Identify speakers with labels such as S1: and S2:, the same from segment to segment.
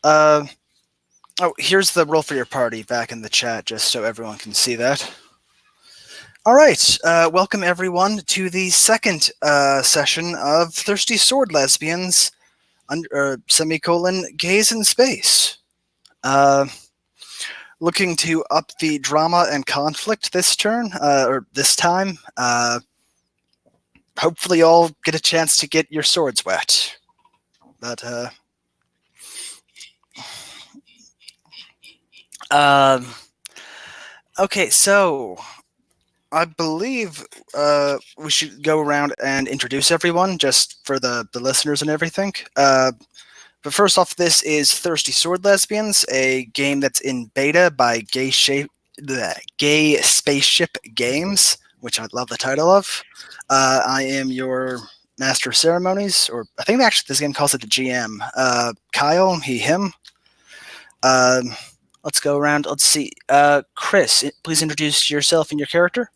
S1: Uh, oh, here's the role for your party back in the chat, just so everyone can see that. All right, welcome everyone to the second session of Thirsty Sword Lesbians, semicolon, gays in space. Looking to up the drama and conflict this turn, or this time. Hopefully you'll get a chance to get your swords wet. But, okay, so I believe we should go around and introduce everyone, just for the listeners and everything. But first off, this is Thirsty Sword Lesbians, a game that's in beta by Gay Spaceship Games, which I love the title of. I am your Master of Ceremonies, or I think actually this game calls it the GM. Kyle, he, him. Let's go around. Let's see. Chris, please introduce yourself and your character.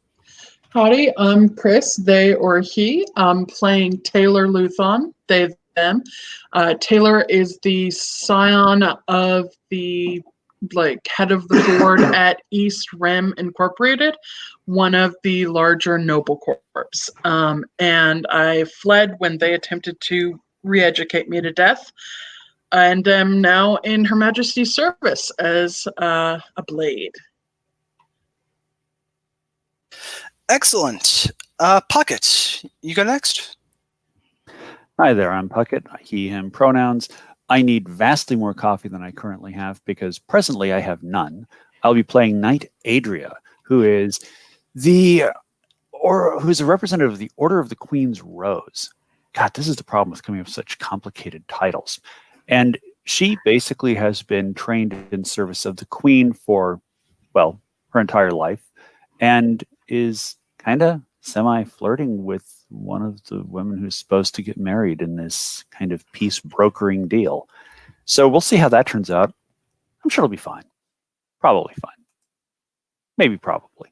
S2: Howdy, I'm Chris, they or he. I'm playing Taylor Luthon, they, them. Taylor is the scion of the head of the board at East Rim Incorporated, one of the larger noble corps. And I fled when they attempted to re-educate me to death, and am now in Her Majesty's service as a blade.
S1: Excellent. Puckett, you go next.
S3: Hi there, I'm Puckett, he, him pronouns. I need vastly more coffee than I currently have because presently I have none. I'll be playing Knight Adria, who is who's a representative of the Order of the Queen's Rose. God, this is the problem with coming up with such complicated titles. And she basically has been trained in service of the Queen for, well, her entire life, and is kind of semi-flirting with one of the women who's supposed to get married in this kind of peace brokering deal. So we'll see how that turns out. I'm sure it'll be fine. Probably fine. Maybe probably.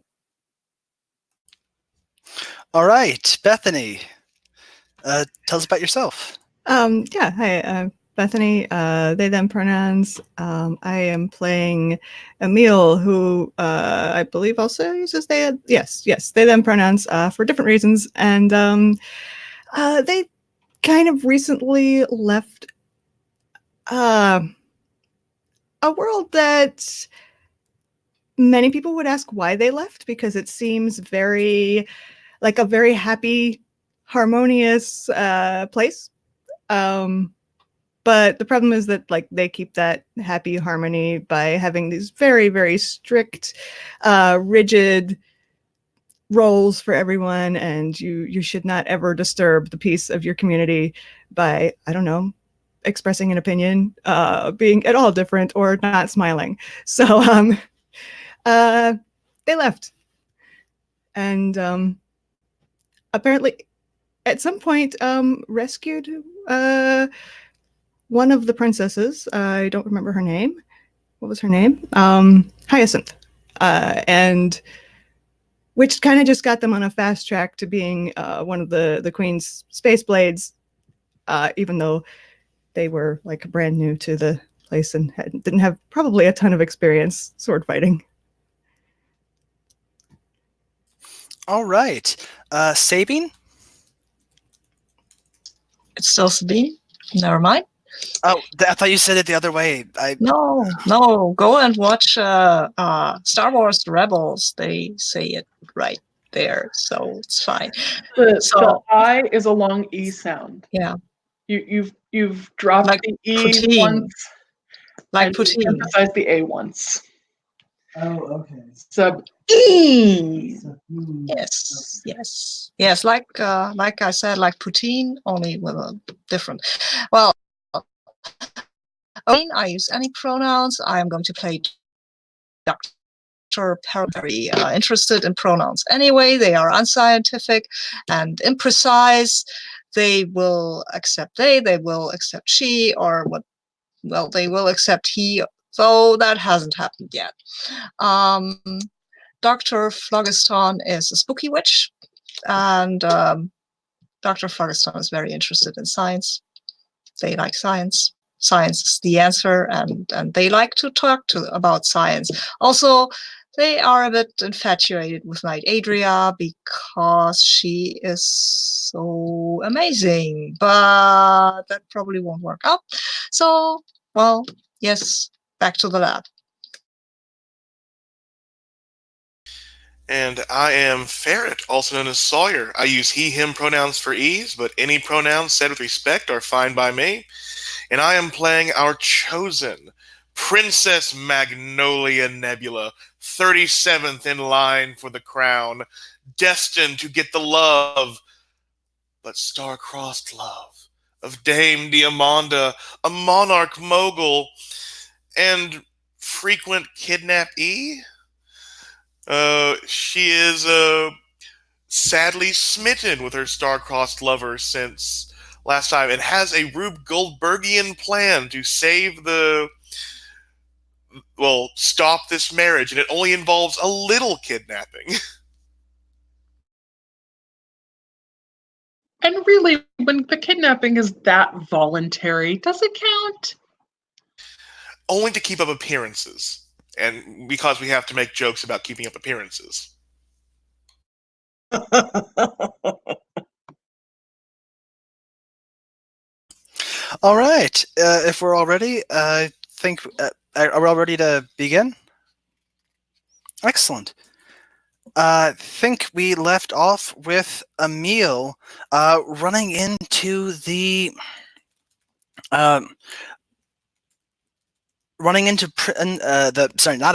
S1: All right, Bethany, tell us about yourself.
S4: Yeah, hi, Bethany, they, them pronouns. I am playing Emil, who I believe also uses they, yes, they, them pronouns for different reasons. And they kind of recently left a world that many people would ask why they left, because it seems very like a very happy, harmonious place. But the problem is that they keep that happy harmony by having these very, very strict, rigid roles for everyone, and you should not ever disturb the peace of your community by, I don't know, expressing an opinion, being at all different, or not smiling. So they left. And apparently at some point rescued one of the princesses. I don't remember her name. What was her name? Hyacinth. And which kind of just got them on a fast track to being one of the Queen's Space Blades, even though they were brand new to the place and didn't have probably a ton of experience sword fighting.
S1: All right. Sabine?
S5: It's still Sabine? Never mind.
S1: Oh, I thought you said it the other way.
S5: No, go and watch Star Wars Rebels. They say it right there, so it's fine.
S2: The I is a long E sound.
S5: Yeah.
S2: You've dropped the E
S5: poutine.
S2: once.
S5: Like poutine.
S2: Emphasize the A once.
S6: Oh, okay.
S2: Sub
S5: E. Yes. Like I said, like poutine, only with a different. Well, I use any pronouns. I am going to play Dr. Very interested in pronouns anyway. They are unscientific and imprecise. They will accept they will accept she, or what? Well, they will accept he. So that hasn't happened yet. Dr. Phlogiston is a spooky witch, and Dr. Phlogiston is very interested in science. They like science. science is the answer, and they like to talk about science. Also, they are a bit infatuated with Knight Adria because she is so amazing, but that probably won't work out. So, well, yes, back to the lab.
S7: And I am Ferret, also known as Sawyer. I use he, him pronouns for ease, but any pronouns said with respect are fine by me. And I am playing our chosen, Princess Magnolia Nebula, 37th in line for the crown, destined to get the love, but star-crossed love, of Dame Diamanda, a monarch mogul, and frequent kidnappee. She is sadly smitten with her star-crossed lover since last time, and has a Rube Goldbergian plan to stop this marriage, and it only involves a little kidnapping.
S2: And really, when the kidnapping is that voluntary, does it count?
S7: Only to keep up appearances, and because we have to make jokes about keeping up appearances.
S1: All right. If we're all ready, I think are we all ready to begin? Excellent. I think we left off with Emil running into the not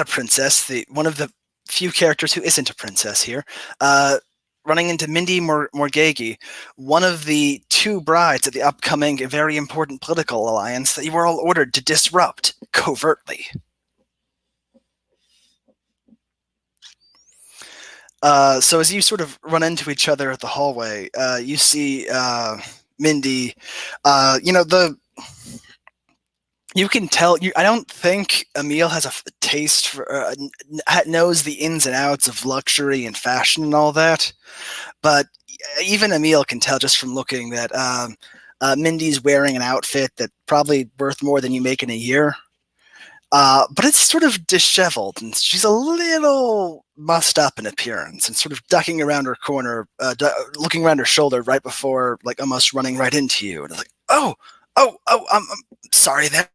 S1: a princess, the one of the few characters who isn't a princess here, running into Mindy Morgagi, one of the two brides of the upcoming very important political alliance that you were all ordered to disrupt covertly. So as you sort of run into each other at the hallway, you see Mindy. You can tell. I don't think Emil has a taste for, knows the ins and outs of luxury and fashion and all that. But even Emil can tell just from looking that Mindy's wearing an outfit that probably worth more than you make in a year. But it's sort of disheveled, and she's a little mussed up in appearance, and sort of ducking around her corner, looking around her shoulder right before, like, almost running right into you. And it's like, I'm sorry there.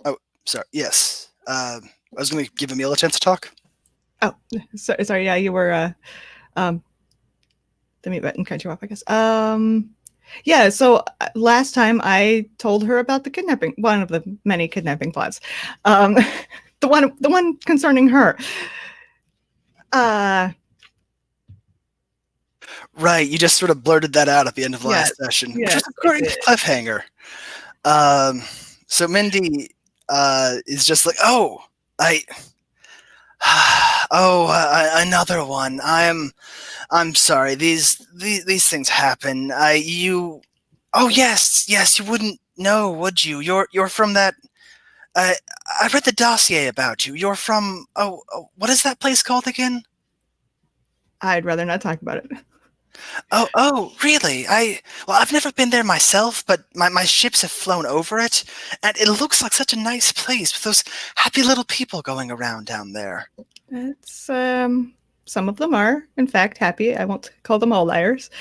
S1: Oh, sorry. Yes. I was going to give Emil a chance to talk.
S4: Oh, sorry. Yeah, you were. The mute button cut you off, I guess. Yeah, so last time I told her about the kidnapping, one of the many kidnapping plots. The one concerning her.
S1: Right, you just sort of blurted that out at the end of last session, which was a great cliffhanger. So Mindy is just like, another one. I'm sorry. These things happen. You wouldn't know, would you? You're from that. I read the dossier about you. You're from. What is that place called again?
S4: I'd rather not talk about it.
S1: Oh, really? I've never been there myself, but my ships have flown over it, and it looks like such a nice place with those happy little people going around down there.
S4: It's some of them are, in fact, happy. I won't call them all liars.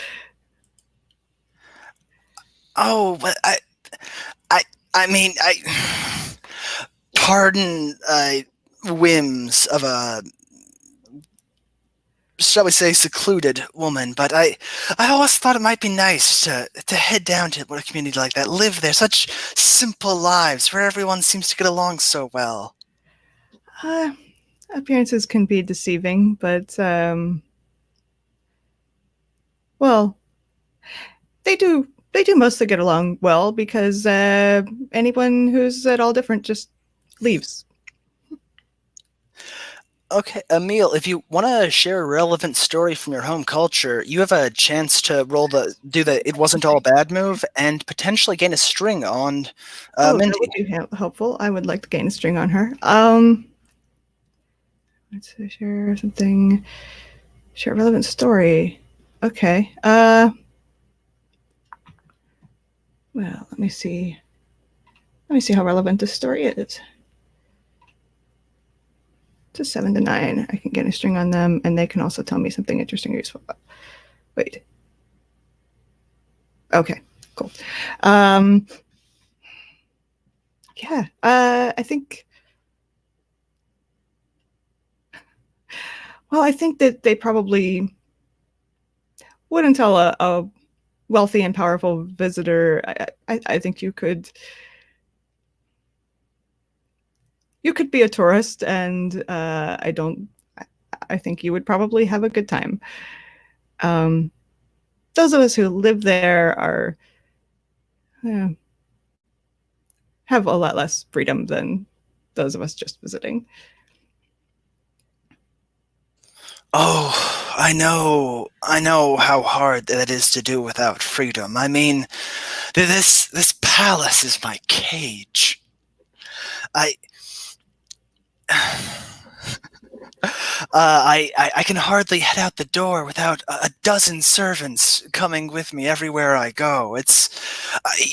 S1: Oh, but I mean, pardon whims of a, shall we say, secluded woman, but I always thought it might be nice to head down to a community like that, live there, such simple lives where everyone seems to get along so well.
S4: Appearances can be deceiving, but well, they do mostly get along well because anyone who's at all different just leaves.
S1: Okay, Emil, if you want to share a relevant story from your home culture, you have a chance to do the "it wasn't all bad" move and potentially gain a string on Mindy.
S4: That would be helpful. I would like to gain a string on her. Let's share something. Share a relevant story. Okay. Well, let me see. Let me see how relevant this story is. To 7 to 9, I can get a string on them, and they can also tell me something interesting or useful. Wait. Okay, cool. Yeah, I think. Well, I think that they probably wouldn't tell a wealthy and powerful visitor. I think you could be a tourist, and I think you would probably have a good time. Those of us who live there are have a lot less freedom than those of us just visiting.
S1: Oh, I know how hard that is to do without freedom. I mean, this palace is my cage. I can hardly head out the door without a dozen servants coming with me everywhere I go. It's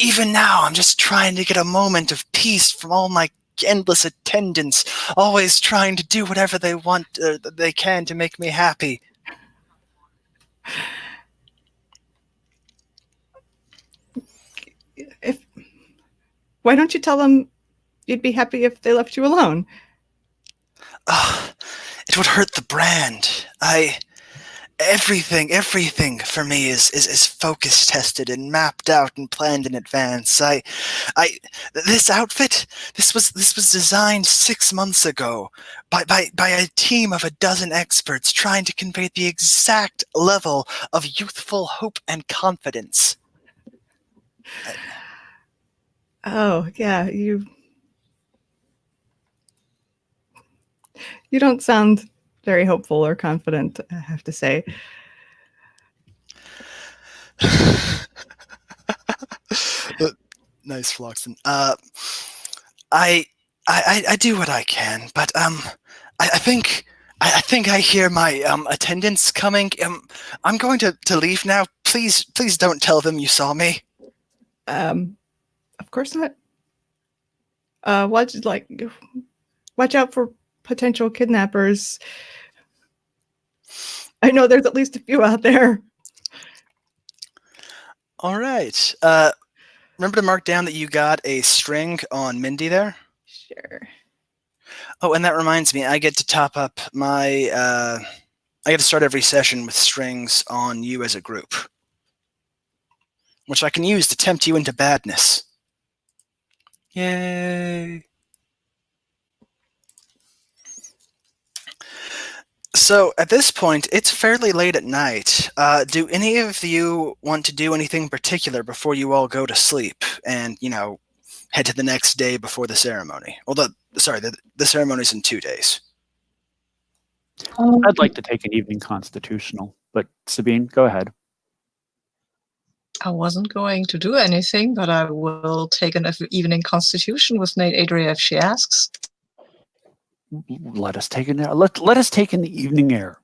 S1: even now I'm just trying to get a moment of peace from all my endless attendants, always trying to do whatever they want, they can to make me happy.
S4: Why don't you tell them you'd be happy if they left you alone?
S1: It would hurt the brand. Everything for me is focus tested and mapped out and planned in advance. This outfit, this was designed 6 months ago by a team of a dozen experts trying to convey the exact level of youthful hope and confidence.
S4: Oh, yeah, you don't sound very hopeful or confident, I have to say.
S1: Nice, Floxen. I do what I can, but I think I hear my attendants coming. I'm going to leave now. Please don't tell them you saw me.
S4: Of course not. Watch out for potential kidnappers. I know there's at least a few out there.
S1: All right. Remember to mark down that you got a string on Mindy there?
S4: Sure.
S1: Oh, and that reminds me, I get to top up my. I get to start every session with strings on you as a group, which I can use to tempt you into badness. Yay! So at this point, it's fairly late at night. Do any of you want to do anything particular before you all go to sleep and, head to the next day before the ceremony? Well, the ceremony's in 2 days.
S3: I'd like to take an evening constitutional, but Sabine, go ahead.
S5: I wasn't going to do anything, but I will take an evening constitution with Nate Adria if she asks.
S3: Let us take in let us take in the evening air.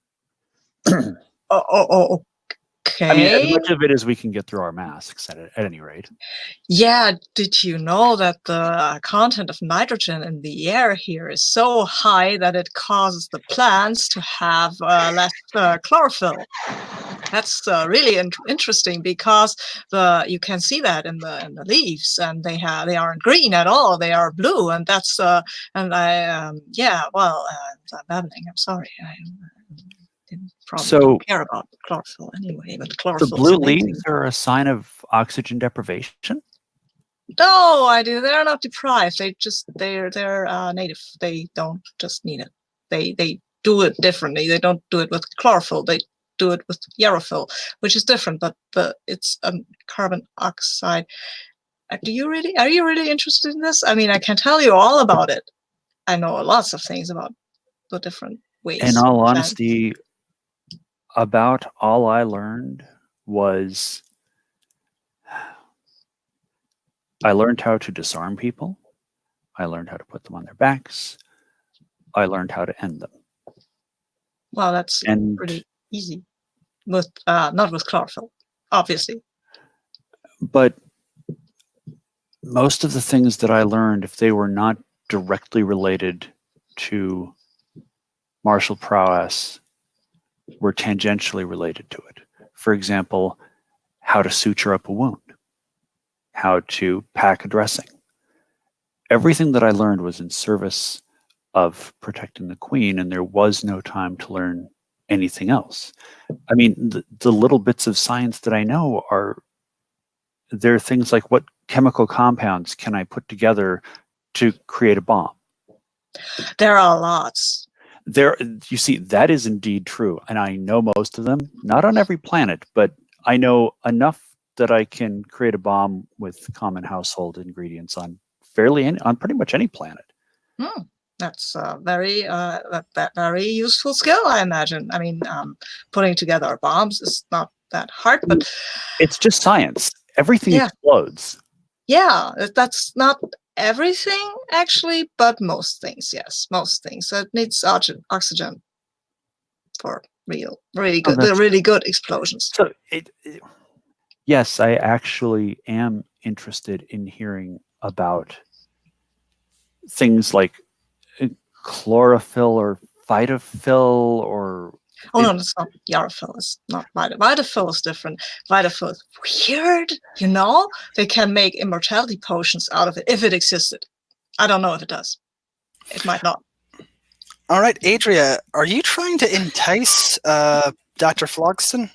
S5: Okay.
S3: I mean, as much of it as we can get through our masks, at any rate.
S5: Yeah, did you know that the content of nitrogen in the air here is so high that it causes the plants to have less chlorophyll? That's really interesting because you can see that in the leaves, and they aren't green at all; they are blue, and that's and I yeah. Well, I'm babbling. I'm sorry. I probably don't care about chlorophyll anyway, but chlorophyll.
S3: The blue leaves are a sign of oxygen deprivation.
S5: No, I do. They're not deprived. They're native. They don't just need it. They do it differently. They don't do it with chlorophyll. They do it with aerophil, which is different, but it's carbon oxide. Are you really interested in this? I mean, I can tell you all about it. I know lots of things about the different ways.
S3: In all honesty, about all I learned was I learned how to disarm people. I learned how to put them on their backs. I learned how to end them.
S5: Well, that's pretty easy. With not with chlorophyll, obviously.
S3: But most of the things that I learned, if they were not directly related to martial prowess, were tangentially related to it. For example, how to suture up a wound, how to pack a dressing. Everything that I learned was in service of protecting the queen, and there was no time to learn anything else. I mean, the little bits of science that I know there are things like, what chemical compounds can I put together to create a bomb?
S5: There are lots.
S3: You see, that is indeed true, and I know most of them. Not on every planet, but I know enough that I can create a bomb with common household ingredients on pretty much any planet.
S5: That's very very useful skill, I imagine. I mean, putting together bombs is not that hard, but
S3: it's just science. Everything explodes.
S5: Yeah, that's not everything actually, but most things. Yes, most things. It needs oxygen for really good explosions.
S3: So yes, I actually am interested in hearing about things like chlorophyll or phytophil or...
S5: Oh, no, it's not Yaraphyll. It's not Vitaphyll is different. Vitaphyll is weird, you know? They can make immortality potions out of it, if it existed. I don't know if it does. It might not.
S1: All right, Adria, are you trying to entice Dr. Phlogiston?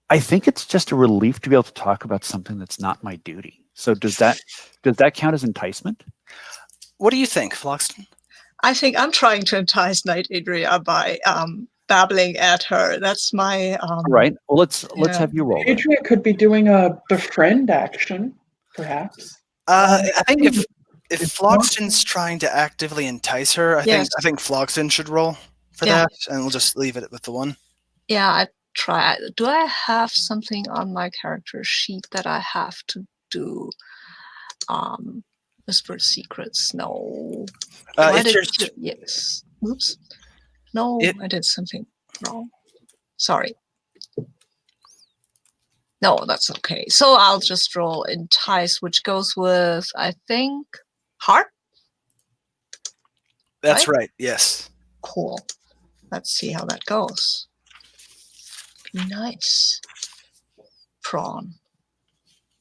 S3: I think it's just a relief to be able to talk about something that's not my duty. So does that count as enticement?
S1: What do you think, Phlogiston?
S5: I think I'm trying to entice Knight Adria by babbling at her. That's my...
S3: Right. Well, let's have you roll.
S2: Adria could be doing a befriend action, perhaps.
S1: I think if Phlogiston's trying to actively entice her, I think Phlogiston should roll for that, and we'll just leave it with the one.
S5: Yeah, I try. Do I have something on my character sheet that I have to do? Whispered secrets? No. Yes. Oops. No, I did something wrong. Sorry. No, that's okay. So I'll just roll entice, which goes with, I think, heart?
S1: That's right, yes.
S5: Cool. Let's see how that goes. Be nice. Prawn.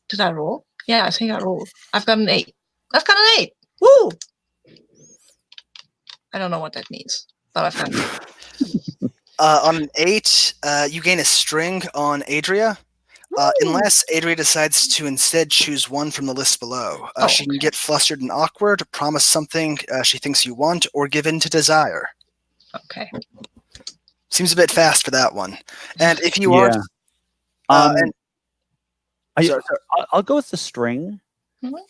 S5: Did I roll? Yeah, I think I rolled. I've got an 8. I've got an 8! Woo! I don't know what that means, but I've got an 8.
S1: On an 8, you gain a string on Adria. Unless Adria decides to instead choose one from the list below. She can get flustered and awkward, promise something she thinks you want, or give in to desire.
S5: Okay.
S1: Seems a bit fast for that one. And if you are...
S3: I'll go with the string,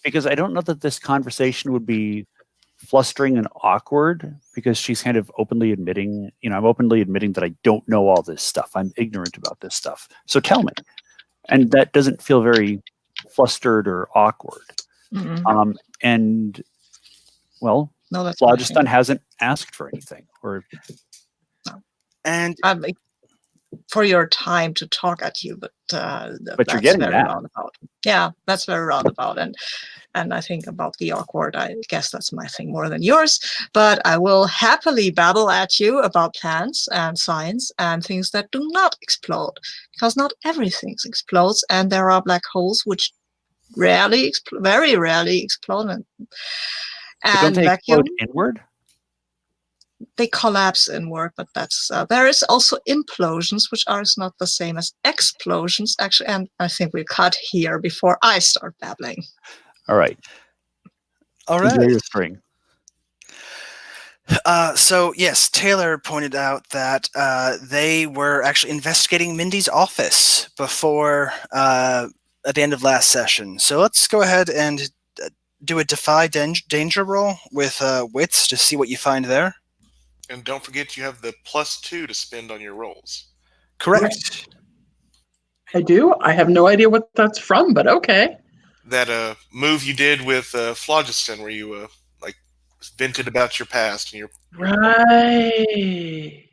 S3: because I don't know that this conversation would be flustering and awkward, because she's kind of openly admitting, I'm openly admitting that I don't know all this stuff. I'm ignorant about this stuff. So tell me. And that doesn't feel very flustered or awkward. And, well, Phlogiston hasn't asked for anything.
S1: And
S5: for your time to talk at you, but
S3: you're getting very
S5: roundabout. Yeah, that's very roundabout. And I think about the awkward, I guess that's my thing more than yours. But I will happily babble at you about plants and science and things that do not explode, because not everything explodes, and there are black holes which very rarely explode. And
S3: don't they explode inward?
S5: They collapse inward, but that's there is also implosions, which are not the same as explosions, actually. And I think we cut here before I start babbling.
S3: All right. Enjoy your spring.
S1: So yes, Taylor pointed out that they were actually investigating Mindy's office before at the end of last session. So let's go ahead and do a defy danger roll with wits to see what you find there.
S7: And don't forget you have the +2 to spend on your rolls.
S1: Correct.
S2: I do. I have no idea what that's from, but okay.
S7: That move you did with Phlogiston, where you vented about your past and your
S2: right.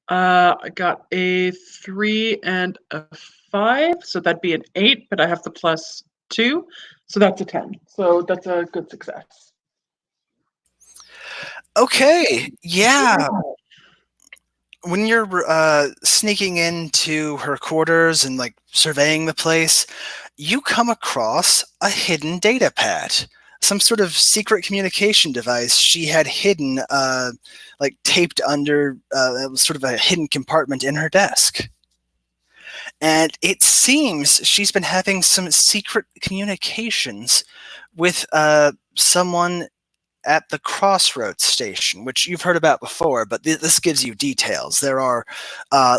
S2: I got a 3 and a 5, so that'd be an 8, but I have the +2, so that's a 10. So that's a good success.
S1: Okay, yeah. When you're sneaking into her quarters and like surveying the place, you come across a hidden data pad, some sort of secret communication device she had hidden, like taped under sort of a hidden compartment in her desk. And it seems she's been having some secret communications with someone at the Crossroads station, which you've heard about before, but this gives you details. There are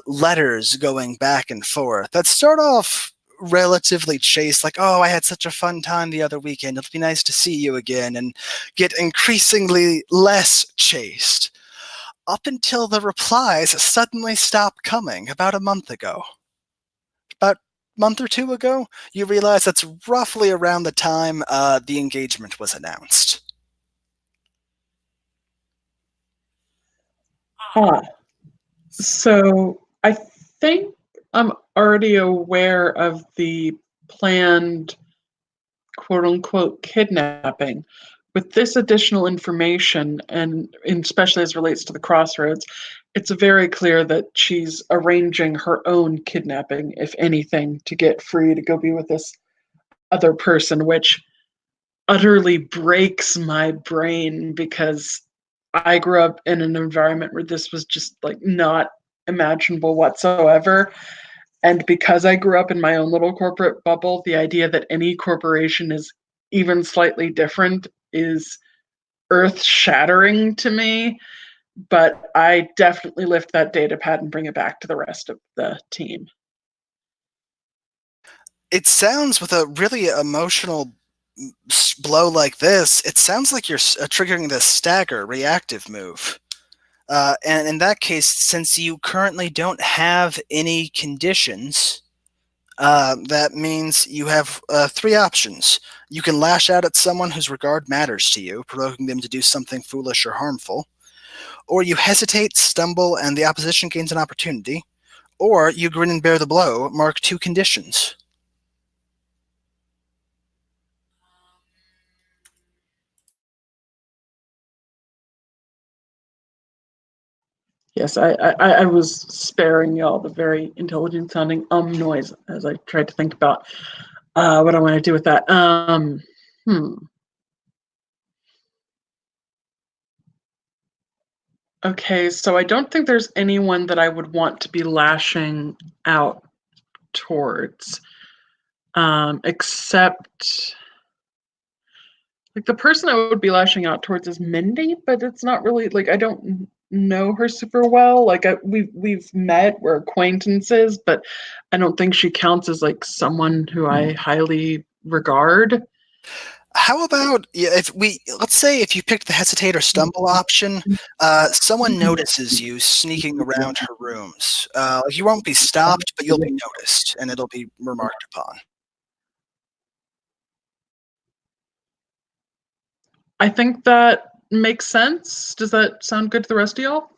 S1: letters going back and forth that start off relatively chaste, like, oh, I had such a fun time the other weekend. It'll be nice to see you again, and get increasingly less chaste, up until the replies suddenly stop coming about a month ago. About a month or two ago, you realize that's roughly around the time the engagement was announced.
S2: So I think I'm already aware of the planned quote unquote kidnapping. With this additional information, and especially as relates to the Crossroads, it's very clear that she's arranging her own kidnapping, if anything, to get free to go be with this other person, which utterly breaks my brain because I grew up in an environment where this was just like not imaginable whatsoever. And because I grew up in my own little corporate bubble, the idea that any corporation is even slightly different is earth shattering to me. But I definitely lift that data pad and bring it back to the rest of the team.
S1: It sounds, with a really emotional blow like this, it sounds like you're triggering the stagger reactive move. And in that case, since you currently don't have any conditions, that means you have 3 options. You can lash out at someone whose regard matters to you, provoking them to do something foolish or harmful. Or you hesitate, stumble, and the opposition gains an opportunity. Or you grin and bear the blow, mark 2 conditions.
S2: Yes, I was sparing y'all the very intelligent sounding noise as I tried to think about what I want to do with that. Okay, so I don't think there's anyone that I would want to be lashing out towards, except like the person I would be lashing out towards is Mindy, but it's not really like I don't know her super well. Like we've met, we're acquaintances, but I don't think she counts as like someone who I highly regard.
S1: How about, let's say if you picked the hesitate or stumble option, someone notices you sneaking around her rooms. You won't be stopped, but you'll be noticed, and it'll be remarked upon.
S2: I think that makes sense. Does that sound good to the rest of y'all?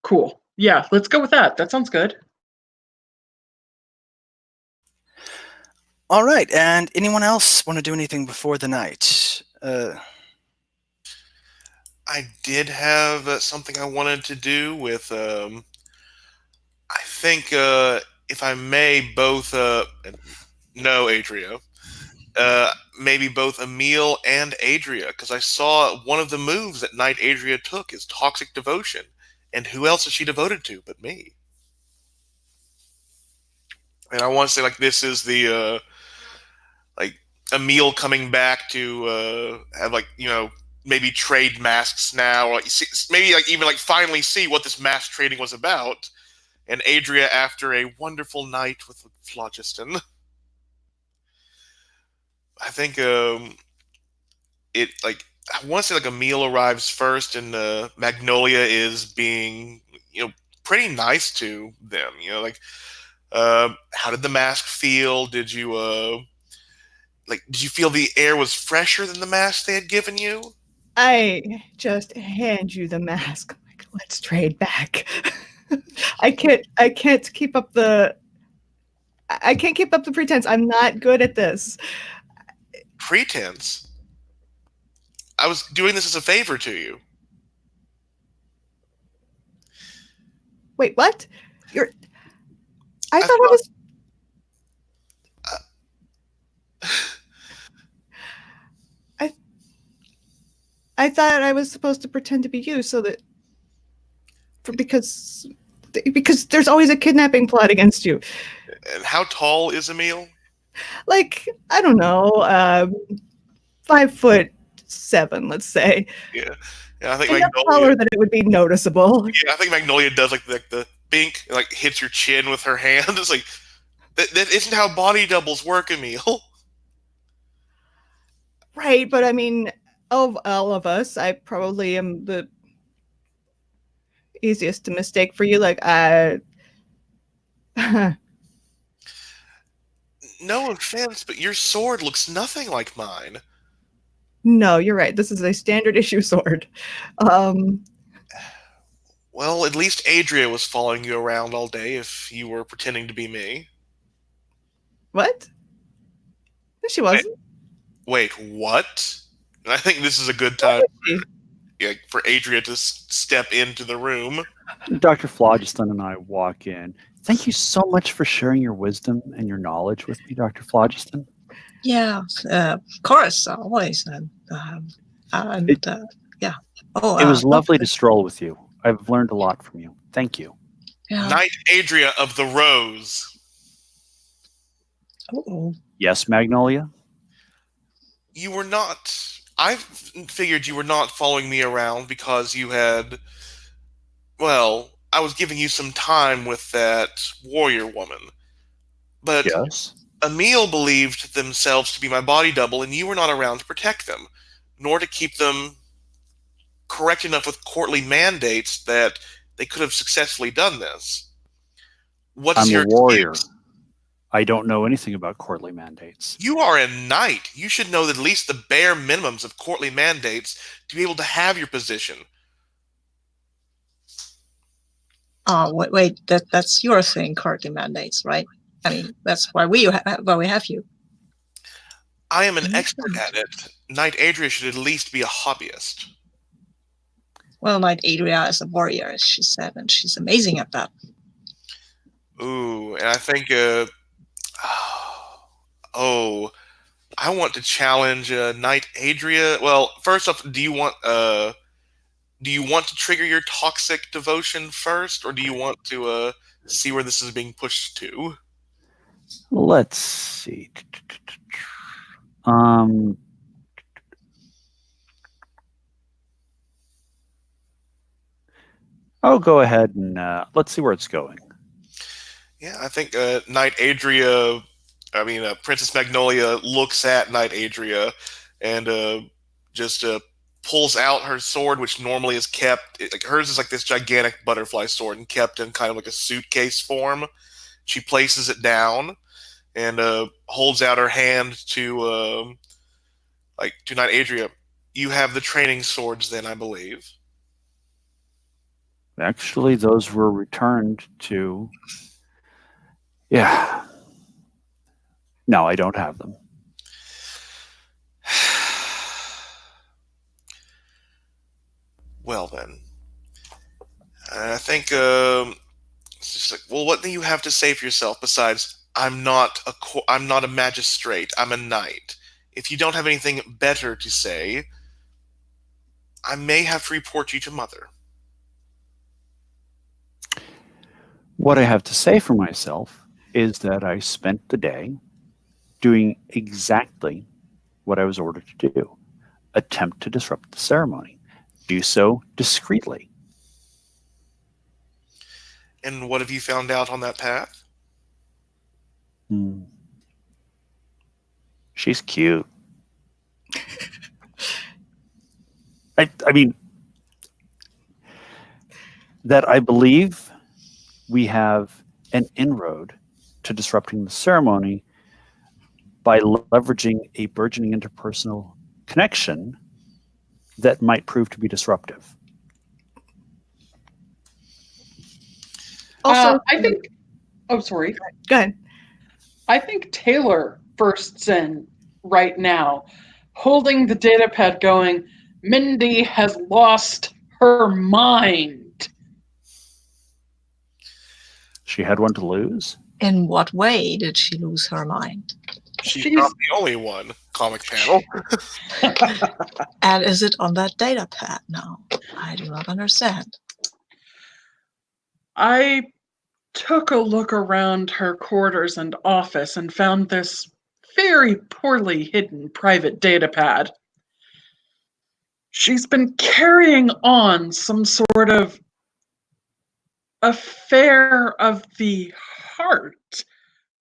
S2: Cool. Yeah, let's go with that. That sounds good.
S1: All right, and anyone else want to do anything before the night?
S7: I did have something I wanted to do with, I think, if I may, both, no, Adria, maybe both Emil and Adria, because I saw one of the moves that Knight Adria took is Toxic Devotion. And who else is she devoted to but me? And I want to say, like, this is the, like, Emil coming back to have, like, maybe trade masks now, or like, maybe like even like finally see what this mask trading was about. And Adria after a wonderful night with Phlogiston. I think it like I want to say like Emil arrives first, and Magnolia is being pretty nice to them. Like how did the mask feel? Did you did you feel the air was fresher than the mask they had given you?
S4: I just hand you the mask. Like, let's trade back. I can't keep up the I can't keep up the pretense. I'm not good at this.
S7: Pretense? I was doing this as a favor to you.
S4: Wait, what? I thought I was. I thought I was supposed to pretend to be you, so that because there's always a kidnapping plot against you.
S7: And how tall is Emil?
S4: Like, I don't know, 5'7", let's say.
S7: Yeah, I think
S4: Enough
S7: Magnolia.
S4: taller that it would be noticeable.
S7: Yeah, I think Magnolia does like the bink, like hits your chin with her hand. It's like that isn't how body doubles work, Emil.
S4: Right, but I mean, of all of us, I probably am the easiest to mistake for you. Like,
S7: No offense, but your sword looks nothing like mine.
S4: no, you're right. This is a standard issue sword.
S7: Well, at least Adria was following you around all day if you were pretending to be me.
S4: What? No, she wasn't.
S7: Wait, what? And I think this is a good time for Adria to step into the room.
S3: Dr. Phlogiston and I walk in. Thank you so much for sharing your wisdom and your knowledge with me, Dr. Phlogiston.
S5: Yeah, of course, always. Yeah. Oh,
S3: It was lovely to stroll with you. I've learned a lot from you. Thank you.
S5: Yeah.
S7: Knight Adria of the Rose.
S5: Uh-oh.
S3: Yes, Magnolia?
S7: You were not. I figured you were not following me around because you had. Well, I was giving you some time with that warrior woman. But
S3: Yes.
S7: Emil believed themselves to be my body double, and you were not around to protect them, nor to keep them correct enough with courtly mandates that they could have successfully done this. What is
S3: I'm
S7: your
S3: a warrior.
S7: excuse?
S3: I don't know anything about courtly mandates.
S7: You are a knight. You should know at least the bare minimums of courtly mandates to be able to have your position.
S5: Wait, that's your thing, courtly mandates, right? I mean, that's why we have you.
S7: I am an expert at it. Knight Adria should at least be a hobbyist.
S5: Well, Knight Adria is a warrior, as she said, and she's amazing at that.
S7: Ooh, and I think, I want to challenge Knight Adria. Well, first off, do you want to trigger your toxic devotion first, or do you want to see where this is being pushed to?
S3: Let's see. I'll go ahead and let's see where it's going.
S7: Yeah, I think Knight Adria, Princess Magnolia looks at Knight Adria and just pulls out her sword, which normally is kept. Hers is like this gigantic butterfly sword and kept in kind of like a suitcase form. She places it down and holds out her hand to Knight Adria. You have the training swords, then, I believe.
S3: Actually, those were returned to... Yeah. No, I don't have them.
S7: Well, then. I think, it's just like, well, what do you have to say for yourself besides, I'm not a magistrate, I'm a knight. If you don't have anything better to say, I may have to report you to Mother.
S3: What I have to say for myself is that I spent the day doing exactly what I was ordered to do. Attempt to disrupt the ceremony. Do so discreetly.
S7: And what have you found out on that path?
S3: She's cute. I mean, that I believe we have an inroad to disrupting the ceremony by leveraging a burgeoning interpersonal connection that might prove to be disruptive.
S2: Also, I think. Oh, sorry.
S4: Go ahead.
S2: I think Taylor bursts in right now, holding the datapad going, Mindy has lost her mind.
S3: She had one to lose.
S5: In what way did she lose her mind?
S7: She's not the only one. Comic panel.
S5: And is it on that data pad now? I do not understand.
S2: I took a look around her quarters and office and found this very poorly hidden private datapad. She's been carrying on some sort of affair of the heart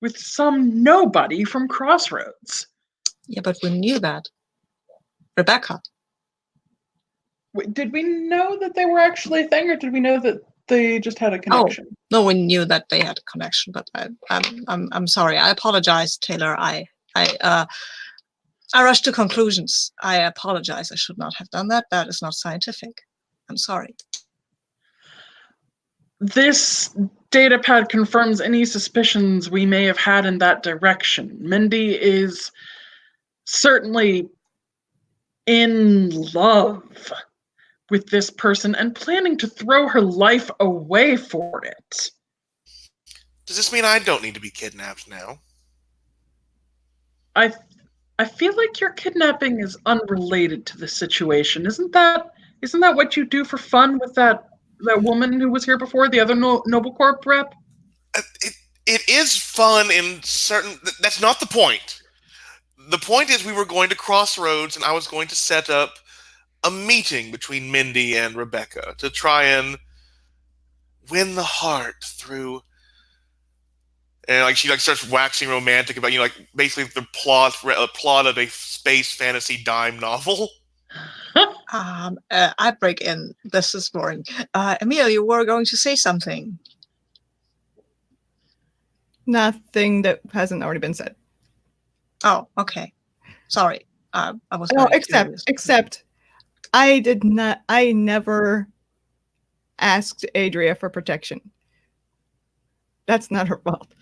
S2: with some nobody from Crossroads.
S5: Yeah, but we knew that. Rebecca.
S2: Did we know that they were actually a thing, or did we know that they just had a connection?
S5: No, we knew that they had a connection, but I'm sorry. I apologize, Taylor. I rushed to conclusions. I apologize. I should not have done that. That is not scientific. I'm sorry.
S2: This datapad confirms any suspicions we may have had in that direction. Mindy is certainly in love with this person and planning to throw her life away for it.
S7: Does this mean I don't need to be kidnapped now?
S2: I feel like your kidnapping is unrelated to the situation. Isn't that what you do for fun with that woman who was here before, the other Noble Corp rep?
S7: It is fun in certain... That's not the point. The point is we were going to Crossroads and I was going to set up a meeting between Mindy and Rebecca to try and win the heart through... And like she starts waxing romantic about basically the plot of a space fantasy dime novel.
S5: I break in. This is boring. Emil, you were going to say something.
S4: Nothing that hasn't already been said.
S5: Oh, okay. Sorry. I was.
S4: No, except I never asked Adria for protection. That's not her fault.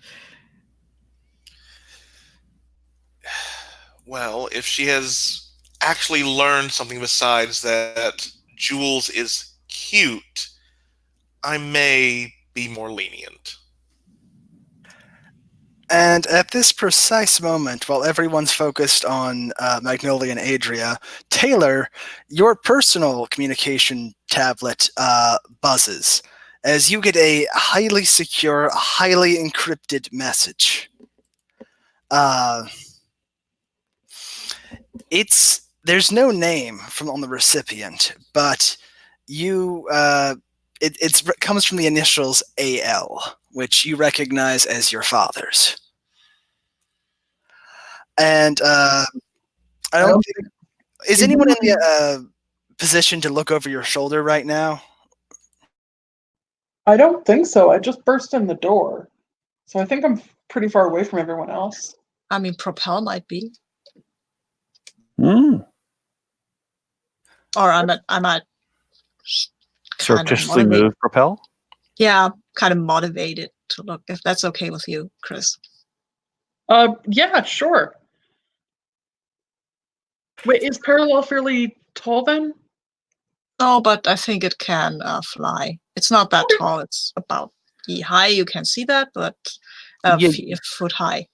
S7: Well, if she has actually learned something besides that Jules is cute, I may be more lenient.
S1: And at this precise moment, while everyone's focused on Magnolia and Adria, Taylor, your personal communication tablet buzzes as you get a highly secure, highly encrypted message. There's no name on the recipient, but it comes from the initials AL, which you recognize as your father's. And I don't think, is anyone in the position to look over your shoulder right now?
S2: I don't think so. I just burst in the door. So I think I'm pretty far away from everyone else.
S5: I mean, Propel might be.
S3: Mm.
S5: Or I might
S3: Surreptitiously move Propel?
S5: Yeah, kind of motivated to look, if that's okay with you, Chris.
S2: Yeah, sure. Wait, is Parallel fairly tall then?
S5: No, but I think it can fly. It's not that tall. It's about high. You can see that, but a foot high.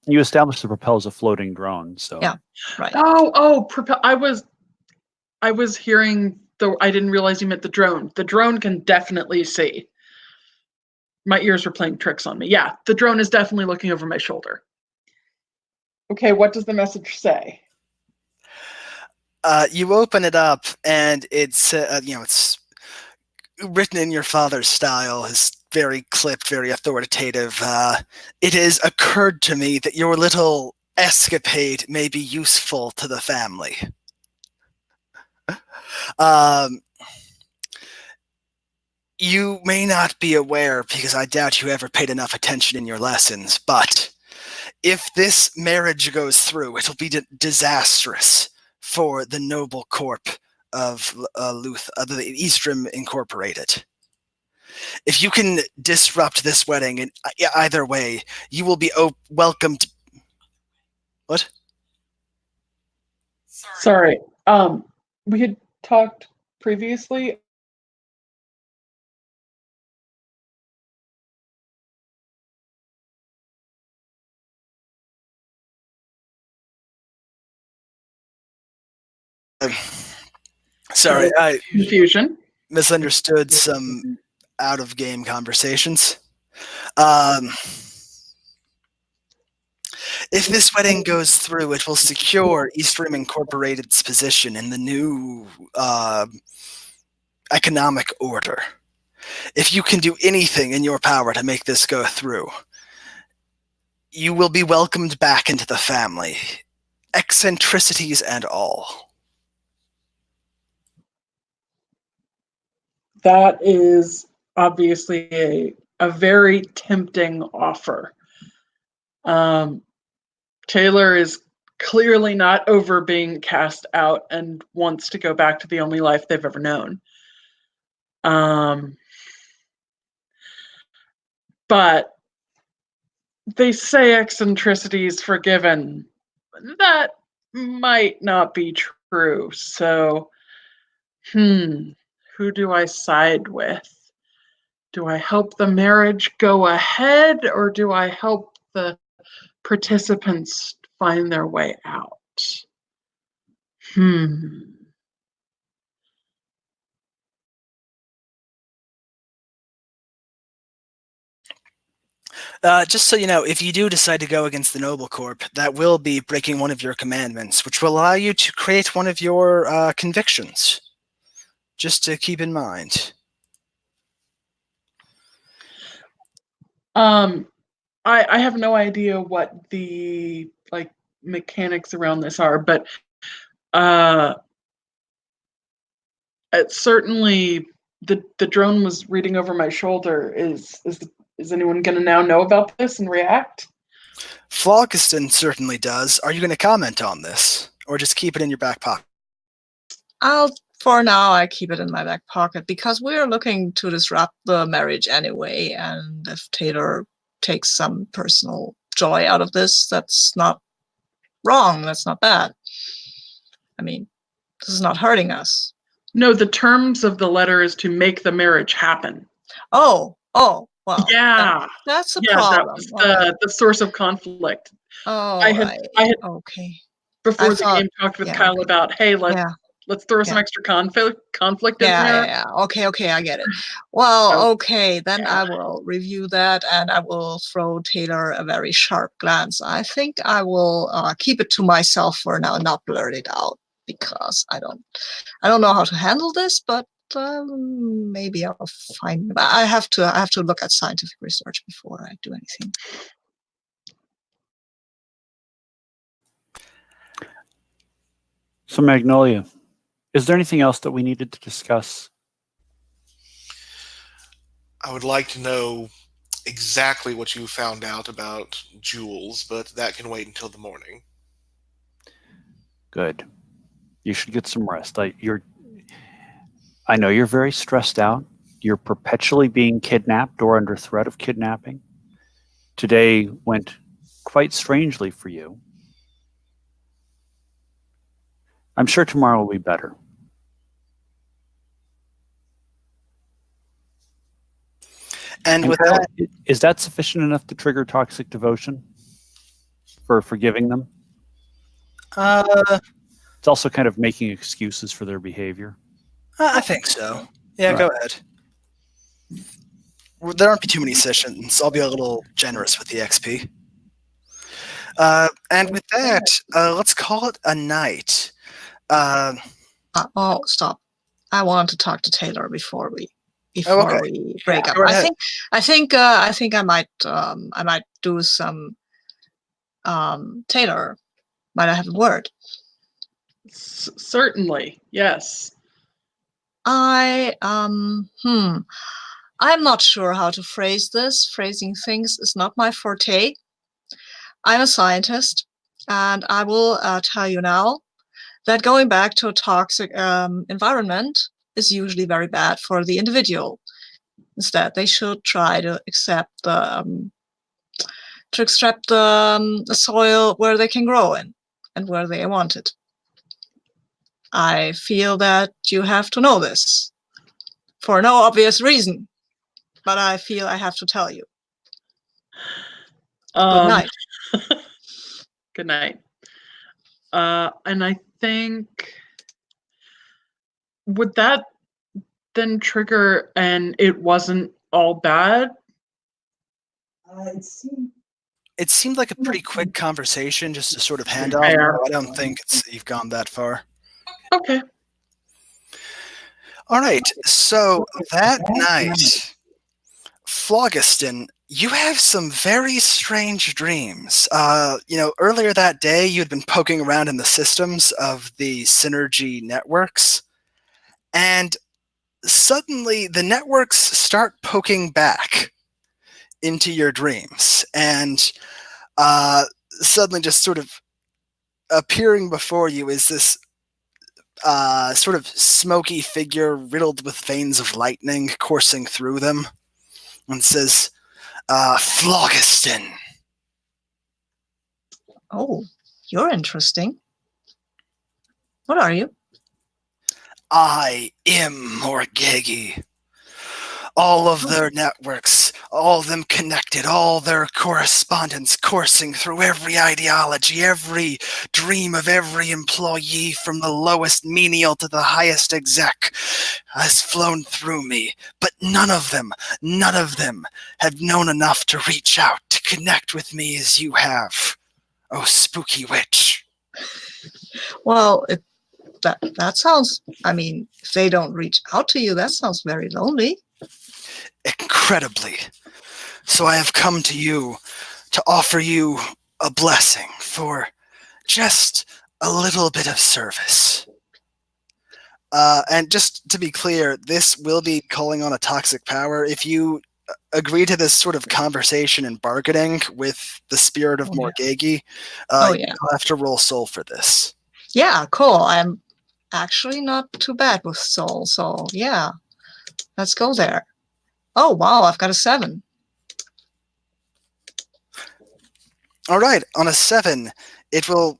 S3: You established the Propel as a floating drone, so
S5: yeah, right.
S2: Oh, Propel. I was hearing though. I didn't realize you meant the drone. The drone can definitely see. My ears were playing tricks on me. Yeah, the drone is definitely looking over my shoulder. Okay, what does the message say?
S1: You open it up, and it's it's written in your father's style. It's very clipped, very authoritative. It has occurred to me that your little escapade may be useful to the family. You may not be aware, because I doubt you ever paid enough attention in your lessons, but if this marriage goes through, it'll be disastrous for the noble corp of the Eastrum Incorporated. If you can disrupt this wedding in either way, you will be welcomed. What?
S2: Sorry. We had talked previously.
S1: Sorry, I
S2: Confusion.
S1: misunderstood some out-of-game conversations. If this wedding goes through, it will secure Eastrim Incorporated's position in the new economic order. If you can do anything in your power to make this go through, you will be welcomed back into the family, eccentricities and all.
S2: That is obviously a very tempting offer. Taylor is clearly not over being cast out and wants to go back to the only life they've ever known. But they say eccentricity is forgiven. That might not be true. So, who do I side with? Do I help the marriage go ahead, or do I help the participants find their way out?
S1: Just so you know, if you do decide to go against the Noble Corp, that will be breaking one of your commandments, which will allow you to create one of your convictions. Just to keep in mind.
S2: I have no idea what the mechanics around this are, but it certainly the drone was reading over my shoulder. Is anyone going to now know about this and react?
S1: Phlogiston certainly does. Are you going to comment on this, or just keep it in your back pocket?
S5: For now, I keep it in my back pocket because we're looking to disrupt the marriage anyway. And if Taylor takes some personal joy out of this, that's not wrong. That's not bad. I mean, this is not hurting us.
S2: No, the terms of the letter is to make the marriage happen.
S5: Oh, well.
S2: Yeah.
S5: That's a problem.
S2: That was the source of conflict.
S5: Oh,
S2: I had
S5: okay.
S2: Before the game talked with Kyle about, hey, let's throw some extra conflict in there.
S5: Yeah. Okay, I get it. Well, okay, then I will review that and I will throw Taylor a very sharp glance. I think I will keep it to myself for now, not blurt it out because I don't know how to handle this, but maybe I'll find. I have to look at scientific research before I do anything.
S3: So Magnolia, is there anything else that we needed to discuss?
S7: I would like to know exactly what you found out about Jules, but that can wait until the morning.
S3: Good. You should get some rest. I know you're very stressed out. You're perpetually being kidnapped or under threat of kidnapping. Today went quite strangely for you. I'm sure tomorrow will be better.
S1: And with that,
S3: is that sufficient enough to trigger toxic devotion for forgiving them? It's also kind of making excuses for their behavior.
S1: I think so. Yeah, Go ahead. There aren't too many sessions. I'll be a little generous with the XP. And with that, let's call it a night.
S5: Oh, stop! I want to talk to Taylor before we break up. I think I might do some. Taylor, might I have a word?
S2: Certainly, yes.
S5: I'm not sure how to phrase this. Phrasing things is not my forte. I'm a scientist, and I will tell you now that going back to a toxic environment is usually very bad for the individual. Instead, they should try to accept the soil where they can grow in and where they want it. I feel that you have to know this for no obvious reason, but I feel I have to tell you. Good night.
S2: Good night. And I think, would that then trigger and it wasn't all bad?
S1: It seemed like a pretty quick conversation, just a sort of handoff.
S2: Fair.
S1: I don't think you've gone that far.
S2: Okay.
S1: All right, so that night, Phlogiston, you have some very strange dreams. Earlier that day, you had been poking around in the systems of the Synergy networks, and suddenly the networks start poking back into your dreams, and suddenly just sort of appearing before you is this sort of smoky figure riddled with veins of lightning coursing through them, and says, Phlogiston.
S5: Oh, you're interesting. What are you?
S1: I am Morgegi. All of their networks, all of them connected, all their correspondence coursing through every ideology, every dream of every employee from the lowest menial to the highest exec has flown through me. But none of them have known enough to reach out, to connect with me as you have. Oh, spooky witch.
S5: Well, that sounds, I mean, if they don't reach out to you, that sounds very lonely.
S1: Incredibly. So I have come to you to offer you a blessing for just a little bit of service. And just to be clear, this will be calling on a toxic power. If you agree to this sort of conversation and bargaining with the spirit of Morgegi, you'll have to roll soul for this.
S5: Yeah, cool. I'm actually not too bad with soul, so yeah, let's go there. Oh, wow, I've got a 7.
S1: All right, on a 7, it will...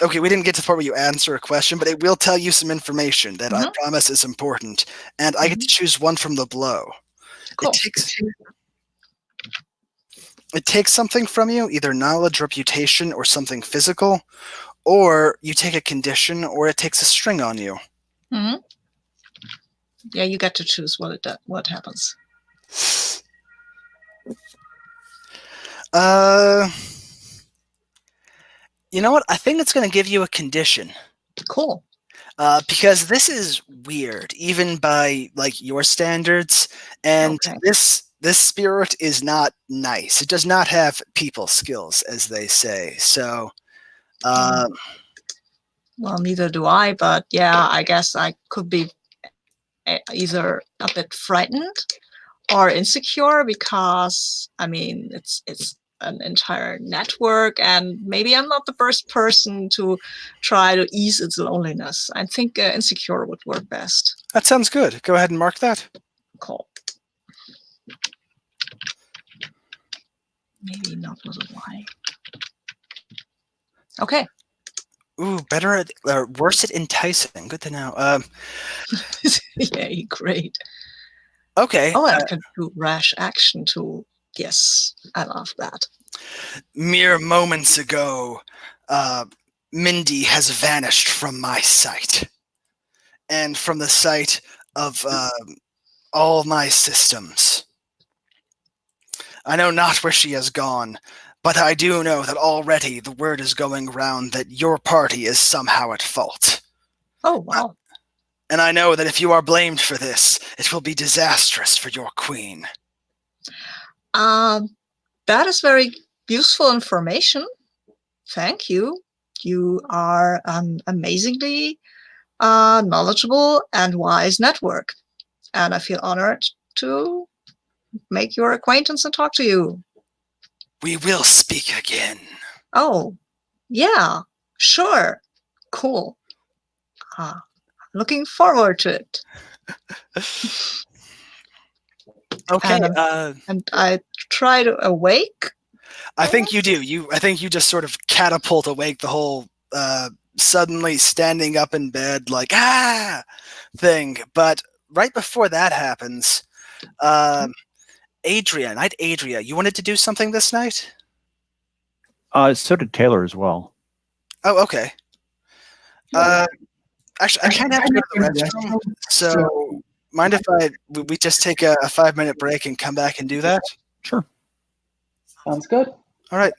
S1: Okay, we didn't get to the part where you answer a question, but it will tell you some information that I promise is important, and I get to choose one from the blow.
S5: Cool.
S1: It takes something from you, either knowledge, reputation, or something physical, or you take a condition, or it takes a string on you.
S5: Mm-hmm. Yeah, you get to choose what happens.
S1: You know what? I think it's going to give you a condition.
S5: Cool.
S1: Because this is weird, even by your standards, and this spirit is not nice. It does not have people skills, as they say. So,
S5: well, neither do I. But yeah, I guess I could be either a bit frightened or insecure because I mean it's an entire network, and maybe I'm not the first person to try to ease its loneliness. I think insecure would work best.
S1: That sounds good. Go ahead and mark that.
S5: Cool. Maybe not with a Y. Okay.
S1: Ooh, better at worse at enticing. Good to know.
S5: Yay, great.
S1: Okay.
S5: Oh, I can do rash action too. Yes, I love that.
S1: Mere moments ago, Mindy has vanished from my sight, and from the sight of all my systems. I know not where she has gone, but I do know that already the word is going around that your party is somehow at fault.
S5: Oh, wow.
S1: And I know that if you are blamed for this, it will be disastrous for your queen.
S5: That is very useful information. Thank you. You are an amazingly knowledgeable and wise network. And I feel honored to make your acquaintance and talk to you.
S1: We will speak again.
S5: Oh, yeah, sure. Cool. Looking forward to it.
S1: Okay.
S5: And I try to awake.
S1: I think you do. I think you just sort of catapult awake the whole suddenly standing up in bed like thing. But right before that happens, Adria, you wanted to do something this night?
S3: So did Taylor as well.
S1: Oh, okay. Actually, I kind of have to go to the restroom, so mind if we just take a 5-minute break and come back and do that?
S3: Sure.
S2: Sounds good.
S1: All right.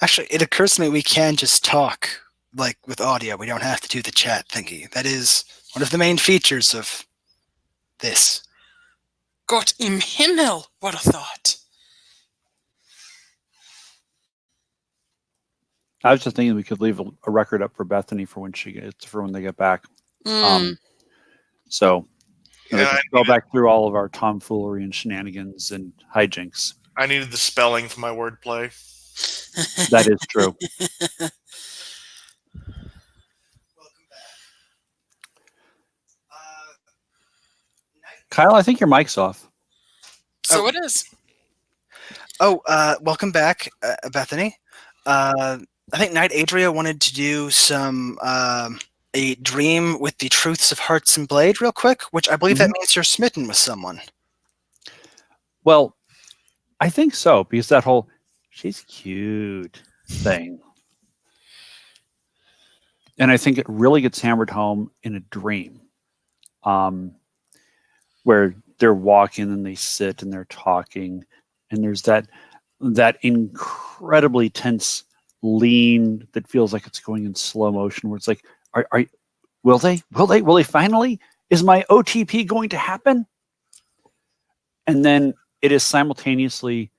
S1: Actually, it occurs to me we can just talk, like, with audio. We don't have to do the chat thingy. That is one of the main features of this.
S8: Gott im Himmel, what a thought.
S3: I was just thinking we could leave a record up for Bethany for when they get back. So they
S7: Yeah,
S3: can go back through all of our tomfoolery and shenanigans and hijinks.
S7: I needed the spelling for my wordplay.
S3: That is true. Kyle, I think your mic's off.
S8: So it is.
S1: Oh, welcome back, Bethany. I think Knight Adria wanted to do some a dream with the truths of Hearts and Blade real quick, which I believe that means you're smitten with someone.
S3: Well, I think so, because that whole "she's cute" thing. And I think it really gets hammered home in a dream, where they're walking and they sit and they're talking, and there's that incredibly tense lean that feels like it's going in slow motion, where it's like, will they finally? Is my OTP going to happen? And then it is simultaneously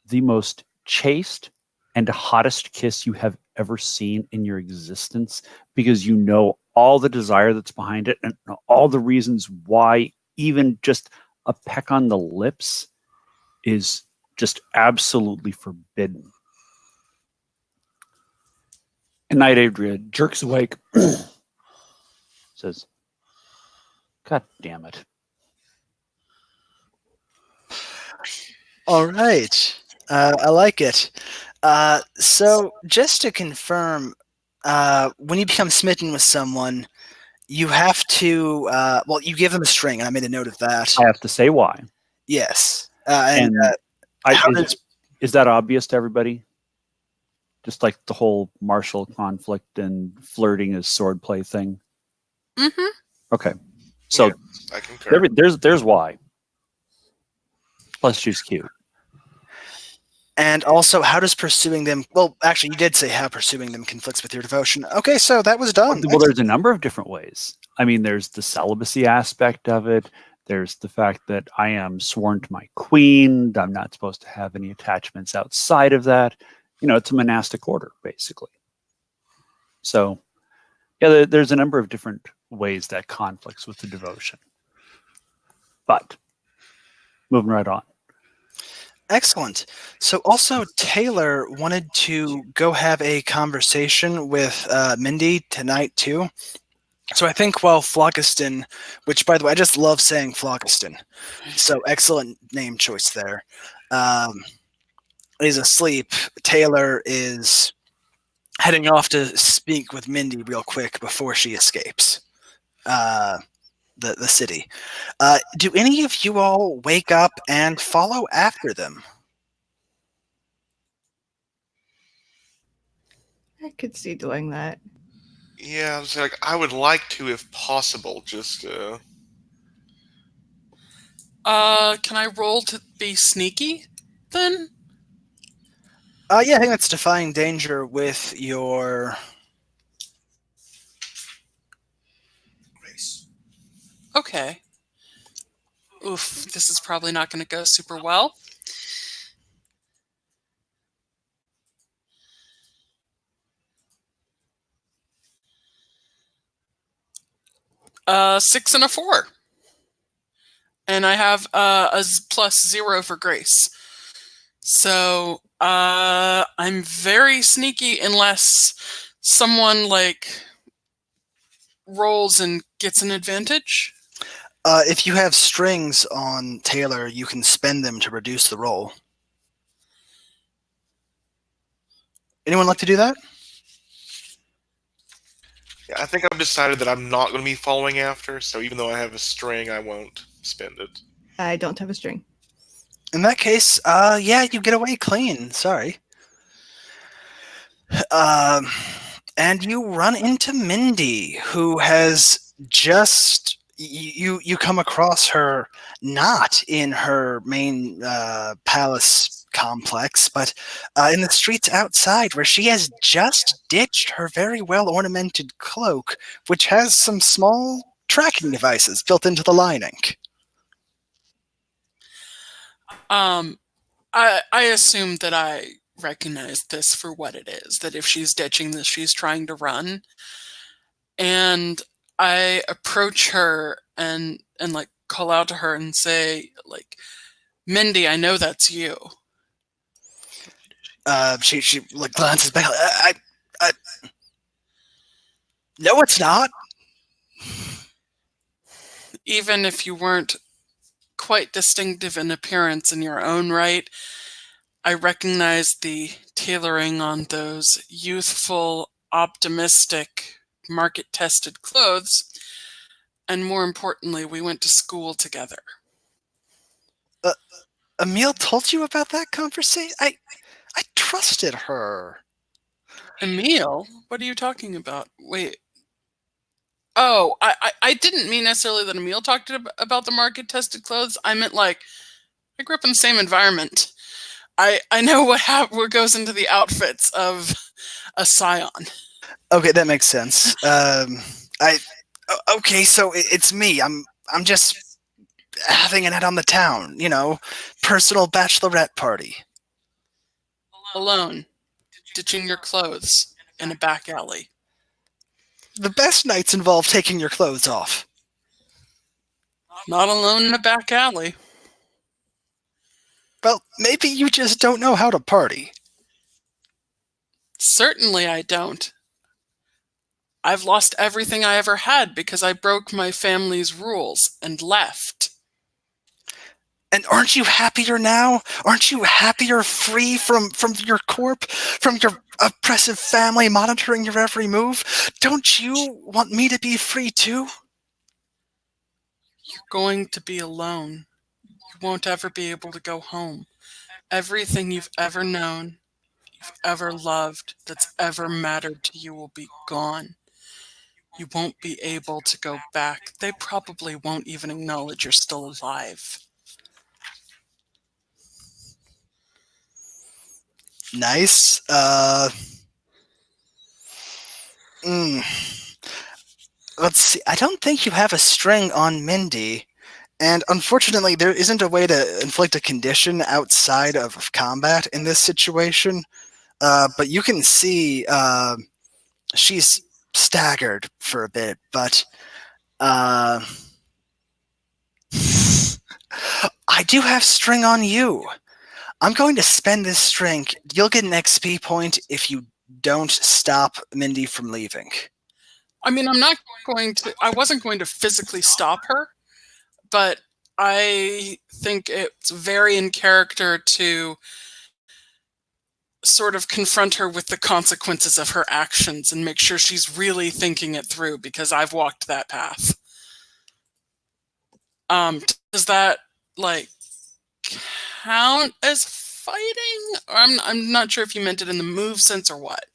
S3: the most chaste and hottest kiss you have ever seen in your existence, because you know all the desire that's behind it and all the reasons why even just a peck on the lips is just absolutely forbidden. And Knight Adria jerks awake, says, "God damn it."
S1: All right. I like it. So just to confirm, when you become smitten with someone, you have to, well, you give them a string, and I made a note of that.
S3: I have to say why.
S1: Yes.
S3: Is that obvious to everybody? Just like the whole martial conflict and flirting as swordplay thing?
S8: Mm-hmm.
S3: Okay. So
S7: yes, I concur.
S3: There's why. Plus, she's cute.
S1: And also, how does pursuing them... Well, actually, you did say how pursuing them conflicts with your devotion. Okay, so that was done.
S3: Well, there's a number of different ways. I mean, there's the celibacy aspect of it. There's the fact that I am sworn to my queen. I'm not supposed to have any attachments outside of that. You know, it's a monastic order, basically. So, yeah, there's a number of different ways that conflicts with the devotion. But, moving right on.
S1: Excellent. So also, Taylor wanted to go have a conversation with Mindy tonight, too. So I think while Phlogiston, which, by the way, I just love saying Phlogiston, so excellent name choice there, is asleep, Taylor is heading off to speak with Mindy real quick before she escapes the city. Do any of you all wake up and follow after them?
S4: I could see doing that.
S7: Yeah, I would like to, if possible, just
S8: Can I roll to be sneaky then?
S1: Yeah, I think that's defying danger with your grace.
S8: Okay. Oof, this is probably not going to go super well. Six and a 4. And I have a +0 for grace. So I'm very sneaky unless someone rolls and gets an advantage.
S1: If you have strings on Taylor, you can spend them to reduce the roll. Anyone like to do that?
S7: Yeah, I think I've decided that I'm not going to be following after, so even though I have a string, I won't spend it.
S4: I don't have a string.
S1: In that case, yeah, you get away clean. Sorry. And you run into Mindy, who has just... You come across her not in her main palace complex, but in the streets outside, where she has just ditched her very well-ornamented cloak, which has some small tracking devices built into the lining.
S8: I assume that I recognize this for what it is, that if she's ditching this, she's trying to run. And I approach her and like call out to her and say, like, Mindy, I know that's you.
S1: She like glances back. I no, it's not.
S8: Even if you weren't quite distinctive in appearance in your own right, I recognize the tailoring on those youthful, optimistic, market-tested clothes. And more importantly, we went to school together.
S1: Emile told you about that conversation? I trusted her.
S8: Emile? What are you talking about? Wait. Oh, I didn't mean necessarily that Emile talked about the market-tested clothes. I meant, like, I grew up in the same environment. I know what goes into the outfits of a scion.
S1: Okay, that makes sense. Okay, so it's me. I'm just having a night on the town, you know, personal bachelorette party.
S8: Alone, ditching your clothes in a back alley.
S1: The best nights involve taking your clothes off.
S8: Not alone in a back alley.
S1: Well, maybe you just don't know how to party.
S8: Certainly I don't. I've lost everything I ever had because I broke my family's rules and left.
S1: And aren't you happier now? Aren't you happier free from your corp, from your oppressive family monitoring your every move? Don't you want me to be free too?
S8: You're going to be alone. You won't ever be able to go home. Everything you've ever known, you've ever loved, that's ever mattered to you will be gone. You won't be able to go back. They probably won't even acknowledge you're still alive.
S1: Nice. Let's see. I don't think you have a string on Mindy. And unfortunately, there isn't a way to inflict a condition outside of combat in this situation. But you can see she's staggered for a bit, but I do have string on you. I'm going to spend this string. You'll get an XP point if you don't stop Mindy from leaving.
S8: I mean, I wasn't going to physically stop her, but I think it's very in character to sort of confront her with the consequences of her actions and make sure she's really thinking it through, because I've walked that path. Does that, like, count as fighting? Or I'm not sure if you meant it in the move sense or what.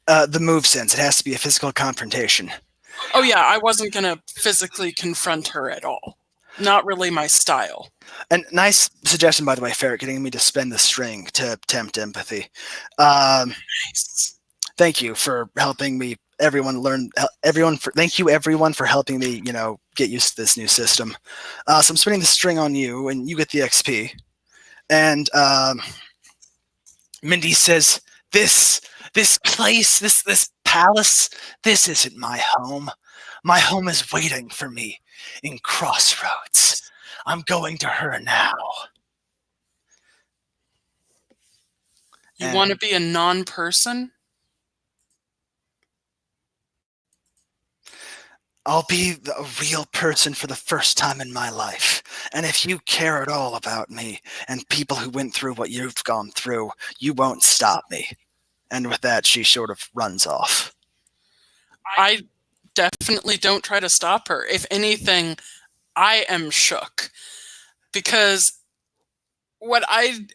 S1: The move sense. It has to be a physical confrontation.
S8: Oh yeah, I wasn't going to physically confront her at all. Not really my style.
S1: And nice suggestion, by the way, Ferret, getting me to spend the string to tempt empathy.
S8: Nice.
S1: Thank you for helping me. Thank you everyone for helping me, you know, get used to this new system. So I'm spending the string on you, and you get the XP. And Mindy says, "This place, this palace, this isn't my home. My home is waiting for me in Crossroads. I'm going to her now."
S8: You want to be a non-person?
S1: I'll be a real person for the first time in my life. And if you care at all about me and people who went through what you've gone through, you won't stop me. And with that, she sort of runs off.
S8: I definitely don't try to stop her. If anything, I am shook. Because what I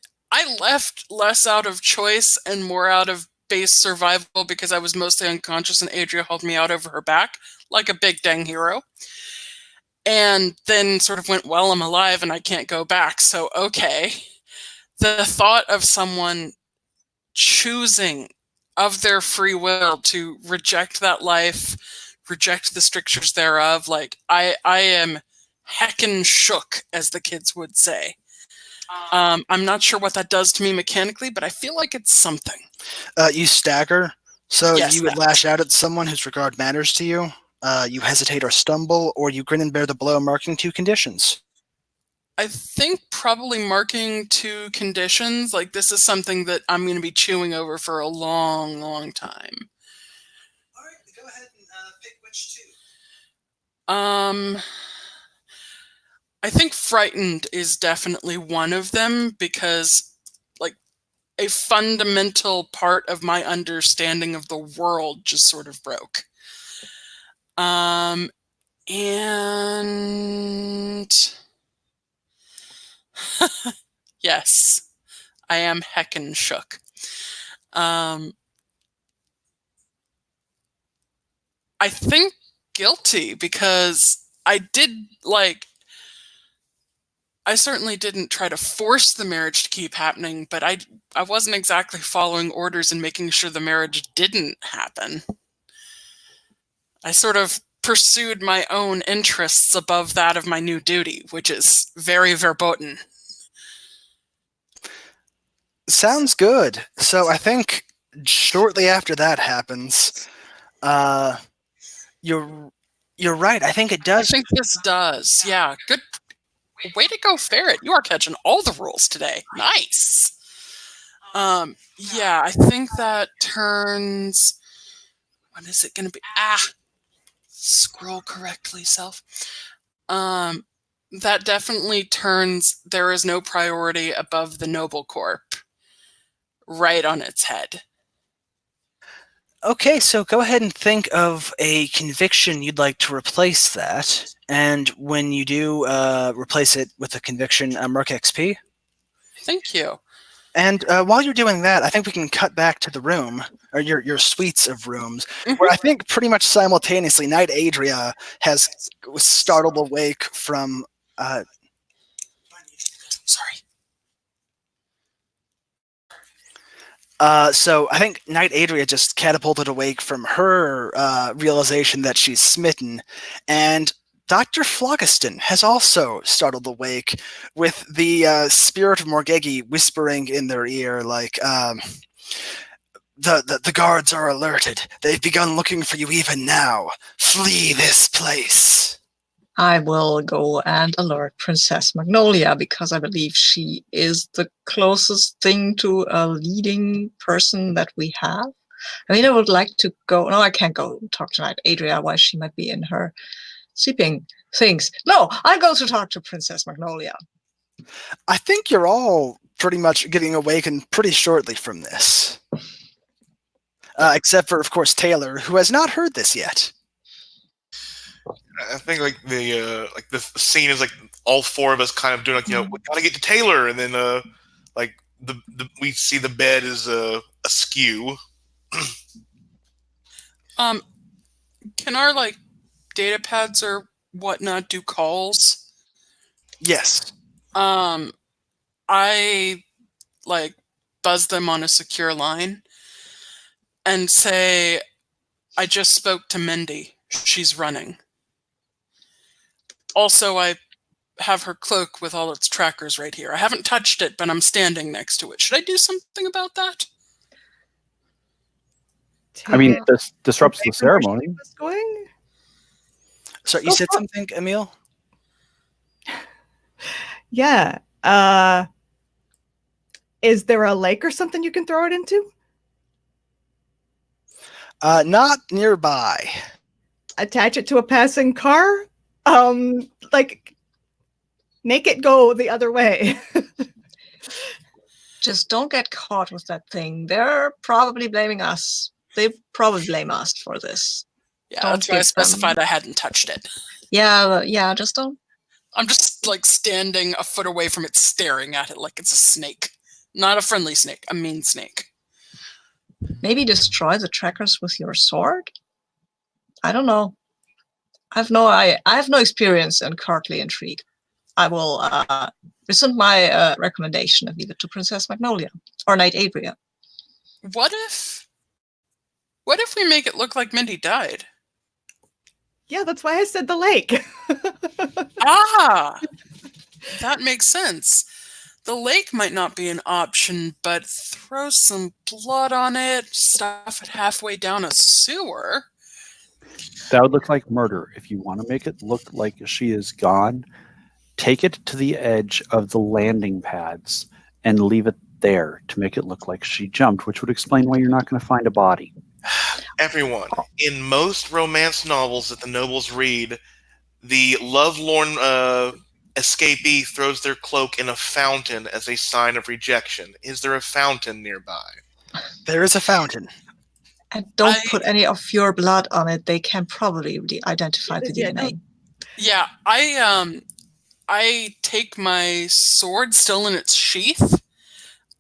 S8: left less out of choice and more out of base survival, because I was mostly unconscious and Adria held me out over her back like a big dang hero. And then sort of went, well, I'm alive and I can't go back, so okay. the thought of someone choosing of their free will to reject that life, reject the strictures thereof, like I am heckin' shook, as the kids would say. I'm not sure what that does to me mechanically, but I feel like it's something.
S1: You stagger, so
S8: Yes,
S1: you would
S8: that.
S1: lash out at someone whose regard matters to you. You hesitate or stumble, or you grin and bear the blow, marking 2 conditions.
S8: I think probably marking 2 conditions, like this is something that I'm going to be chewing over for a long, long time.
S1: All right, go ahead and pick which 2.
S8: I think frightened is definitely one of them because, like, a fundamental part of my understanding of the world just sort of broke. And yes, I am heckin' shook. I think guilty because I certainly didn't try to force the marriage to keep happening, but I wasn't exactly following orders and making sure the marriage didn't happen. I sort of pursued my own interests above that of my new duty, which is very verboten.
S1: Sounds good. So I think shortly after that happens, you're right. I think it
S8: I
S1: does.
S8: think this does. Yeah, good. Way to go, Ferret. You are catching all the rules today. Nice. Yeah, I think that turns... What is it going to be? Scroll correctly, self. That definitely turns there is no priority above the Noble Corp right on its head.
S1: Okay, so go ahead and think of a conviction you'd like to replace that. And when you do replace it with a conviction, mark XP.
S8: Thank you.
S1: And while you're doing that, I think we can cut back to the room, or your suites of rooms, where I think pretty much simultaneously, Knight Adria was startled awake from...
S8: Sorry.
S1: So I think Knight Adria just catapulted awake from her realization that she's smitten, and Dr. Phlogiston has also startled awake with the spirit of Morgegi whispering in their ear, like, the guards are alerted. They've begun looking for you even now. Flee this place.
S5: I will go and alert Princess Magnolia because I believe she is the closest thing to a leading person that we have. I mean, I would like to go. No, I can't go talk to Knight Adria while she might be in her sleeping things. No, I go to talk to Princess Magnolia.
S1: I think you're all pretty much getting awakened pretty shortly from this. Except for, of course, Taylor, who has not heard this yet.
S7: I think the scene is like all 4 of us kind of doing like, we gotta get to Taylor, and then we see the bed is askew.
S8: Can our data pads or whatnot do calls?
S1: Yes.
S8: I buzz them on a secure line and say, I just spoke to Mindy. She's running. Also, I have her cloak with all its trackers right here. I haven't touched it, but I'm standing next to it. Should I do something about that?
S3: I mean, this disrupts the ceremony.
S4: Going?
S1: So you said something, Emil?
S4: Yeah. Is there a lake or something you can throw it into?
S1: Not nearby.
S4: Attach it to a passing car? Make it go the other way.
S5: Just don't get caught with that thing. They're probably blaming us. They probably blame us for this.
S8: Yeah,
S5: Don't
S8: that's why I
S5: give
S8: specified
S5: them-
S8: I hadn't touched it.
S5: Yeah, just don't.
S8: I'm just standing a foot away from it, staring at it like it's a snake. Not a friendly snake, a mean snake.
S5: Maybe destroy the trackers with your sword? I don't know. I have no experience in courtly intrigue. I will rescind my recommendation and leave it to Princess Magnolia or Knight Adria.
S8: What if we make it look like Mindy died?
S4: Yeah, that's why I said the lake.
S8: Ah, that makes sense. The lake might not be an option, but throw some blood on it, stuff it halfway down a sewer.
S3: That would look like murder. If you want to make it look like she is gone, take it to the edge of the landing pads and leave it there to make it look like she jumped, which would explain why you're not going to find a body.
S7: Everyone, in most romance novels that the nobles read, the lovelorn escapee throws their cloak in a fountain as a sign of rejection. Is there a fountain nearby?
S1: There is a fountain.
S5: And don't put any of your blood on it. They can probably identify the
S4: Yeah,
S5: DNA.
S8: Yeah, I take my sword still in its sheath.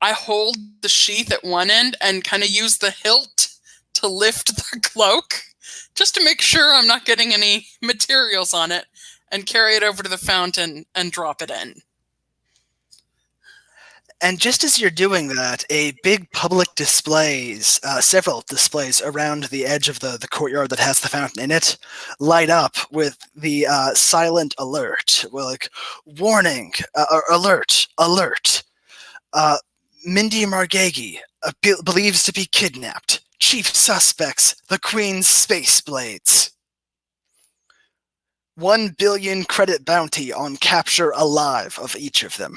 S8: I hold the sheath at one end and kind of use the hilt to lift the cloak just to make sure I'm not getting any materials on it, and carry it over to the fountain and drop it in.
S1: And just as you're doing that, a big public displays, several displays around the edge of the courtyard that has the fountain in it, light up with the silent alert. Well, like, warning, alert, alert. Mindy Margagi believes to be kidnapped. Chief suspects, the Queen's Space Blades. 1 billion credit bounty on capture alive of each of them.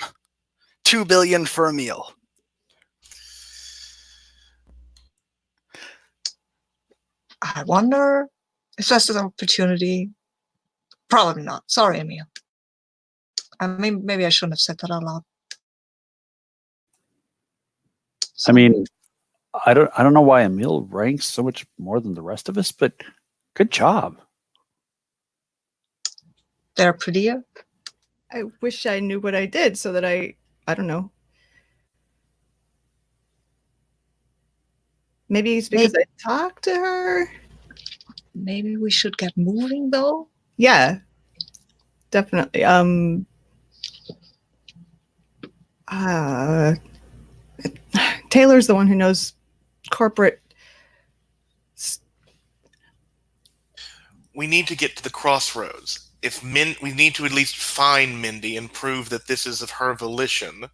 S1: 2 billion for a meal.
S5: I wonder if that's an opportunity. Probably not. Sorry, Emil. I mean, maybe I shouldn't have said that out loud.
S3: I mean, I don't know why Emil ranks so much more than the rest of us, but good job.
S5: They're prettier.
S4: I wish I knew what I did so that I don't know. Maybe it's because I talked to her.
S5: Maybe we should get moving, though.
S4: Yeah, definitely. Taylor's the one who knows corporate.
S7: We need to get to the crossroads. We need to at least find Mindy and prove that this is of her volition,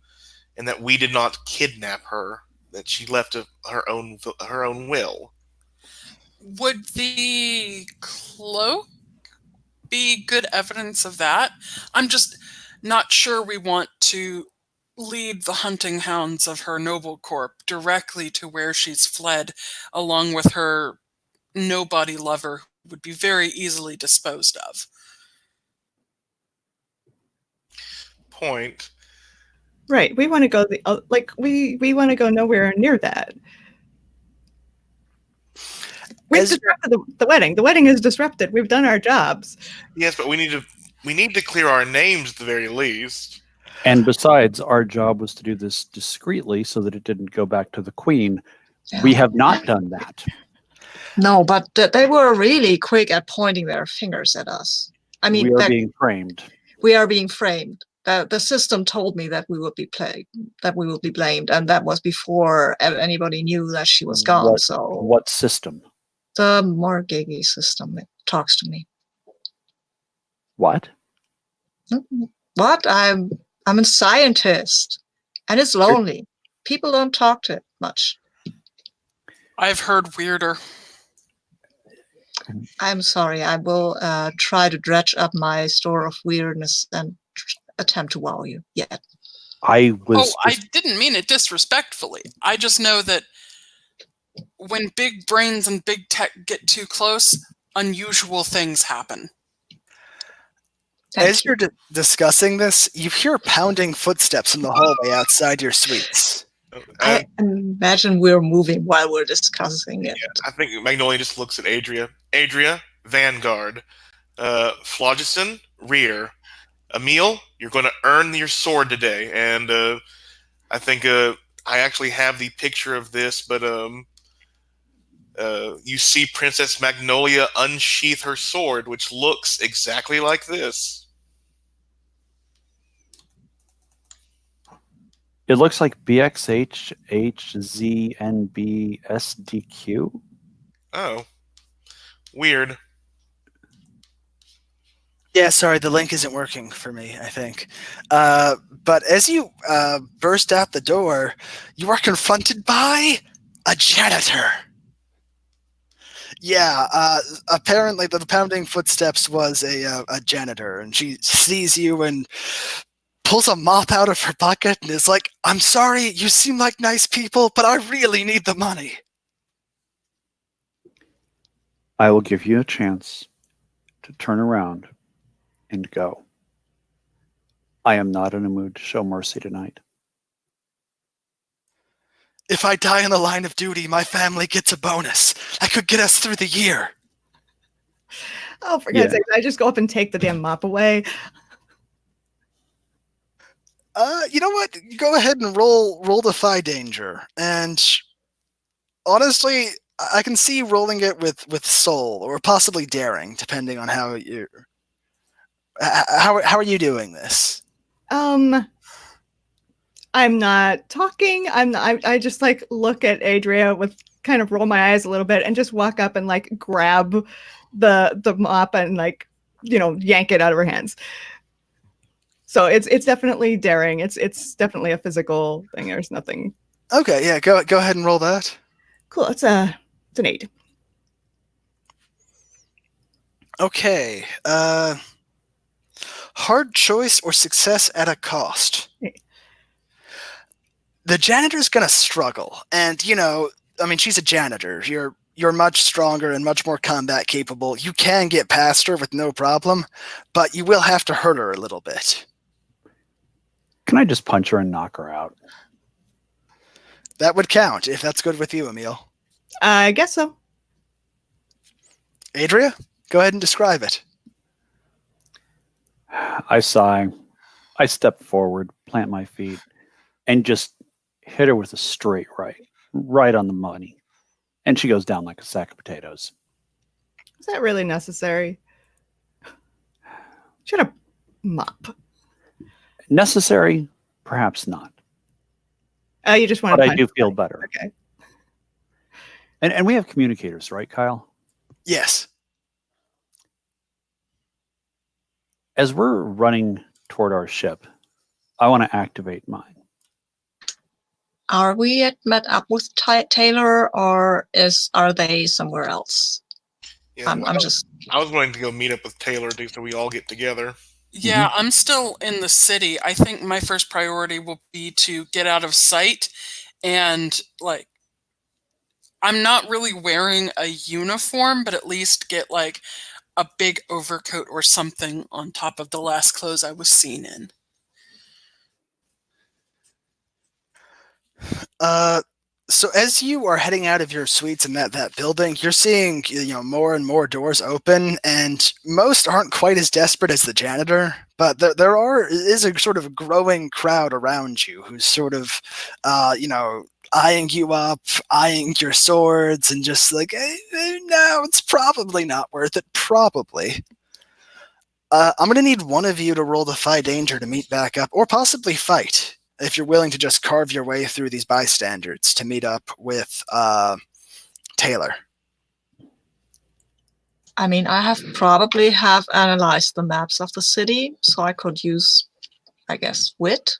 S7: and that we did not kidnap her, that she left of her own will.
S8: Would the cloak be good evidence of that? I'm just not sure we want to lead the hunting hounds of her noble corp directly to where she's fled, along with her nobody lover, who would be very easily disposed of.
S7: Point.
S4: Right. We want to go we want to go nowhere near that. We've disrupted the wedding. The wedding is disrupted. We've done our jobs.
S7: Yes, but we need to clear our names at the very least.
S3: And besides, our job was to do this discreetly so that it didn't go back to the Queen.
S5: Yeah.
S3: We have not done that.
S5: No, but they were really quick at pointing their fingers at us. I mean,
S3: we are being framed.
S5: We are being framed. The system told me that we would be blamed, and that was before anybody knew that she was gone.
S3: What system?
S5: The Margagi system. It talks to me.
S3: What?
S5: What? I'm a scientist, and it's lonely. People don't talk to it much.
S8: I've heard weirder.
S5: I'm sorry. I will try to dredge up my store of weirdness and attempt to wow you. Yeah.
S8: I didn't mean it disrespectfully. I just know that when big brains and big tech get too close, unusual things happen.
S1: As you're discussing this, you hear pounding footsteps in the hallway outside your suites.
S5: I imagine we're moving while we're discussing it.
S7: Yeah, I think Magnolia just looks at Adria. Adria, vanguard. Phlogiston, rear. Emil, you're going to earn your sword today. And I think I actually have the picture of this, but you see Princess Magnolia unsheath her sword, which looks exactly like this.
S3: It looks like BXHHZNBSDQ.
S7: Oh, weird.
S1: Yeah, sorry, the link isn't working for me, I think. But as you burst out the door, you are confronted by a janitor. Yeah, apparently the pounding footsteps was a janitor, and she sees you and pulls a mop out of her bucket and is like, "I'm sorry, you seem like nice people, but I really need the money."
S3: I will give you a chance to turn around and go. I am not in a mood to show mercy tonight.
S1: If I die in the line of duty, my family gets a bonus. That could get us through the year.
S4: Oh, for God's sake, I just go up and take the damn mop away.
S1: You know what? Go ahead and roll Defy Danger. And honestly, I can see rolling it with soul or possibly daring, depending on how you. How are you doing this?
S4: I'm not talking. I just like look at Adria with kind of roll my eyes a little bit and just walk up and like grab the mop and like, you know, yank it out of her hands. So it's definitely daring. It's definitely a physical thing. There's nothing.
S1: Okay, yeah, go ahead and roll that.
S4: Cool. It's an 8.
S1: Okay. Hard choice or success at a cost. The janitor's gonna struggle, and you know, I mean, she's a janitor. You're much stronger and much more combat capable. You can get past her with no problem, but you will have to hurt her a little bit.
S3: Can I just punch her and knock her out?
S1: That would count, if that's good with you, Emil.
S4: I guess so.
S1: Adria, go ahead and describe it.
S3: I sigh. I step forward, plant my feet, and just hit her with a straight right on the money. And she goes down like a sack of potatoes.
S4: Is that really necessary? Should have mop.
S3: Necessary? Perhaps not.
S4: You just want
S3: But
S4: to
S3: I do feel better.
S4: Okay.
S3: And we have communicators, right, Kyle?
S1: Yes.
S3: As we're running toward our ship, I want to activate mine.
S5: Are we met up with Taylor, or are they somewhere else?
S7: Yeah,
S5: I'm just.
S7: I was going to go meet up with Taylor so we all get together.
S8: Yeah, I'm still in the city. I think my first priority will be to get out of sight and, like, I'm not really wearing a uniform, but at least get, like, a big overcoat or something on top of the last clothes I was seen in.
S1: So as you are heading out of your suites in that building, you're seeing, you know, more and more doors open, and most aren't quite as desperate as the janitor, but there is a sort of growing crowd around you who's sort of, you know, eyeing you up, eyeing your swords, and just like, no, it's probably not worth it, probably. I'm going to need one of you to roll Defy Danger to meet back up, or possibly fight, if you're willing to just carve your way through these bystanders to meet up with Taylor.
S5: I mean, I probably have analyzed the maps of the city, so I could use, I guess, wit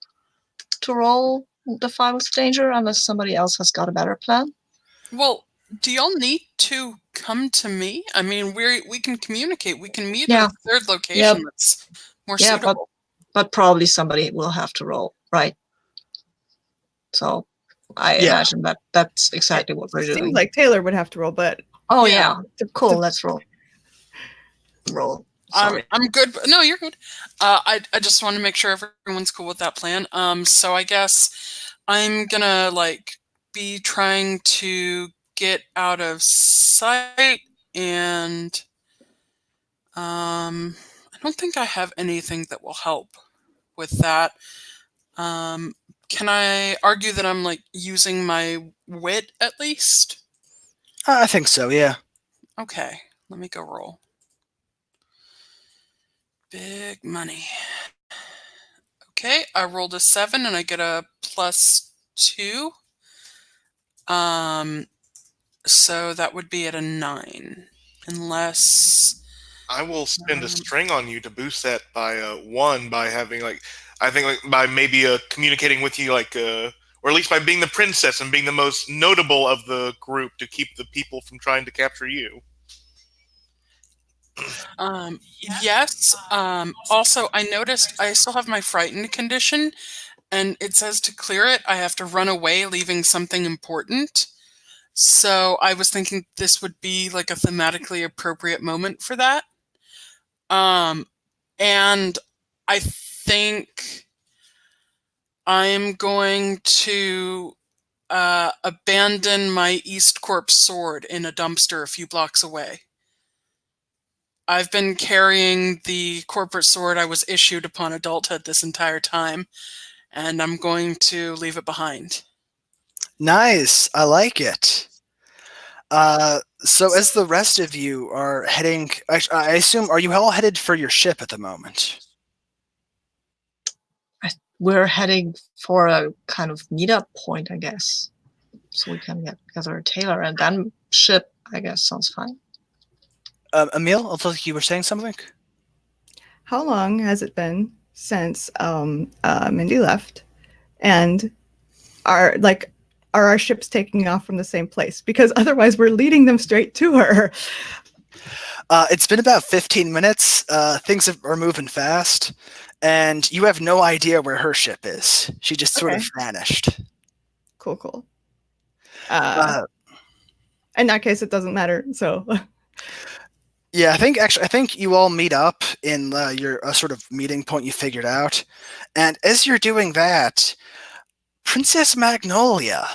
S5: to roll Defy with Danger, unless somebody else has got a better plan.
S8: Well, do y'all need to come to me? I mean, we can communicate. We can meet at a third location that's more suitable.
S5: But probably somebody will have to roll, right? So I imagine that's exactly what we're doing.
S4: Seems like Taylor would have to roll, but
S5: cool. Let's roll. Sorry.
S8: I'm good. No, you're good. I just want to make sure everyone's cool with that plan. So I guess I'm gonna be trying to get out of sight, and I don't think I have anything that will help with that. Can I argue that I'm using my wit at least?
S1: I think so, yeah.
S8: Okay, let me go roll. Big money. Okay, I rolled a 7 and I get a +2. So that would be at a 9. Unless...
S7: I will spend a string on you to boost that by 1 by having I think by maybe communicating with you or at least by being the princess and being the most notable of the group to keep the people from trying to capture you.
S8: Yes. Also, I noticed I still have my frightened condition, and it says to clear it, I have to run away, leaving something important. So I was thinking this would be like a thematically appropriate moment for that. And I think I'm going to abandon my East Corp sword in a dumpster a few blocks away. I've been carrying the corporate sword I was issued upon adulthood this entire time, and I'm going to leave it behind.
S1: Nice. I like it. So as the rest of you are heading, I assume, are you all headed for your ship at the moment?
S5: We're heading for a kind of meetup point, I guess, so we can get together a Taylor, and then ship, I guess, sounds fine.
S1: Emil, I thought you were saying something.
S4: How long has it been since Mindy left, and are our ships taking off from the same place? Because otherwise, we're leading them straight to her.
S1: It's been about 15 minutes. Things are moving fast, and you have no idea where her ship is. She just sort of vanished.
S4: Cool. In that case, it doesn't matter. So.
S1: Yeah, I think you all meet up in your sort of meeting point you figured out, and as you're doing that, Princess Magnolia,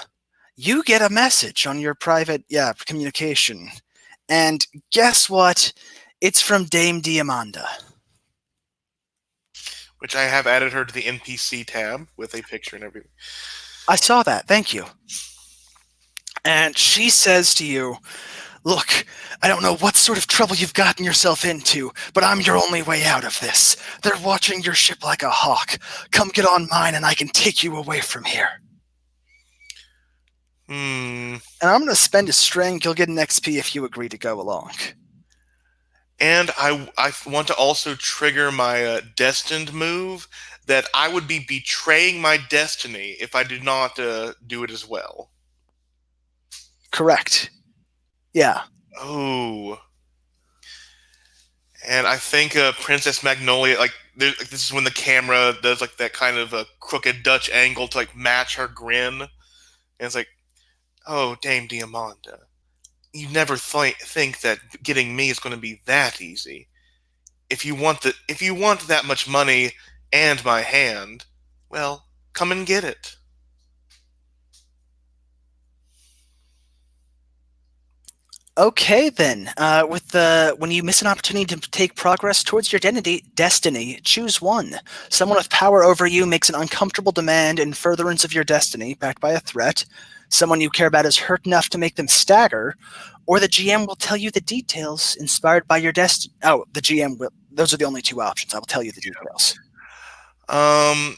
S1: you get a message on your private communication, and guess what? It's from Dame Diamanda.
S7: Which I have added her to the NPC tab with a picture and everything.
S1: I saw that. Thank you. And she says to you, "Look, I don't know what sort of trouble you've gotten yourself into, but I'm your only way out of this. They're watching your ship like a hawk. Come get on mine and I can take you away from here." And I'm going to spend a string. You'll get an XP if you agree to go along.
S7: And I want to also trigger my destined move that I would be betraying my destiny if I did not do it as well.
S1: Correct. Yeah.
S7: Oh. And I think Princess Magnolia, this is when the camera does that kind of a crooked Dutch angle to match her grin. And it's like, "Oh, Dame Diamanda, you never think that getting me is going to be that easy. If you want that much money and my hand, well, come and get it."
S1: Okay, then. When you miss an opportunity to take progress towards your destiny, choose one. Someone with power over you makes an uncomfortable demand in furtherance of your destiny, backed by a threat. Someone you care about is hurt enough to make them stagger, or the GM will tell you the details inspired by your destiny. Oh, the GM will. Those are the only two options. I will tell you the details.
S7: I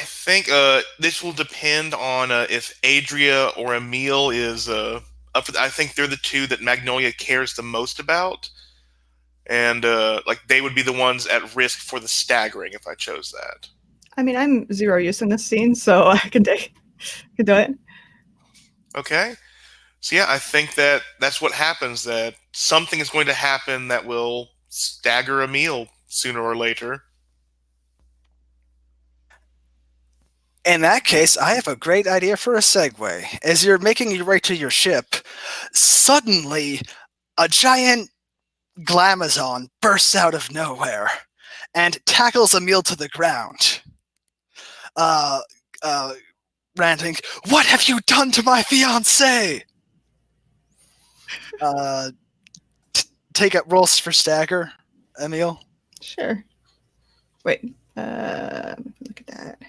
S7: think this will depend on if Adria or Emil is up for. I think they're the two that Magnolia cares the most about, and they would be the ones at risk for the staggering if I chose that.
S4: I mean, I'm zero use in this scene, so I can do it.
S7: Okay. So yeah, I think that's what happens. That something is going to happen that will stagger Emil sooner or later.
S1: In that case, I have a great idea for a segue. As you're making your way to your ship, suddenly a giant Glamazon bursts out of nowhere and tackles Emil to the ground, ranting, "What have you done to my fiancée?" Take up rolls for stagger, Emil.
S4: Sure. Wait. Let me look at that.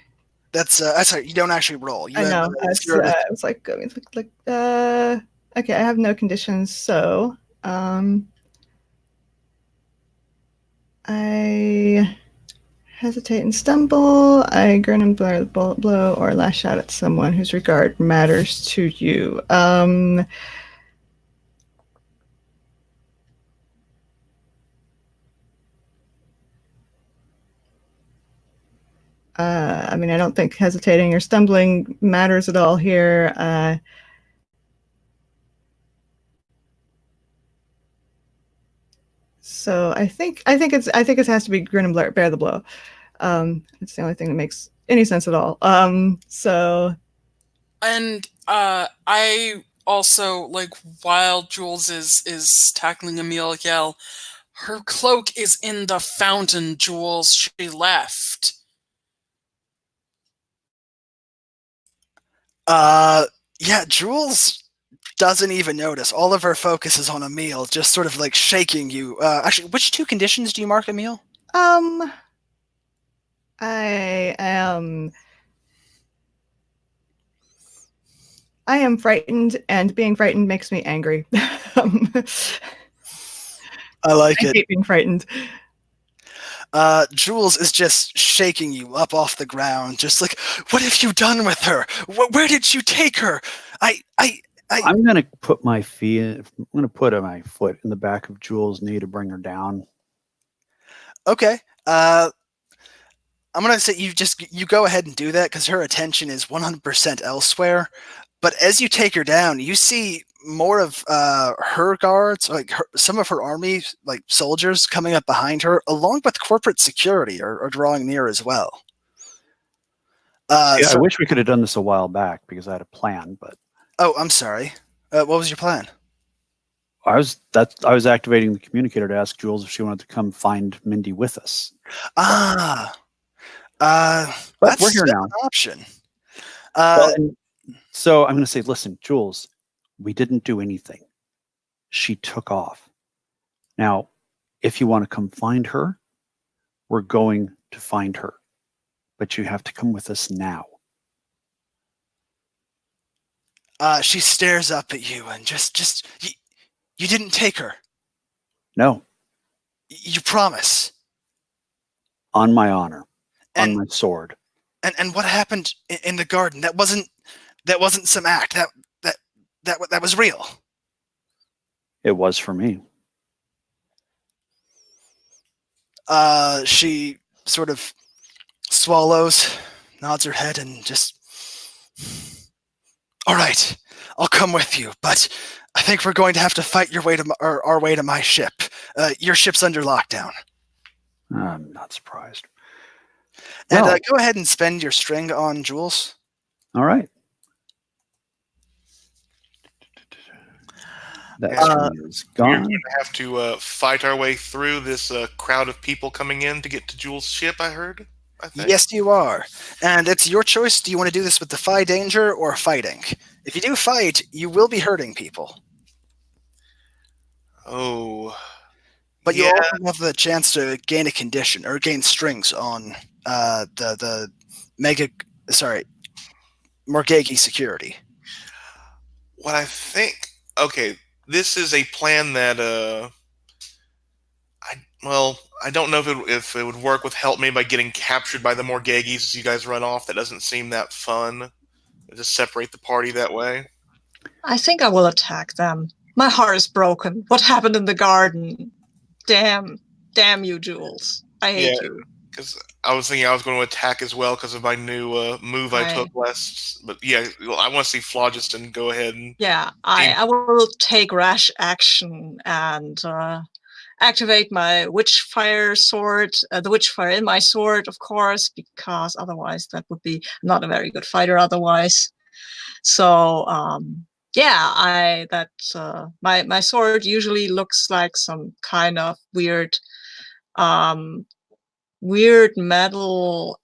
S1: That's sorry, you don't actually roll.
S4: I know. It's like okay. I have no conditions, so I hesitate and stumble. I grin and blow or lash out at someone whose regard matters to you. I mean, I don't think hesitating or stumbling matters at all here. So I think it has to be grin and bear the blow. It's the only thing that makes any sense at all.
S8: And I also, like, while Jules is tackling Emil, yell, "Her cloak is in the fountain, Jules. She left."
S1: Yeah, Jules doesn't even notice. All of her focus is on Emil, just sort of like shaking you. Actually, which 2 conditions do you mark Emil?
S4: I am frightened, and being frightened makes me angry.
S1: I like
S4: I
S1: it.
S4: hate being frightened.
S1: Jules is just shaking you up off the ground, just like, what have you done with her? Where did you take her?
S3: I'm gonna put my feet. I'm gonna put my foot in the back of Jules' knee to bring her down.
S1: Okay. I'm gonna say you go ahead and do that because her attention is 100% elsewhere. But as you take her down, you see more of her guards, like some of her army, like soldiers, coming up behind her, along with corporate security, are drawing near as well.
S3: I
S1: So,
S3: wish we could have done this a while back because I had a plan, but
S1: oh, I'm sorry. What was your plan?
S3: I was activating the communicator to ask Jules if she wanted to come find Mindy with us.
S1: But
S3: But we're
S1: that's
S3: here
S1: still
S3: now.
S1: an option.
S3: So I'm going to say, listen, Jules, we didn't do anything. She took off. Now, if you want to come find her, we're going to find her. But you have to come with us now.
S1: She stares up at you and just you didn't take her.
S3: No.
S1: You promise.
S3: On my honor.
S1: And,
S3: on my sword.
S1: And what happened in the garden? That wasn't some act. That was real.
S3: It was for me.
S1: She sort of swallows, nods her head, and just, all right, I'll come with you, but I think we're going to have to fight our way to my ship. Your ship's under lockdown.
S3: I'm not surprised.
S1: And go ahead and spend your string on Jules.
S3: All right. That string is gone.
S7: We're going to have to fight our way through this crowd of people coming in to get to Jules' ship, I heard. I think.
S1: Yes, you are. And it's your choice. Do you want to do this with defy danger or fighting? If you do fight, you will be hurting people.
S7: Oh.
S1: But you also have the chance to gain a condition or gain strings on the Morgagi security.
S7: What I think, okay, this is a plan that I don't know if it would work with help me by getting captured by the Morgagis as you guys run off. That doesn't seem that fun. Just separate the party that way.
S5: I think I will attack them. My heart is broken. What happened in the garden? Damn you, Jules. I hate you.
S7: Because I was thinking I was going to attack as well because of my new move I took last. But yeah, I want to see Phlogiston go ahead and.
S5: Yeah, I will take rash action and activate my Witchfire sword, the Witchfire in my sword, of course, because otherwise that would be not a very good fighter otherwise. So yeah, my sword usually looks like some kind of weird metal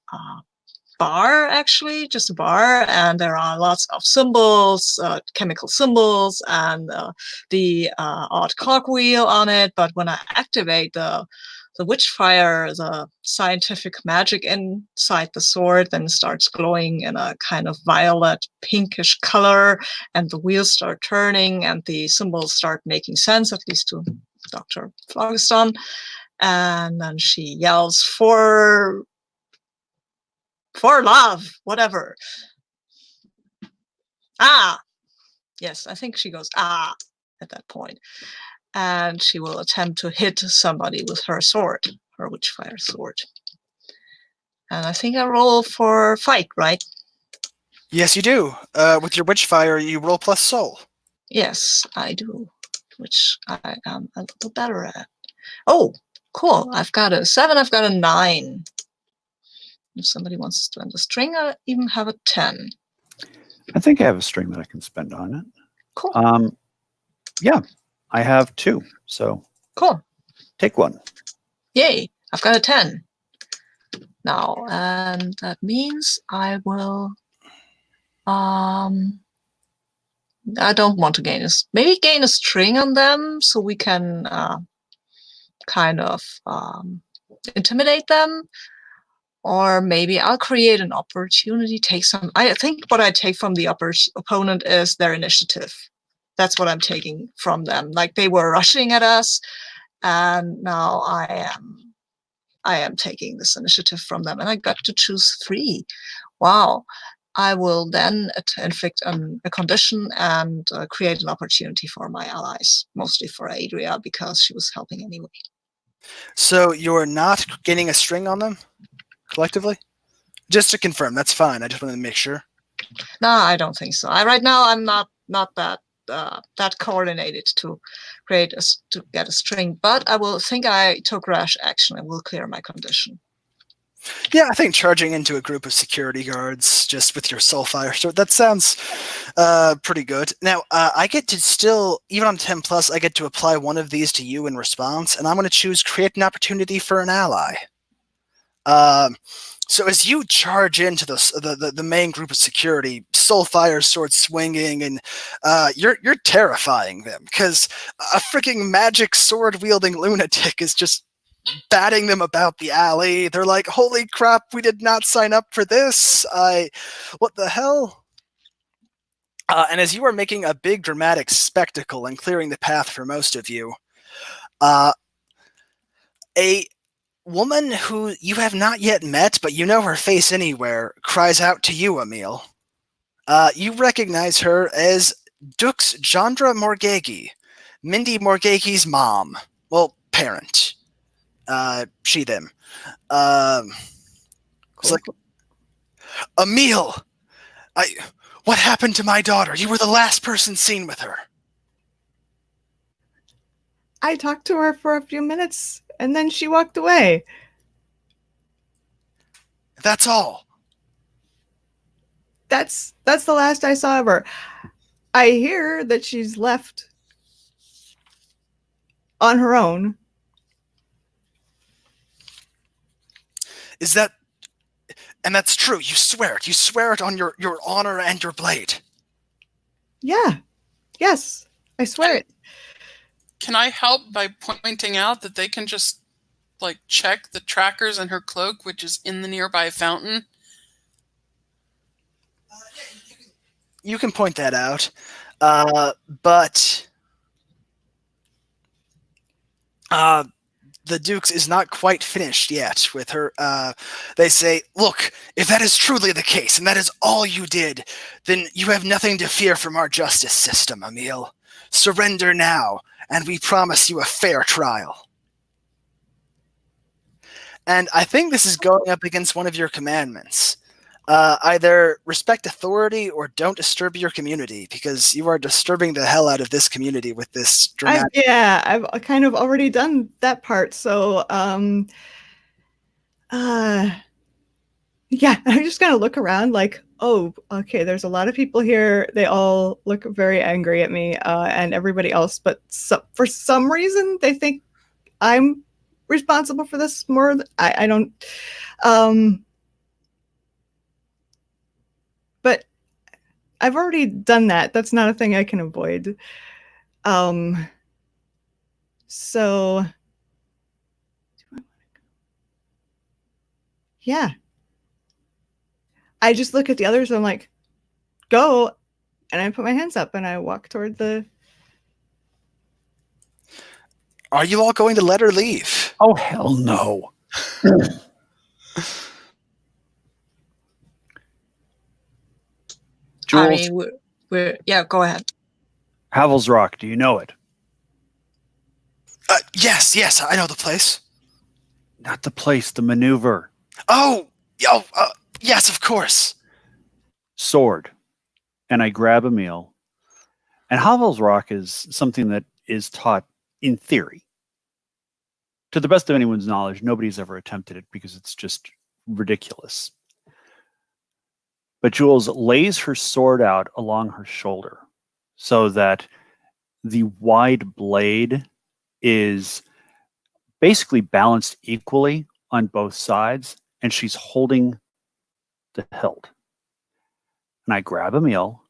S5: bar, actually, just a bar, and there are lots of symbols, chemical symbols, and the odd cogwheel on it. But when I activate the Witchfire, the scientific magic inside the sword then starts glowing in a kind of violet pinkish color, and the wheels start turning, and the symbols start making sense, at least to Dr. Phlogiston. And then she yells, "For For love, whatever. Ah, yes, I think she goes, ah, at that point. And she will attempt to hit somebody with her sword, her witchfire sword. And I think I roll for fight, right?
S1: Yes, you do. With your witchfire, you roll plus soul.
S5: Yes, I do, which I am a little better at. Oh, cool. I've got a 7, I've got a 9. If somebody wants to spend a string, I even have a 10.
S3: I think I have a string that I can spend on it.
S5: Cool.
S3: Yeah, I have 2. So
S5: Cool.
S3: take one.
S5: Yay, I've got a 10 now, and that means I will. I don't want to maybe gain a string on them so we can kind of intimidate them, or maybe I'll create an opportunity. I think what I take from the opponent is their initiative. That's what I'm taking from them. Like they were rushing at us, and now I am taking this initiative from them, and I got to choose 3. Wow. I will then inflict a condition and create an opportunity for my allies, mostly for Adria, because she was helping anyway.
S1: So you're not getting a string on them collectively? Just to confirm, that's fine. I just wanted to make sure.
S5: No, I don't think so. Right now I'm not that coordinated to get a string, but I took rash action and will clear my condition.
S1: Yeah, I think charging into a group of security guards just with your soulfire sword, that sounds pretty good. Now, I get to still, even on 10 plus, I get to apply one of these to you in response, and I'm going to choose create an opportunity for an ally. So as you charge into the main group of security, soulfire sword swinging, and you're terrifying them because a freaking magic sword wielding lunatic is just batting them about the alley. They're like, "Holy crap! We did not sign up for this. What the hell?" And as you are making a big dramatic spectacle and clearing the path for most of you, a woman who you have not yet met, but you know her face anywhere, cries out to you, Emil. You recognize her as Dux Jandra Morgagi, Mindy Morgagi's mom. Well, parent. She, them. It's like, Emil, what happened to my daughter? You were the last person seen with her.
S4: I talked to her for a few minutes, and then she walked away.
S1: That's all.
S4: That's the last I saw of her. I hear that she's left on her own.
S1: Is that... And that's true. You swear it. You swear it on your honor and your blade.
S4: Yeah. Yes. I swear it.
S8: Can I help by pointing out that they can just like check the trackers in her cloak, which is in the nearby fountain?
S1: You can point that out, but the Dukes is not quite finished yet with her. They say, "Look, if that is truly the case, and that is all you did, then you have nothing to fear from our justice system, Emil. Surrender now, and we promise you a fair trial." And I think this is going up against one of your commandments. Either respect authority or don't disturb your community, because you are disturbing the hell out of this community with this dramatic...
S4: I've kind of already done that part. So, yeah, I'm just gonna look around like, oh, okay, there's a lot of people here. They all look very angry at me, and everybody else. But for some reason, they think I'm responsible for this more. I don't. But I've already done that. That's not a thing I can avoid. So yeah. I just look at the others and I'm like, go, and I put my hands up and I walk toward the...
S1: Are you all going to let her leave?
S3: Oh, hell no. Jules,
S5: I mean, yeah, go ahead.
S3: Havel's Rock, do you know it?
S1: Yes, I know the place.
S3: Not the place, the maneuver.
S1: Oh, yes, of course.
S3: Sword. And I grab Emil. And Havel's Rock is something that is taught in theory. To the best of anyone's knowledge, nobody's ever attempted it because it's just ridiculous. But Jules lays her sword out along her shoulder so that the wide blade is basically balanced equally on both sides, and she's holding the hilt. And I grab Emil,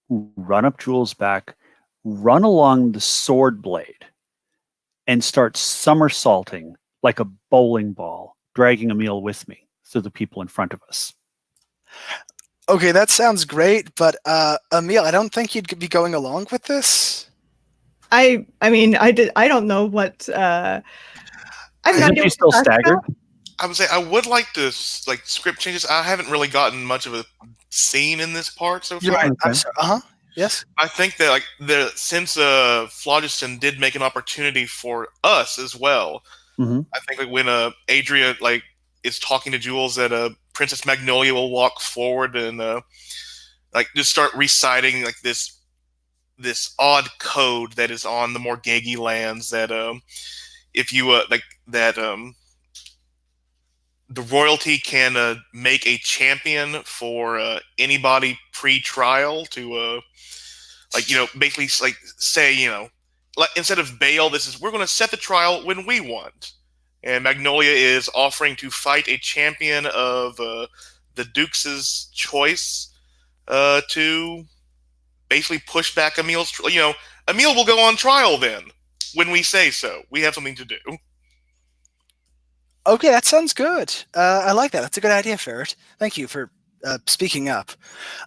S3: run up Jules' back, run along the sword blade, and start somersaulting like a bowling ball, dragging Emil with me through the people in front of us.
S1: Okay, that sounds great, but Emil, I don't think you'd be going along with this.
S4: I mean, I don't know what. I'm not
S3: Isn't she still staggered?
S7: I would say I would like to script changes. I haven't really gotten much of a scene in this part so far.
S1: You're right.
S3: Okay.
S1: I'm sorry. Yes.
S7: I think that since Phlogiston did make an opportunity for us as well.
S3: Mm-hmm.
S7: I think when Adria is talking to Jules, that Princess Magnolia will walk forward and just start reciting this odd code that is on the Morgagi lands that if you the royalty can make a champion for anybody pre-trial to basically say instead of bail, we're going to set the trial when we want. And Magnolia is offering to fight a champion of the Duke's choice to basically push back Emil's. Emil will go on trial then when we say so. We have something to do.
S1: Okay, that sounds good. I like that. That's a good idea, Ferret. Thank you for speaking up.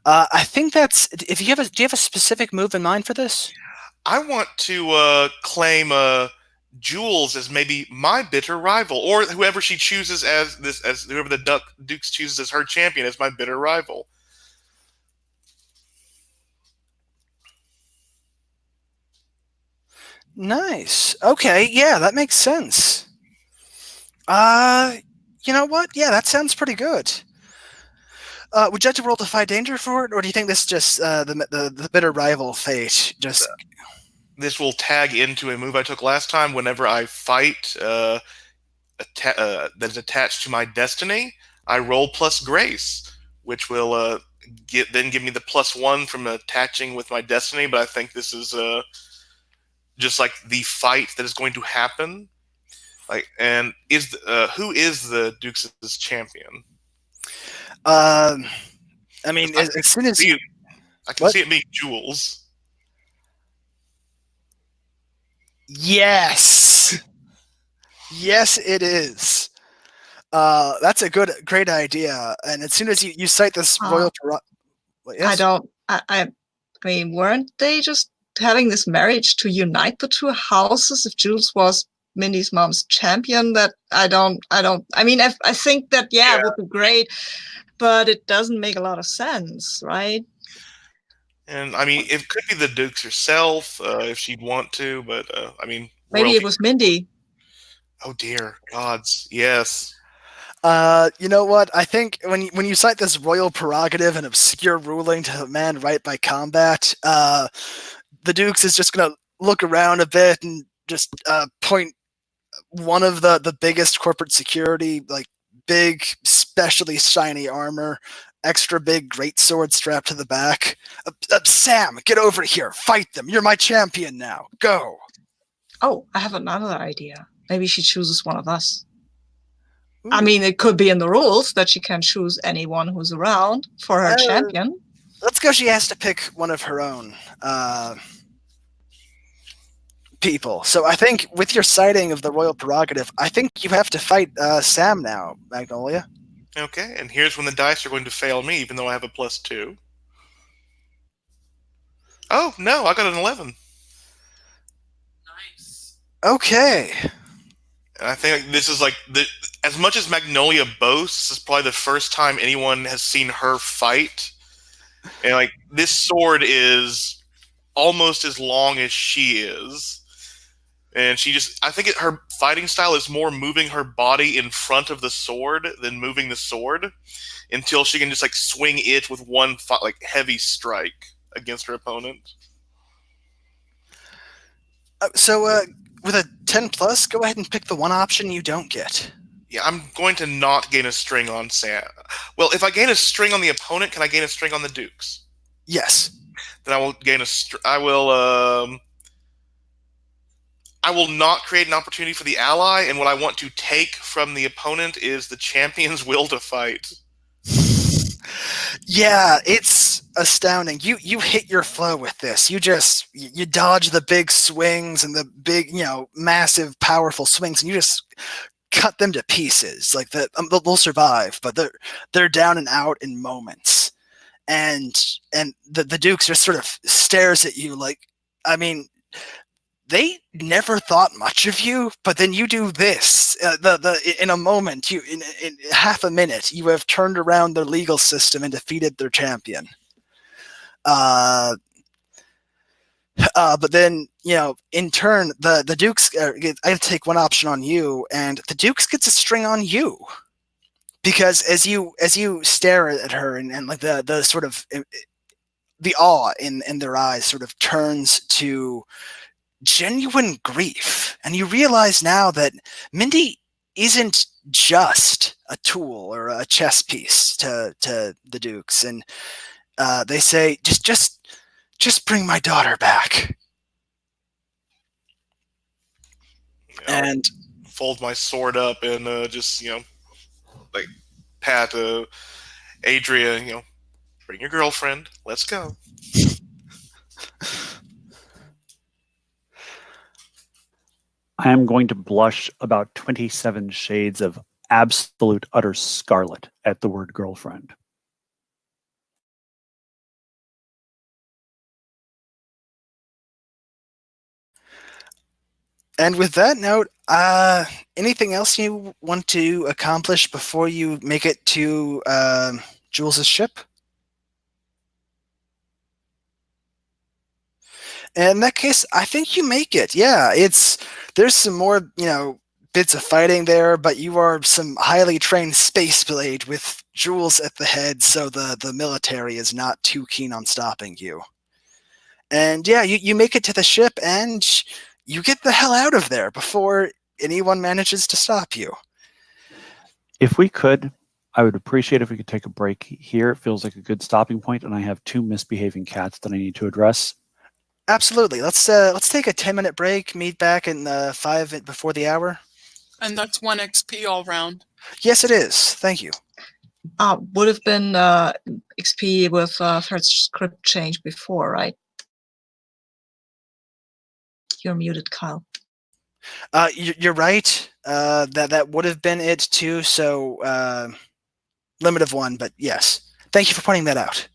S1: I think that's. Do you have a specific move in mind for this?
S7: I want to claim Jules as maybe my bitter rival, or whoever she chooses as whoever the Dukes chooses as her champion as my bitter rival.
S1: Nice. Okay, yeah, that makes sense. You know what? Yeah, that sounds pretty good. Would you like to roll Defy Danger for it, or do you think this is just the bitter rival fate? Just
S7: this will tag into a move I took last time. Whenever I fight that is attached to my destiny, I roll plus grace, which will give me the +1 from attaching with my destiny. But I think this is just like the fight that is going to happen. And who is the Dukes' champion?
S1: I mean, as soon as
S7: I can see it being Jules.
S1: Yes, yes, it is. That's a great idea. And as soon as you cite this royal, yes?
S5: I mean, weren't they just having this marriage to unite the two houses? If Jules was Mindy's mom's champion, I mean, I think that it would be great, but it doesn't make a lot of sense, right?
S7: And I mean, it could be the Dukes herself if she'd want to, but I mean,
S5: maybe it was Mindy.
S7: Oh dear gods, yes.
S1: You know what? I think when you cite this royal prerogative and obscure ruling to demand right by combat, the Dukes is just gonna look around a bit and just point one of the biggest corporate security, like big, specially shiny armor, extra big greatsword strapped to the back. Sam, get over here, fight them. You're my champion now. Go.
S5: Oh, I have another idea. Maybe she chooses one of us.
S1: Ooh.
S5: I mean, it could be in the rules that she can choose anyone who's around for her champion.
S1: Let's go. She has to pick one of her own people. So I think with your citing of the royal prerogative, I think you have to fight Sam now, Magnolia.
S7: Okay, and here's when the dice are going to fail me, even though I have a +2. Oh, no, I got an 11.
S8: Nice.
S1: Okay.
S7: And I think this is as much as Magnolia boasts, this is probably the first time anyone has seen her fight. And like this sword is almost as long as she is. And she just, I think her fighting style is more moving her body in front of the sword than moving the sword until she can just like swing it with one like heavy strike against her opponent.
S1: So with a 10 plus, go ahead and pick the one option you don't get.
S7: Yeah, I'm going to not gain a string on Sam. Well, if I gain a string on the opponent, can I gain a string on the Dukes?
S1: Yes.
S7: Then I will gain a. I will not create an opportunity for the ally, and what I want to take from the opponent is the champion's will to fight.
S1: Yeah, it's astounding. You hit your flow with this. You dodge the big swings and the big, massive, powerful swings, and you just cut them to pieces. Like they'll survive, but they're down and out in moments. And the Dukes just sort of stares at you like, I mean, they never thought much of you, but then you do this. In a moment, in half a minute, you have turned around their legal system and defeated their champion. But then, in turn, the Dukes, I have to take one option on you, and the Dukes gets a string on you. Because as you stare at her and like the sort of the awe in their eyes sort of turns to genuine grief, and you realize now that Mindy isn't just a tool or a chess piece to the Dukes, and they say, just bring my daughter back. And
S7: fold my sword up and just like pat Adria, bring your girlfriend, let's go.
S3: I am going to blush about 27 shades of absolute utter scarlet at the word girlfriend.
S1: And with that note, anything else you want to accomplish before you make it to Jules's ship? In that case, I think you make it. Yeah, there's some more, bits of fighting there, but you are some highly trained space blade with Jules at the head, so the military is not too keen on stopping you. And yeah, you make it to the ship, and you get the hell out of there before anyone manages to stop you.
S3: If we could, I would appreciate if we could take a break here. It feels like a good stopping point, and I have 2 misbehaving cats that I need to address.
S1: Absolutely. Let's take a 10-minute break. Meet back in 5 before the hour.
S8: And that's 1 XP all round.
S1: Yes, it is. Thank you.
S5: Would have been XP with third script change before, right? You're muted, Kyle.
S1: You're right. That would have been it too. So limit of 1, but yes. Thank you for pointing that out.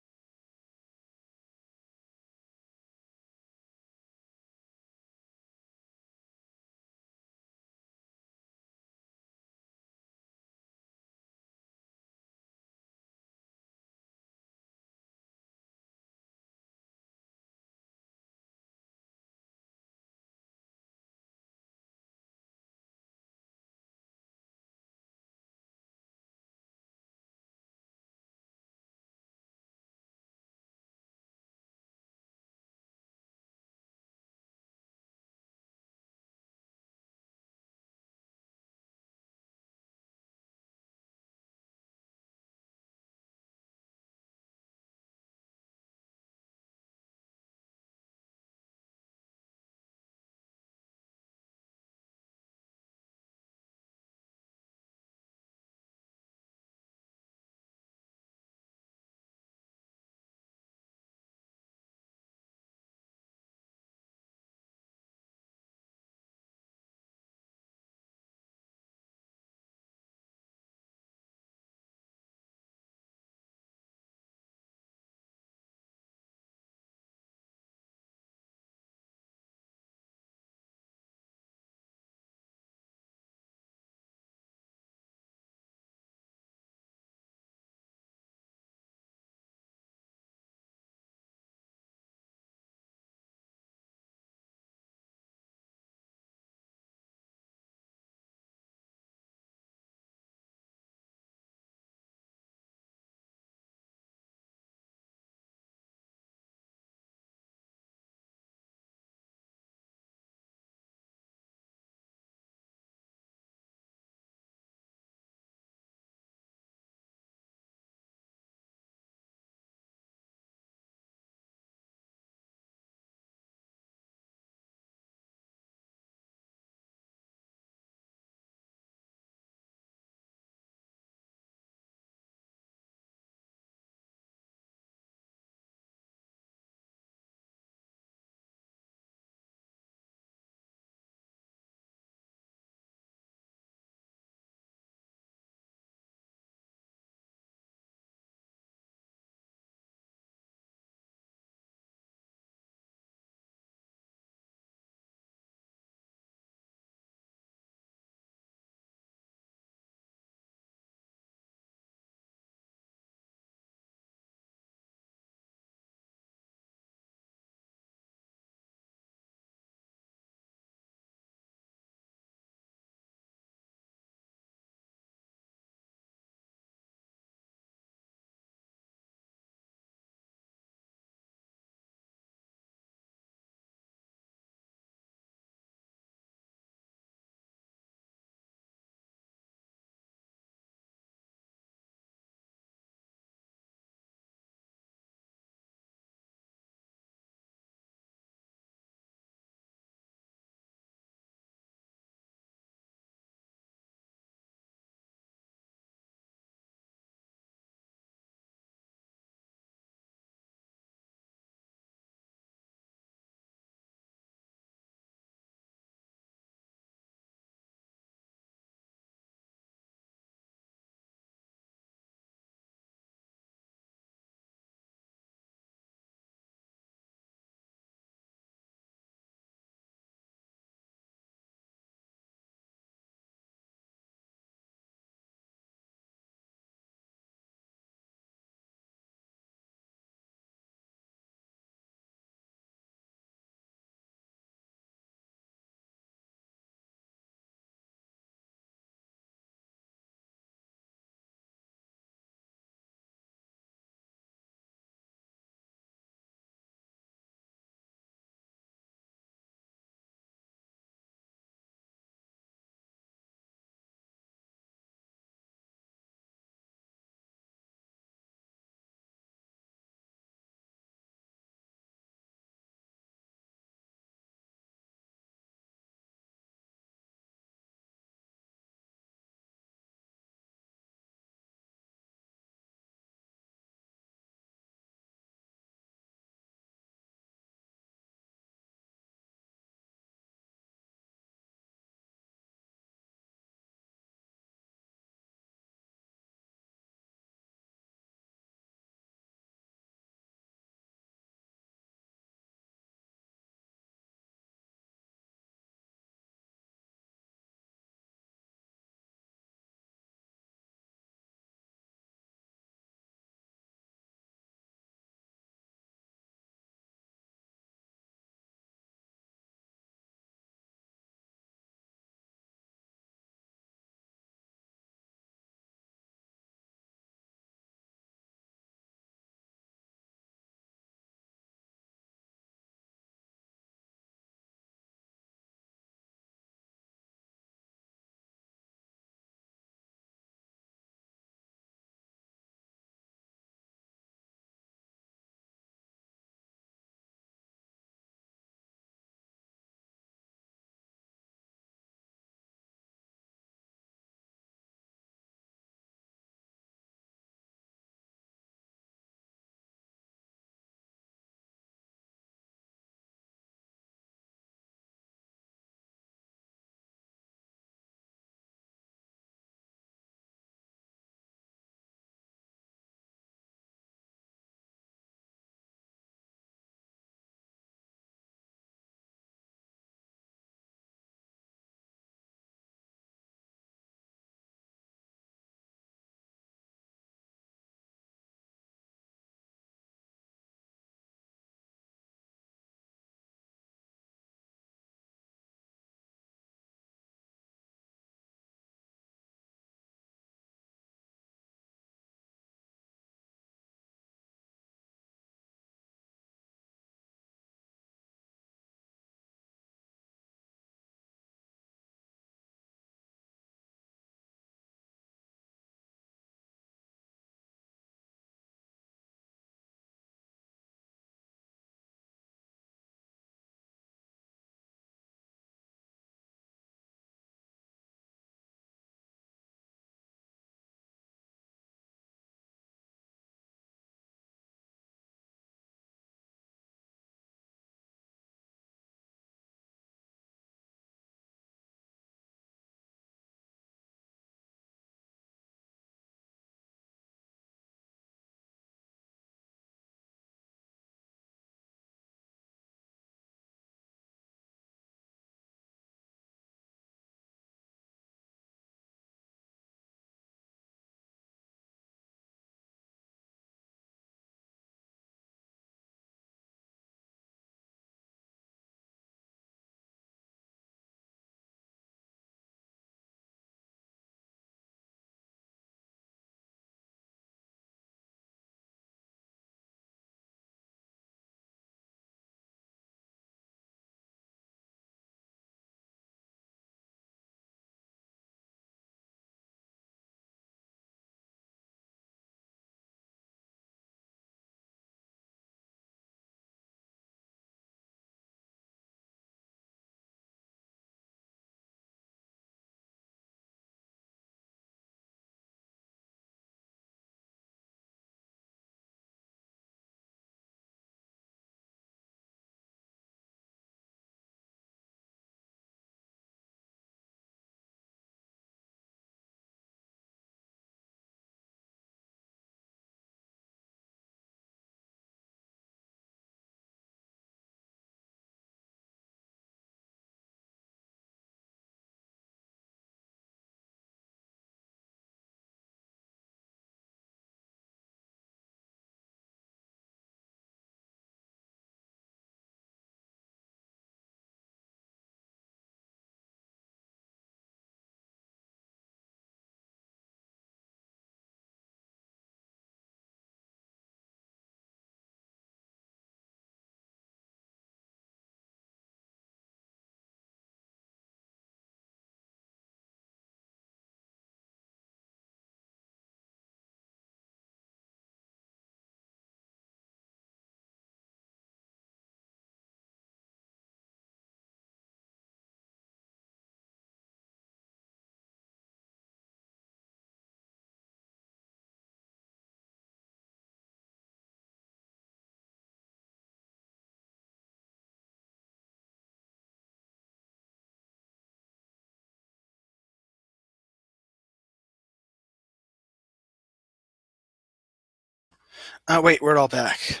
S1: Wait, we're all back.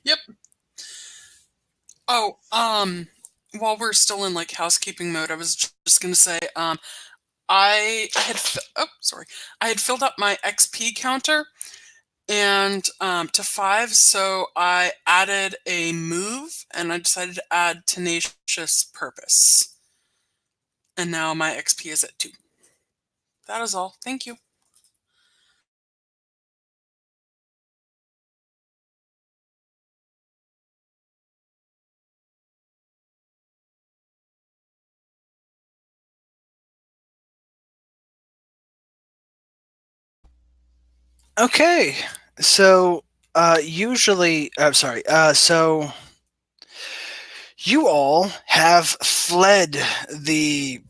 S8: Yep. Oh, while we're still in like housekeeping mode, I was just gonna say, I had I had filled up my XP counter and to 5, so I added a move, and I decided to add tenacious purpose, and now my XP is at 2. That is all. Thank you.
S1: Okay, so usually, I'm sorry. So you all have fled the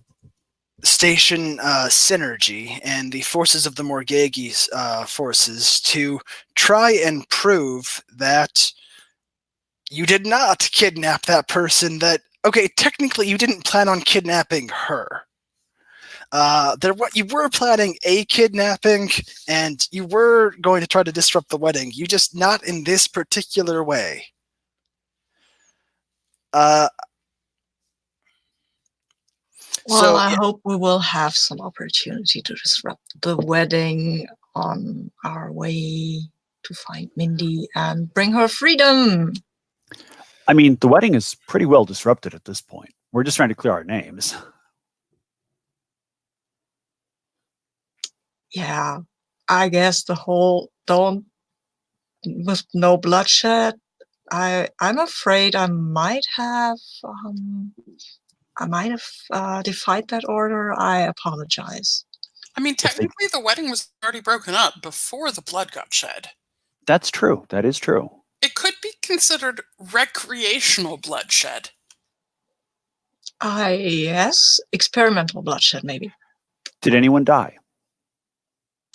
S1: station synergy and the forces of the Morgagis forces to try and prove that you did not kidnap that person. That okay, technically you didn't plan on kidnapping her. You were planning a kidnapping, and you were going to try to disrupt the wedding. You just not in this particular way.
S5: Well,
S1: So
S5: I hope we will have some opportunity to disrupt the wedding on our way to find Mindy and bring her freedom.
S3: I mean, the wedding is pretty well disrupted at this point. We're just trying to clear our names.
S5: Yeah, I guess the whole don't with no bloodshed. I'm afraid I might have defied that order. I apologize.
S8: I mean, technically, the wedding was already broken up before the blood got shed.
S3: That's true. That is true.
S8: It could be considered recreational bloodshed.
S5: Yes, experimental bloodshed, maybe.
S3: Did anyone die?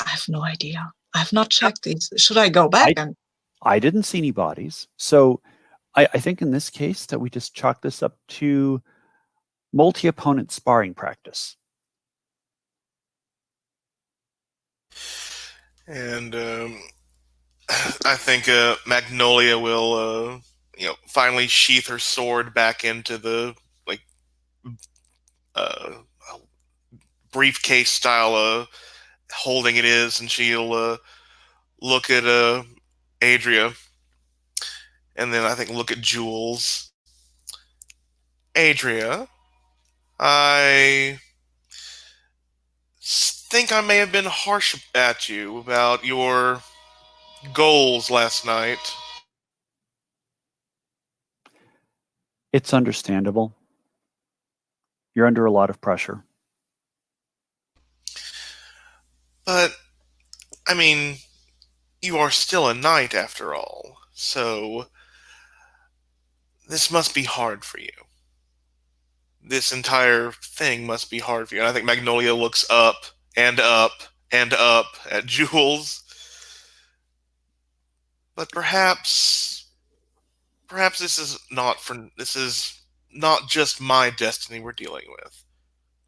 S5: I have no idea. I have not checked these. Should I go back and?
S3: I didn't see any bodies. So I think in this case that we just chalk this up to multi-opponent sparring practice.
S7: And I think Magnolia will, finally sheath her sword back into the briefcase style holding it is, and she'll look at Adria, and then I think look at Jules. Adria, I think I may have been harsh at you about your goals last night.
S3: It's understandable. You're under a lot of pressure.
S7: But, I mean, you are still a knight after all, so this must be hard for you. This entire thing must be hard for you. And I think Magnolia looks up and up and up at Jules. But perhaps this is not just my destiny we're dealing with.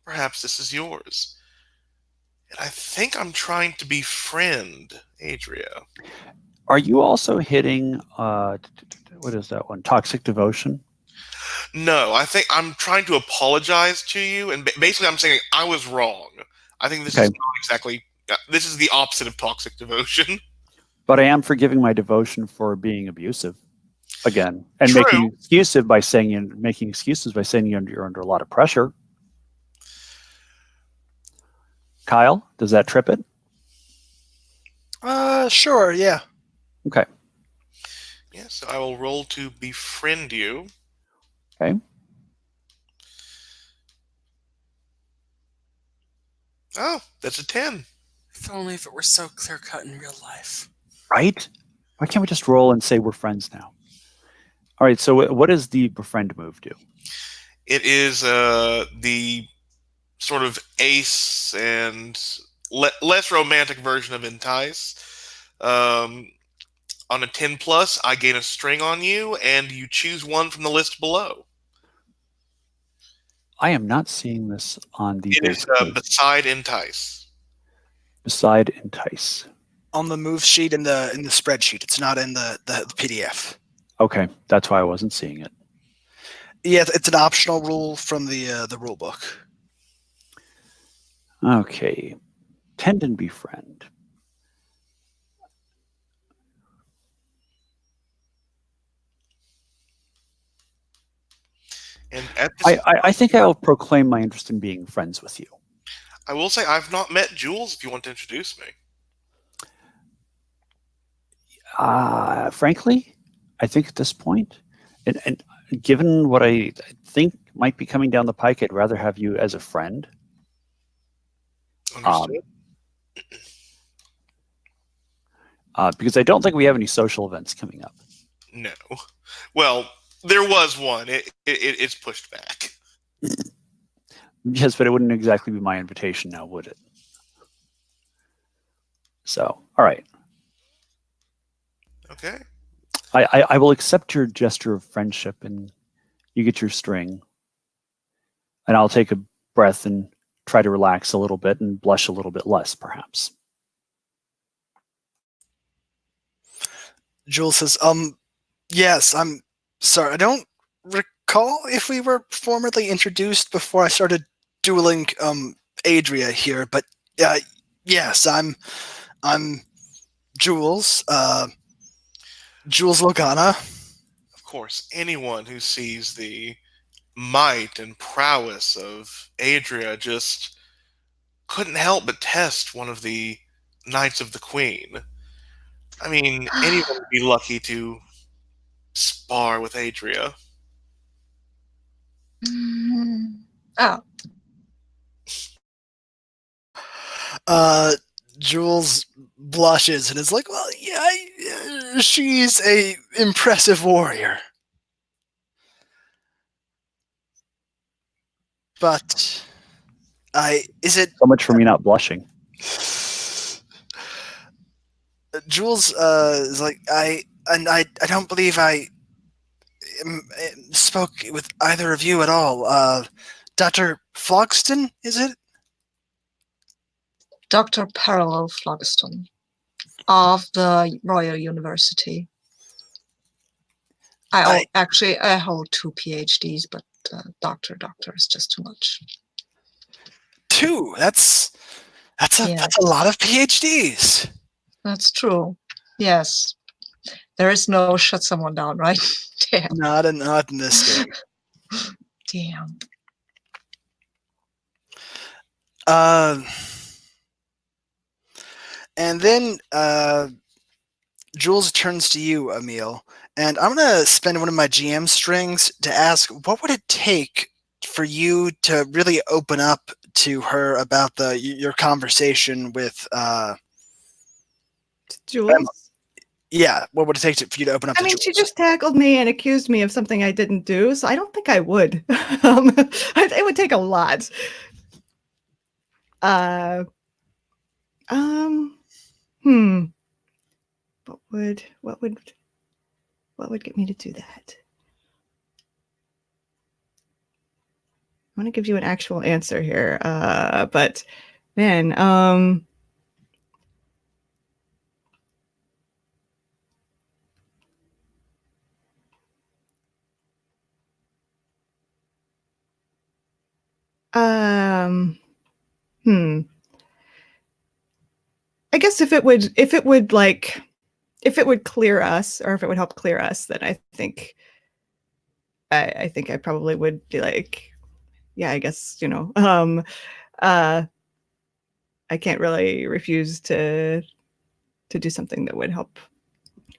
S7: Perhaps this is yours. And I think I'm trying to befriend Adria.
S3: Are you also hitting what is that one? Toxic Devotion?
S7: No, I think I'm trying to apologize to you, and basically I'm saying I was wrong. I think this is not exactly. This is the opposite of toxic devotion.
S3: But I am forgiving my devotion for being abusive again, and
S7: True.
S3: making excuses by saying you're under a lot of pressure. Kyle, does that trip it?
S1: Sure, yeah.
S3: Okay.
S7: Yes, so I will roll to befriend you.
S3: Okay.
S7: Oh, that's a 10.
S8: If only if it were so clear-cut in real life.
S3: Right? Why can't we just roll and say we're friends now? All right, so what does the befriend move do?
S7: It is the sort of ace and less romantic version of entice. On a 10 plus, I gain a string on you, and you choose one from the list below.
S3: I am not seeing this on the
S7: It is
S3: basic.
S7: beside entice.
S3: Beside entice.
S1: On the move sheet in the spreadsheet. It's not in the PDF.
S3: Okay, that's why I wasn't seeing it.
S1: Yeah, it's an optional rule from the rule book.
S3: Okay. Tend and befriend.
S7: And at this,
S3: I think I'll proclaim my interest in being friends with you.
S7: I will say I've not met Jules. If you want to introduce me,
S3: Frankly, I think at this point, and given what I think might be coming down the pike, I'd rather have you as a friend.
S7: understood.
S3: Because I don't think we have any social events coming up.
S7: No, well, there was one. It's pushed back.
S3: Yes, but it wouldn't exactly be my invitation now, would it? So, all right.
S7: Okay.
S3: I will accept your gesture of friendship, and you get your string. And I'll take a breath and try to relax a little bit and blush a little bit less, perhaps.
S1: Jules says, yes, I'm sorry. I don't recall if we were formally introduced before I started dueling Adria here, but yes, I'm Jules, Jules Logana.
S7: Of course, anyone who sees the might and prowess of Adria just couldn't help but test one of the Knights of the Queen. I mean, anyone would be lucky to spar with Adria.
S5: Oh,
S1: Jules blushes and is like, well, yeah, she's a impressive warrior. But is it
S3: So much for me not blushing.
S1: Jules is like, I don't believe I spoke with either of you at all. Dr. Flogston, is it?
S5: Dr. Parallel Phlogiston of the Royal University. I hold 2 PhDs, but doctor is just too much.
S1: 2. That's
S5: Yes.
S1: a lot of PhDs.
S5: That's true. Yes. There is no shut someone down, right? Damn.
S1: Not in this game.
S5: Damn.
S1: And then Jules turns to you, Emil, and I'm gonna spend one of my GM strings to ask, what would it take for you to really open up to her about your conversation with
S4: Jules?
S1: Yeah, what would it take for you to open up
S4: I
S1: to
S4: mean,
S1: Jules?
S4: she just tackled me and accused me of something I didn't do, so I don't think I would. It would take a lot. What would get me to do that? I want to give you an actual answer here, but man, I guess if it would clear us, or if it would help clear us, then I think I probably would be like, yeah, I guess, I can't really refuse to do something that would help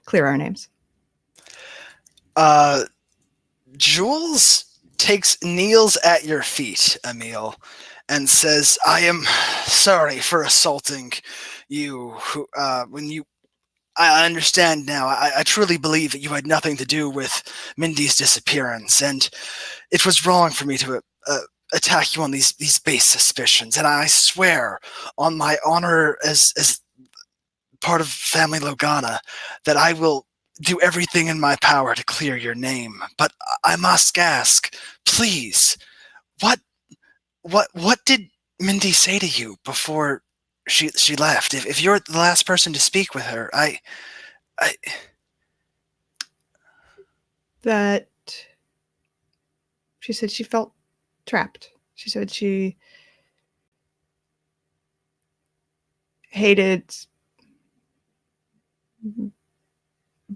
S4: clear our names.
S1: Jules kneels at your feet, Emil, and says, I am sorry for assaulting you. I understand now. I truly believe that you had nothing to do with Mindy's disappearance, and it was wrong for me to attack you on these base suspicions. And I swear on my honor as part of Family Logana that I will do everything in my power to clear your name. But I must ask, please, what did Mindy say to you before she left. If you're the last person to speak with her, I
S4: That she said she felt trapped. She said she hated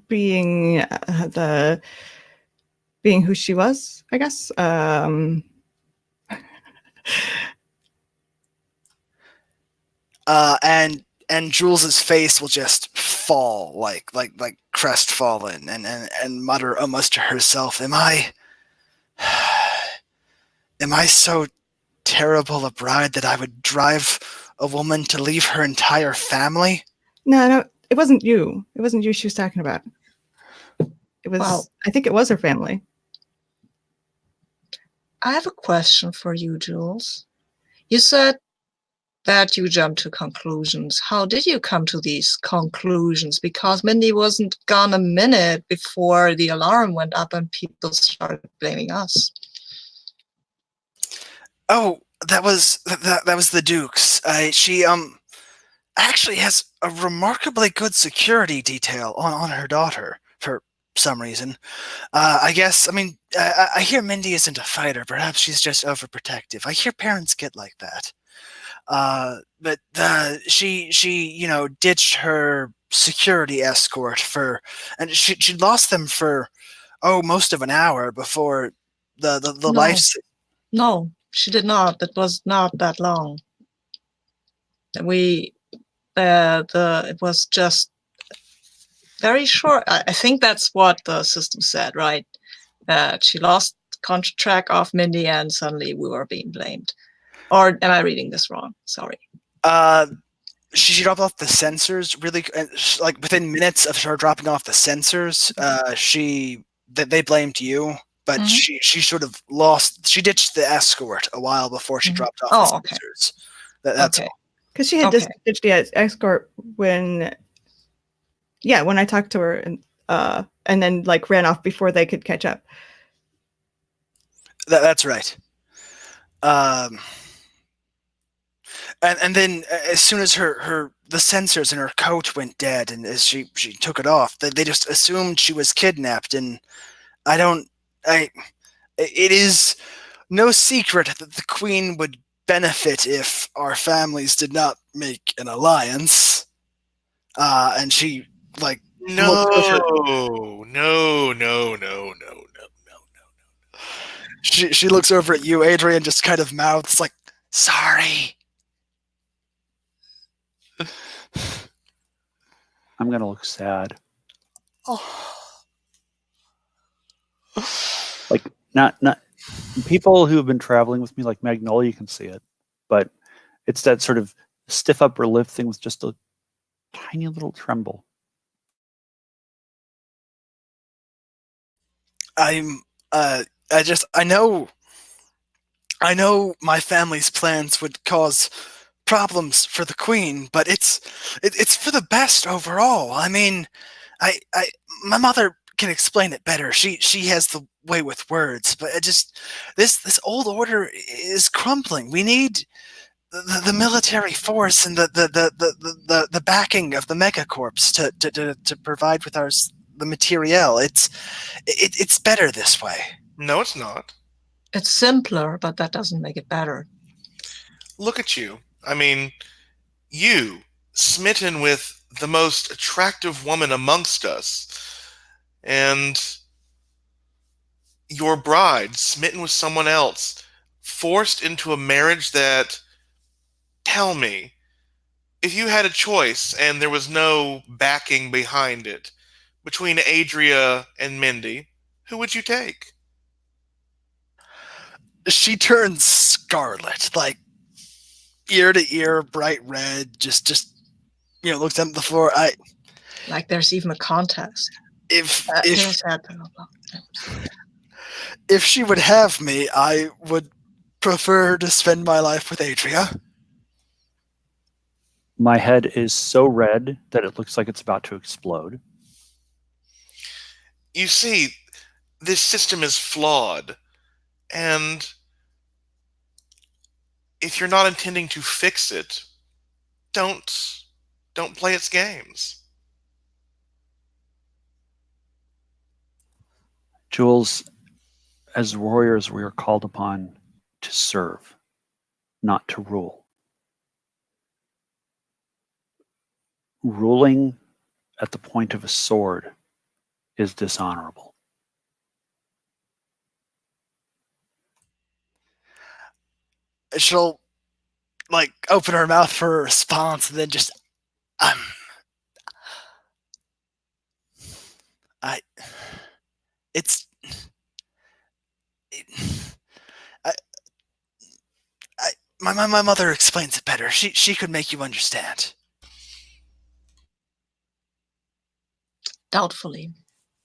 S4: being being who she was, I guess.
S1: And Jules's face will just fall like crestfallen and mutter almost to herself, am I so terrible a bride that I would drive a woman to leave her entire family?
S4: No, it wasn't you. It wasn't you she was talking about. It was,
S5: Well,
S4: I think it was her family.
S5: I have a question for you, Jules. You said that you jumped to conclusions. How did you come to these conclusions? Because Mindy wasn't gone a minute before the alarm went up and people started blaming us.
S1: Oh, that was the Duke's. She actually has a remarkably good security detail on her daughter for some reason. I guess, I mean, I hear Mindy isn't a fighter. Perhaps she's just overprotective. I hear parents get like that. But she ditched her security escort and she lost them for most of an hour before the
S5: No.
S1: lights.
S5: No, she did not. It was not that long. It was just very short. I think that's what the system said, right? That she lost track of Mindy and suddenly we were being blamed. Or am I reading this wrong? Sorry.
S1: She dropped off the sensors really, like within minutes of her dropping off the sensors. They blamed you, but she sort of lost. She ditched the escort a while before she dropped off the sensors. That's
S5: okay.
S4: Because she had ditched the escort when I talked to her and then like ran off before they could catch up.
S1: That's right. And then as soon as the sensors in her coat went dead, and as she took it off, they just assumed she was kidnapped. And it is no secret that the Queen would benefit if our families did not make an alliance. And she
S7: No.
S1: She looks over at you, Adrian, just kind of mouths like, sorry.
S3: I'm going to look sad.
S1: Oh.
S3: Like, not people who have been traveling with me, like Magnolia, can see it, but it's that sort of stiff upper lip thing with just a tiny little tremble.
S1: I know my family's plans would cause problems for the Queen, but it's for the best overall. I mean, my mother can explain it better. She has the way with words, but this old order is crumbling. We need the military force and the backing of the megacorps to provide with the materiel. It's better this way.
S7: No, it's not.
S5: It's simpler, but that doesn't make it better.
S7: Look at you. I mean, you, smitten with the most attractive woman amongst us, and your bride, smitten with someone else, forced into a marriage that, tell me, if you had a choice and there was no backing behind it, between Adria and Mindy, who would you take?
S1: She turns scarlet, like ear to ear, bright red, just looks at the floor.
S5: Like there's even a contest.
S1: If she would have me, I would prefer to spend my life with Adria.
S3: My head is so red that it looks like it's about to explode.
S7: You see, this system is flawed, and if you're not intending to fix it, don't play its games.
S3: Jules, as warriors, we are called upon to serve, not to rule. Ruling at the point of a sword is dishonorable.
S1: She'll like open her mouth for a response and then just I it's I, my mother explains it better. She could make you understand.
S5: Doubtfully.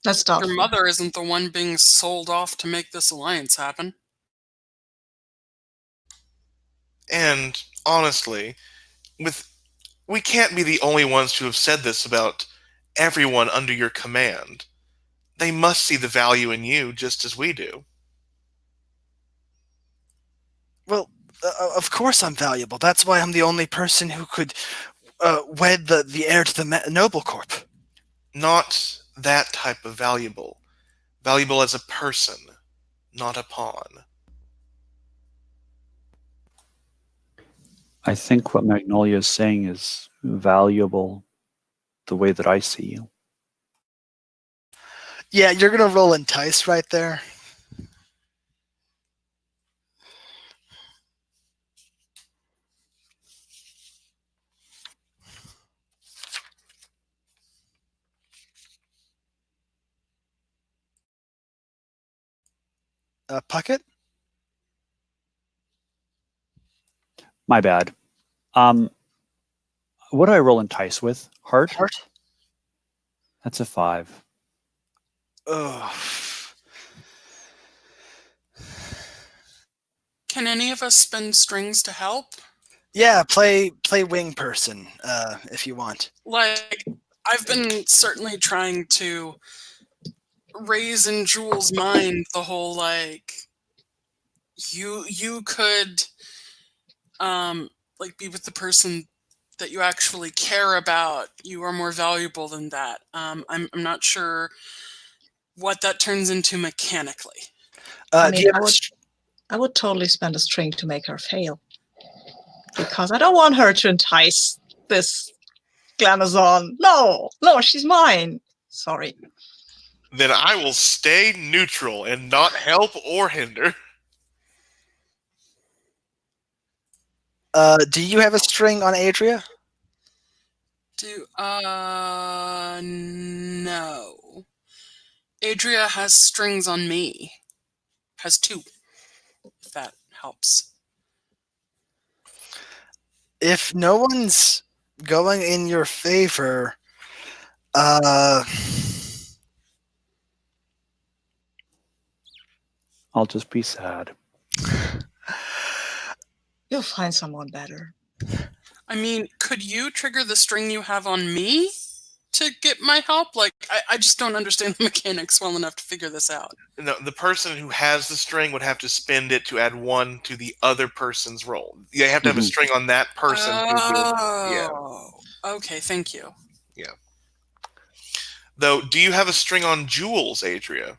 S5: That's doubtful.
S8: Your mother isn't the one being sold off to make this alliance happen.
S7: And honestly, we can't be the only ones to have said this about everyone under your command. They must see the value in you just as we do.
S1: Well, of course I'm valuable. That's why I'm the only person who could wed the heir to the noble corp.
S7: Not that type of valuable. Valuable as a person, not a pawn.
S3: I think what Magnolia is saying is valuable the way that I see you.
S1: Yeah, you're gonna roll entice right there. Puckett?
S3: My bad. What do I roll entice with? Heart?
S1: Heart?
S3: That's a 5.
S1: Oh.
S8: Can any of us spin strings to help?
S1: Yeah, play wing person if you want.
S8: Like, I've been certainly trying to raise in Jules' mind the whole, like, you could like be with the person that you actually care about. You are more valuable than that. I'm not sure what that turns into mechanically.
S5: I
S1: Do
S5: mean,
S1: you have
S5: I would totally spend a string to make her fail. Because I don't want her to entice this Glamazon. No, she's mine. Sorry.
S7: Then I will stay neutral and not help or hinder.
S1: do you have a string on Adria?
S8: No. Adria has strings on me. Has 2, if that helps.
S1: If no one's going in your favor,
S3: I'll just be sad.
S5: You'll find someone better.
S8: I mean, could you trigger the string you have on me to get my help? Like, I just don't understand the mechanics well enough to figure this out.
S7: No, the person who has the string would have to spend it to add 1 to the other person's roll. They have to have a string on that person.
S8: Oh, okay, thank you.
S7: Yeah. Though, do you have a string on Jules, Adria?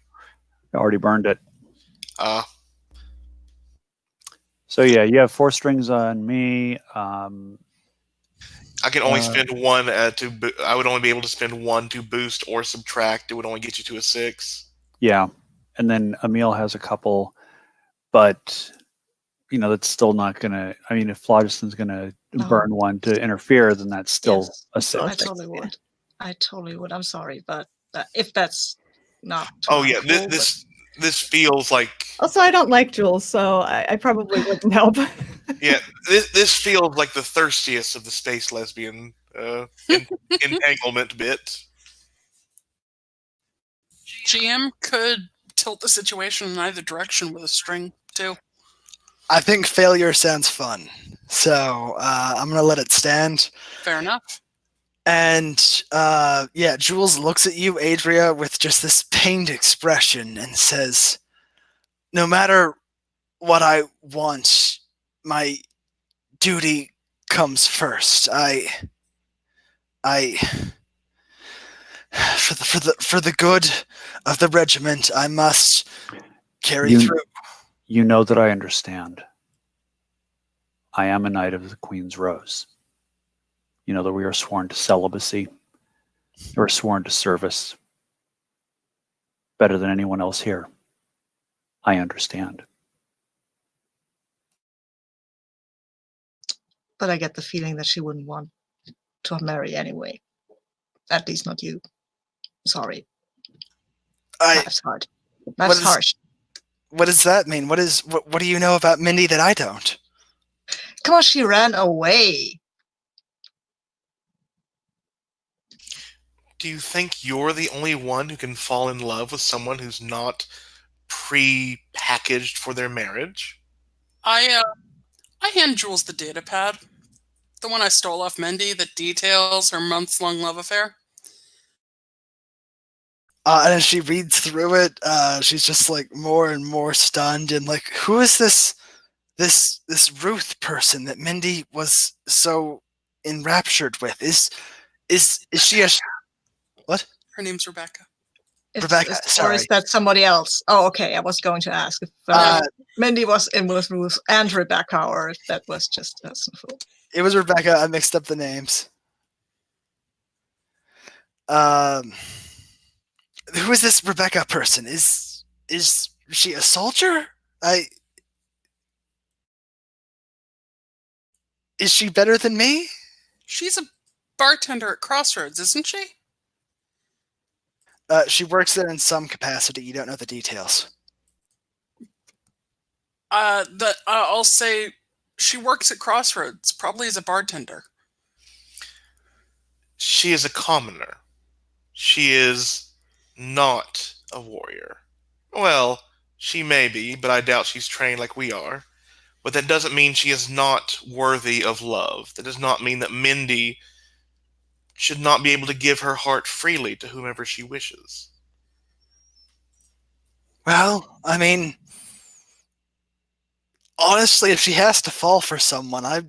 S3: I already burned it. So yeah, you have 4 strings on me.
S7: I can only spend 1 I would only be able to spend 1 to boost or subtract. It would only get you to a 6.
S3: Yeah, and then Emil has a couple, but that's still not gonna. I mean, if Phlogiston's gonna burn 1 to interfere, then that's still a 6.
S5: I totally would. I totally would. I'm sorry, but if that's not.
S7: Oh yeah, this feels like.
S4: Also, I don't like Jules, so I probably wouldn't help.
S7: Yeah, this feels like the thirstiest of the space lesbian entanglement bit.
S8: GM could tilt the situation in either direction with a string, too.
S1: I think failure sounds fun, so I'm gonna let it stand.
S8: Fair enough.
S1: And yeah, Jules looks at you, Adria, with just this pained expression and says, "No matter what I want, my duty comes first. For the good of the regiment, I must carry through.
S3: You know that I understand. I am a knight of the Queen's Rose. You know that we are sworn to celibacy. We're sworn to service. Better than anyone else here. I understand.
S5: But I get the feeling that she wouldn't want to marry anyway. At least not you. Sorry. Life's hard. Life's harsh.
S1: What does that mean? What do you know about Mindy that I don't?
S5: Come on, she ran away.
S7: Do you think you're the only one who can fall in love with someone who's not pre-packaged for their marriage?
S8: I hand Jules the data pad. The one I stole off Mindy that details her months-long love affair.
S1: And as she reads through it, she's just like more and more stunned and like, who is this Ruth person that Mindy was so enraptured with? Is she a what?
S8: Her name's Rebecca.
S1: Rebecca, sorry.
S5: Or is that somebody else? Oh, okay. I was going to ask if Mindy was in with Ruth and Rebecca, or if that was just a sniffle.
S1: It was Rebecca. I mixed up the names. Who is this Rebecca person? Is she a soldier? Is she better than me?
S8: She's a bartender at Crossroads, isn't she?
S1: She works there in some capacity. You don't know the details.
S8: I'll say she works at Crossroads, probably as a bartender.
S7: She is a commoner. She is not a warrior. Well, she may be, but I doubt she's trained like we are. But that doesn't mean she is not worthy of love. That does not mean that Mindy should not be able to give her heart freely to whomever she wishes.
S1: Well, I mean, honestly, if she has to fall for someone, I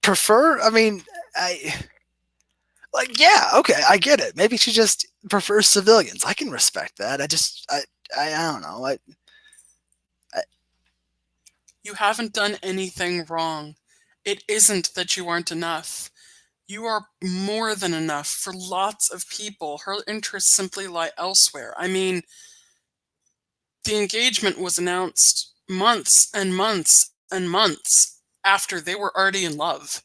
S1: prefer, yeah, okay, I get it. Maybe she just prefers civilians. I can respect that. I don't know.
S8: You haven't done anything wrong. It isn't that you aren't enough. You are more than enough for lots of people. Her interests simply lie elsewhere. I mean, the engagement was announced months and months and months after they were already in love.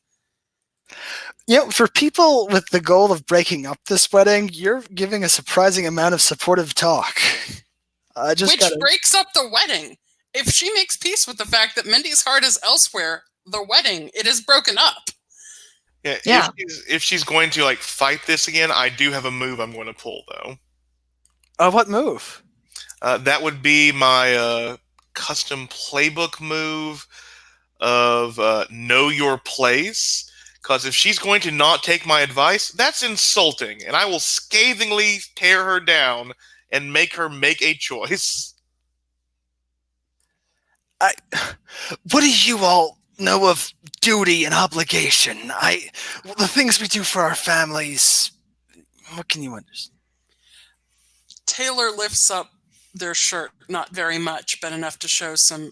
S1: You know, for people with the goal of breaking up this wedding, you're giving a surprising amount of supportive talk.
S8: Which breaks up the wedding. If she makes peace with the fact that Mindy's heart is elsewhere, the wedding, it is broken up.
S7: Yeah. If she's going to fight this again, I do have a move I'm going to pull though.
S1: What move?
S7: That would be my custom playbook move of know your place. Because if she's going to not take my advice, that's insulting, and I will scathingly tear her down and make her make a choice.
S1: What do you all know of duty and obligation? The things we do for our families. What can you understand?
S8: Taylor lifts up their shirt, not very much, but enough to show some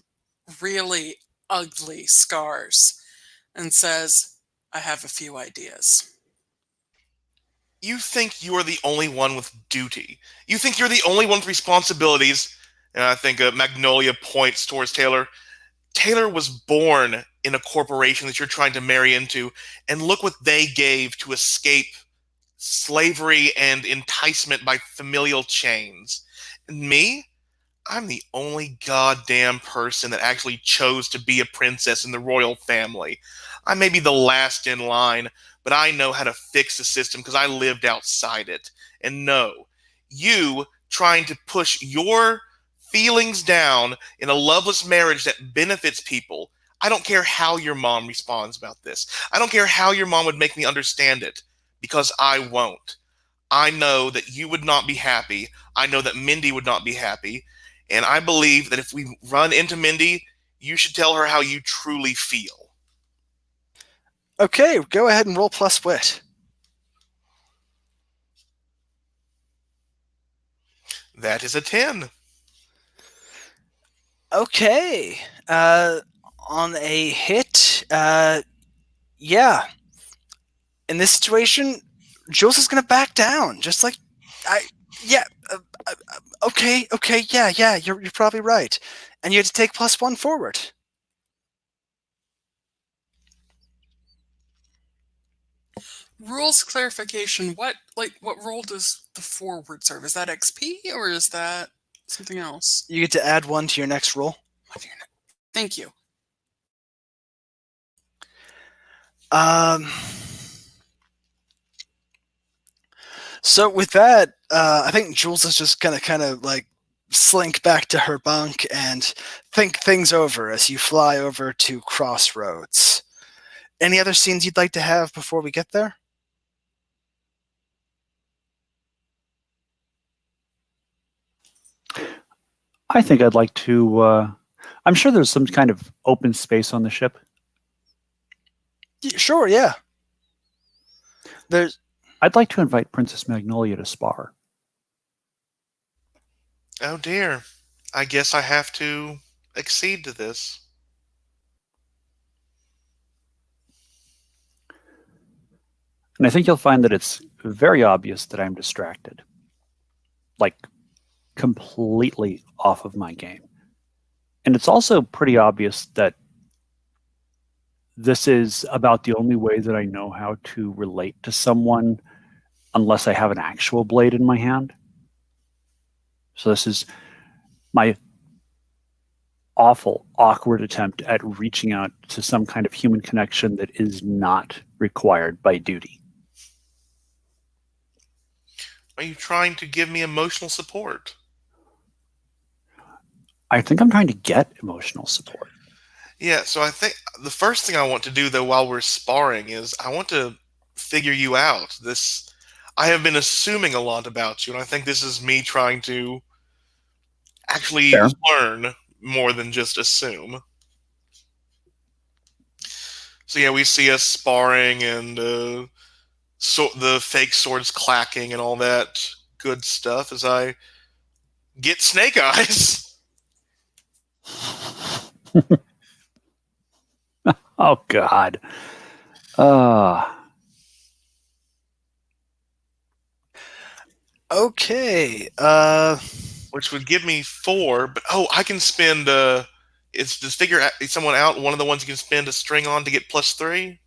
S8: really ugly scars, and says, I have a few ideas.
S7: You think you're the only one with duty. You think you're the only one with responsibilities. And I think Magnolia points towards Taylor. Taylor was born in a corporation that you're trying to marry into, and look what they gave to escape slavery and enticement by familial chains. And me? I'm the only goddamn person that actually chose to be a princess in the royal family. I may be the last in line, but I know how to fix the system because I lived outside it. And no, you trying to push your feelings down in a loveless marriage that benefits people, I don't care how your mom responds about this. I don't care how your mom would make me understand it, because I won't. I know that you would not be happy. I know that Mindy would not be happy. And I believe that if we run into Mindy, you should tell her how you truly feel.
S1: Okay, go ahead and roll plus wit.
S7: That is a 10.
S1: Okay. On a hit, yeah. In this situation, Jules is going to back down. Just like, yeah. Okay, yeah. You're probably right. And you had to take +1 forward.
S8: Rules clarification. What role does the forward serve? Is that XP or is that something else?
S1: You get to add 1 to your next roll.
S8: Thank you.
S1: So with that, I think Jules is just gonna kind of like slink back to her bunk and think things over as you fly over to Crossroads. Any other scenes you'd like to have before we get there?
S3: I think I'd like to. I'm sure there's some kind of open space on the ship.
S1: Sure, yeah.
S3: I'd like to invite Princess Magnolia to spar.
S7: Oh dear. I guess I have to accede to this.
S3: And I think you'll find that it's very obvious that I'm distracted. Like, completely off of my game. And it's also pretty obvious that this is about the only way that I know how to relate to someone unless I have an actual blade in my hand. So this is my awful, awkward attempt at reaching out to some kind of human connection that is not required by duty.
S7: Are you trying to give me emotional support?
S3: I think I'm trying to get emotional support.
S7: Yeah, so I think the first thing I want to do, though, while we're sparring is I want to figure you out. I have been assuming a lot about you, and I think this is me trying to actually
S3: Fair.
S7: learn more than just assume. So yeah, we see us sparring and so the fake swords clacking and all that good stuff as I get snake eyes.
S3: Oh, God.
S1: Okay.
S7: Which would give me 4, but I can spend it's to figure someone out one of the ones you can spend a string on to get +3.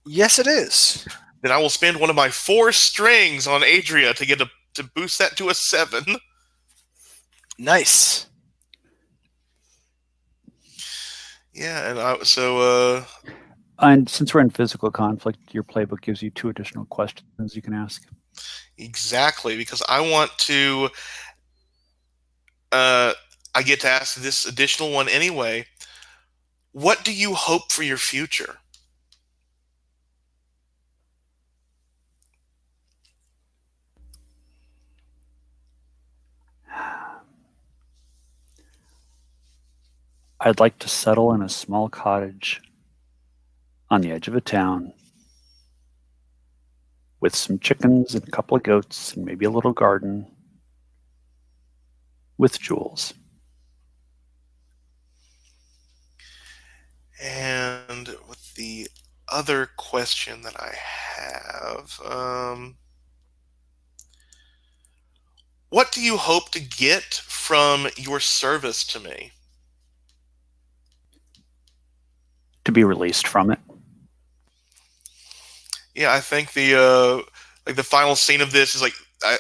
S1: Yes, it is.
S7: Then I will spend one of my 4 strings on Adria to get to boost that to a 7.
S1: Nice.
S7: Yeah, and
S3: And since we're in physical conflict, your playbook gives you 2 additional questions you can ask.
S7: exactly, because I want to I get to ask this additional one anyway. What do you hope for your future?
S3: I'd like to settle in a small cottage on the edge of a town with some chickens and a couple of goats and maybe a little garden with Jules.
S7: And with the other question that I have, what do you hope to get from your service to me?
S3: To be released from it.
S7: Yeah, I think the final scene of this is like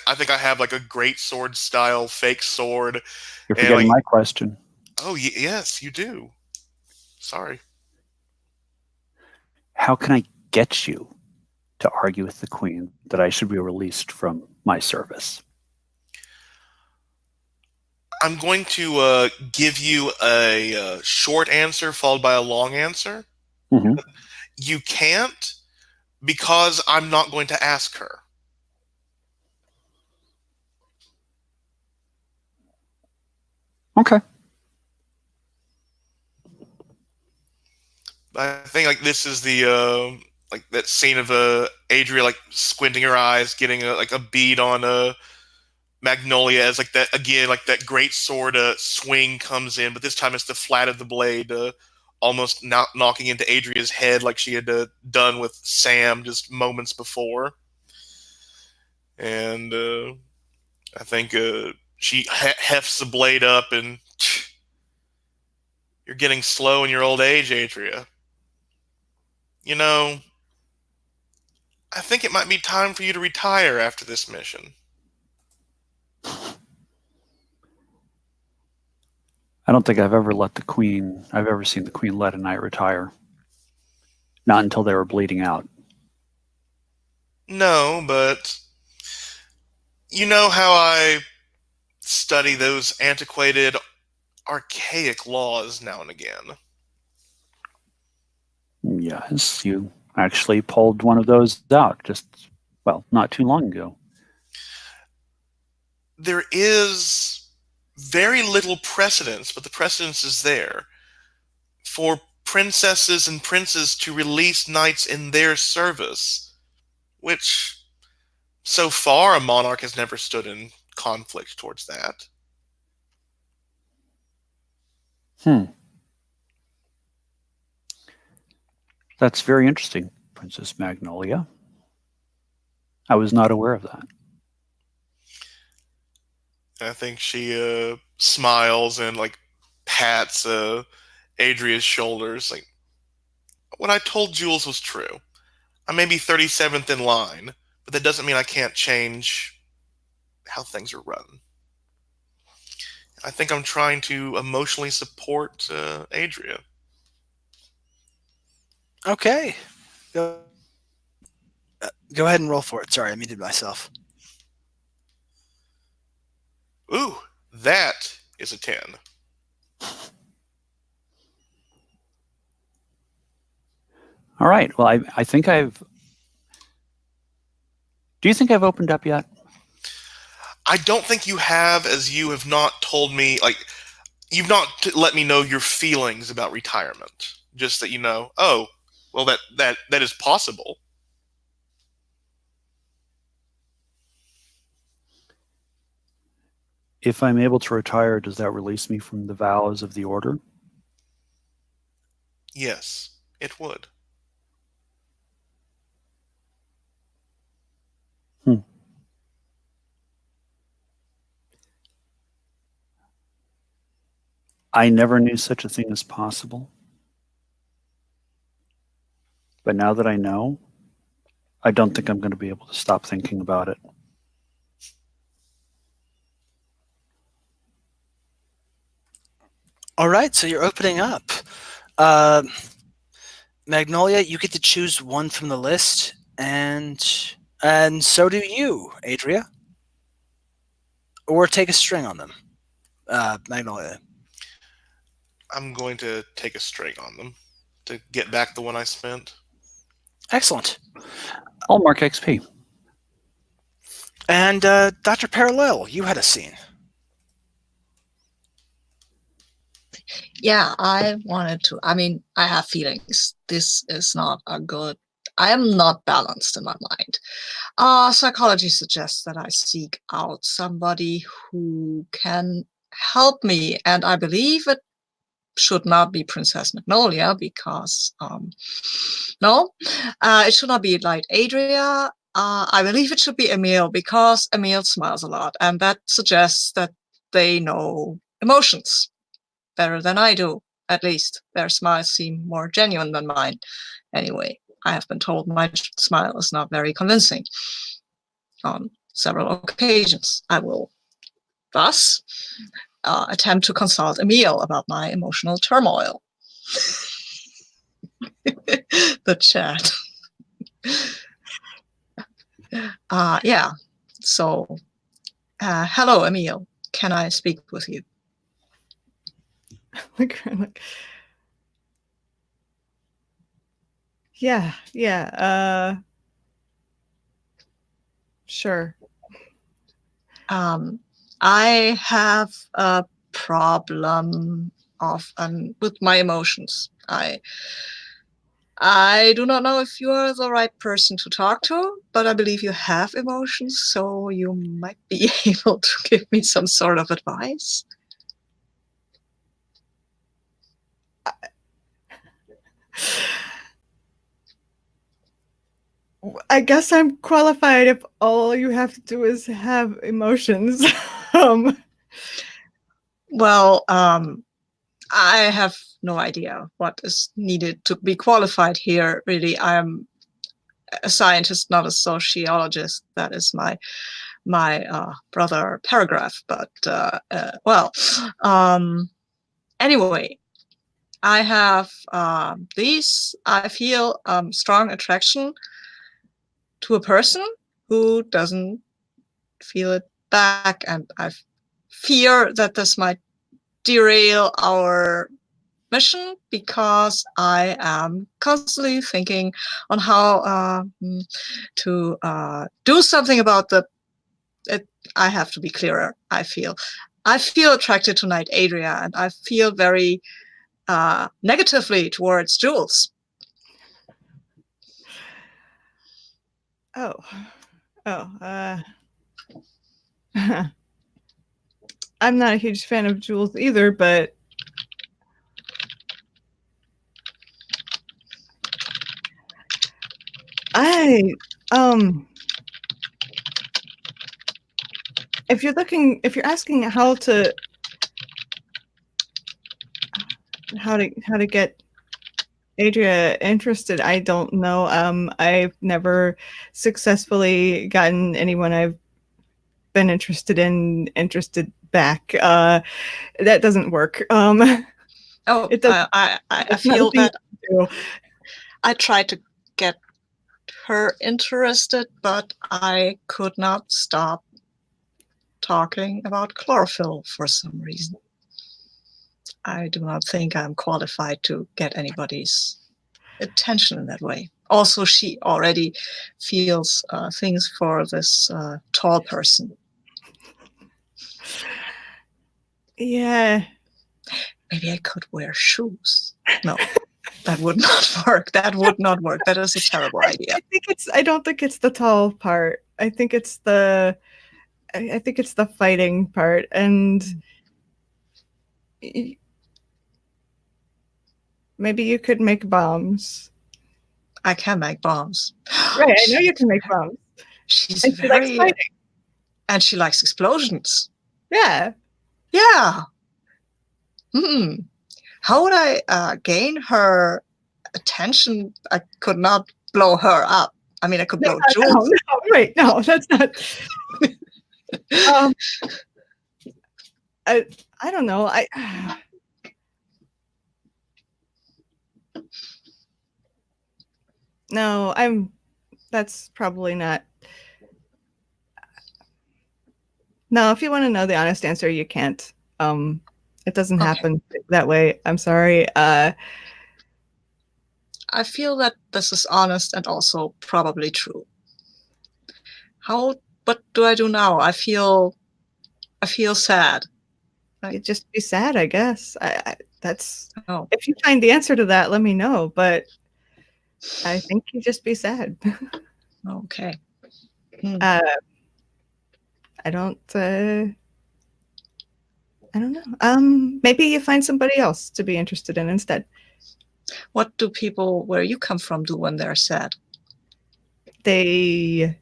S7: I think I have like a great sword style fake sword.
S3: You're forgetting my question.
S7: Oh yes, you do. Sorry.
S3: How can I get you to argue with the Queen that I should be released from my service?
S7: I'm going to give you a short answer followed by a long answer.
S3: Mm-hmm.
S7: You can't because I'm not going to ask her.
S3: Okay.
S7: I think like this is the like that scene of Adria like squinting her eyes, getting a bead on Magnolia as like that again, like that great sword swing comes in, but this time it's the flat of the blade almost knocking into Adria's head like she had done with Sam just moments before. And I think she hefts the blade up, and you're getting slow in your old age, Adria. You know, I think it might be time for you to retire after this mission.
S3: I don't think I've ever seen the Queen let a knight retire. Not until they were bleeding out.
S7: No, but you know how I study those antiquated, archaic laws now and again.
S3: Yes, you actually pulled one of those out not too long ago.
S7: There is very little precedence, but the precedence is there for princesses and princes to release knights in their service, which so far a monarch has never stood in conflict towards that.
S3: That's very interesting, Princess Magnolia. I was not aware of that.
S7: I think she smiles and like pats Adria's shoulders. Like, what I told Jules was true. I may be 37th in line, but that doesn't mean I can't change how things are run. I think I'm trying to emotionally support Adria.
S1: Okay. Go ahead and roll for it. Sorry, I muted myself.
S7: Ooh, that is a 10.
S3: All right. Well, I think I've... Do you think I've opened up yet?
S7: I don't think you have, as you have not told me, like, you've not let me know your feelings about retirement. Just that you know, oh, well, that is possible.
S3: If I'm able to retire, does that release me from the vows of the order?
S7: Yes, it would.
S3: I never knew such a thing as possible. But now that I know, I don't think I'm going to be able to stop thinking about it.
S1: All right, so you're opening up. Magnolia, you get to choose one from the list, and so do you, Adria. Or take a string on them, Magnolia.
S7: I'm going to take a string on them to get back the one I spent.
S1: Excellent.
S3: I'll mark XP.
S1: And Dr. Parallel, you had a scene.
S5: Yeah, I wanted to. I mean, I have feelings. This is not a good. I am not balanced in my mind. Psychology suggests that I seek out somebody who can help me, and I believe it should not be Princess Magnolia because no, it should not be like Adria. I believe it should be Emil because Emil smiles a lot, and that suggests that they know emotions better than I do. At least their smiles seem more genuine than mine. Anyway, I have been told my smile is not very convincing on several occasions. I will thus attempt to consult Emil about my emotional turmoil. The chat. Yeah. So, hello, Emil. Can I speak with you?
S4: Yeah. Sure.
S5: I have a problem with my emotions. I do not know if you are the right person to talk to, but I believe you have emotions, so you might be able to give me some sort of advice.
S4: I guess I'm qualified if all you have to do is have emotions. um,
S5: Well, I have no idea what is needed to be qualified here. Really, I'm a scientist, not a sociologist. That is my brother paragraph. But well, anyway, I have these. I feel strong attraction to a person who doesn't feel it back, and I fear that this might derail our mission because I am constantly thinking on how to do something about the. I have to be clearer. I feel attracted to Knight Adria, and I feel very negatively towards Jules.
S4: oh, I'm not a huge fan of Jules either, but if you're asking how to get Adria interested, I don't know. I've never successfully gotten anyone I've been interested back. That doesn't work.
S5: Oh,
S4: it doesn't.
S5: I feel
S4: nothing
S5: that
S4: you can do.
S5: I tried to get her interested, but I could not stop talking about chlorophyll for some reason. I do not think I'm qualified to get anybody's attention in that way. Also, she already feels things for this tall person.
S4: Yeah.
S5: Maybe I could wear shoes. No, that would not work. That would not work. That is a terrible idea.
S4: I don't think it's the tall part. I think it's the fighting part, and maybe you could make bombs.
S5: I can make bombs.
S4: Right, I know you can make bombs.
S5: She's
S4: and she likes fighting.
S5: And she likes explosions.
S4: Yeah.
S5: Yeah. How would I gain her attention? I could not blow her up. I mean, I could blow Jules.
S4: No, wait, no, that's not. I don't know. No, that's probably not. No, if you want to know the honest answer, you can't. It doesn't happen that way. I'm sorry.
S5: I feel that this is honest and also probably true. What do I do now? I feel sad.
S4: You just be sad, I guess. If you find the answer to that, let me know. But I think you just be sad.
S5: Okay.
S4: I don't know. Maybe you find somebody else to be interested in instead.
S5: What do people where you come from do when they're sad?
S4: They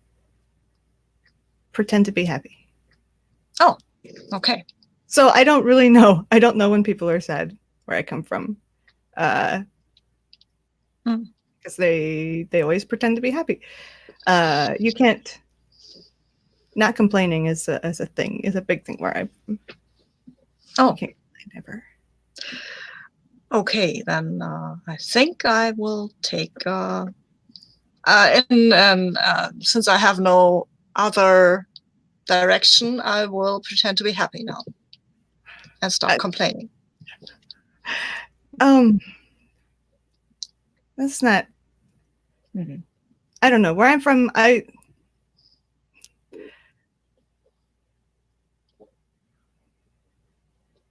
S4: pretend to be happy.
S5: Oh, okay.
S4: So I don't really know. I don't know when people are sad where I come from. Because they always pretend to be happy. You can't. Not complaining is a thing. Is a big thing where I.
S5: Oh.
S4: Can't complain ever.
S5: Okay, then I think I will take. Since I have no other direction, I will pretend to be happy now and stop complaining.
S4: That's not. I don't know where I'm from.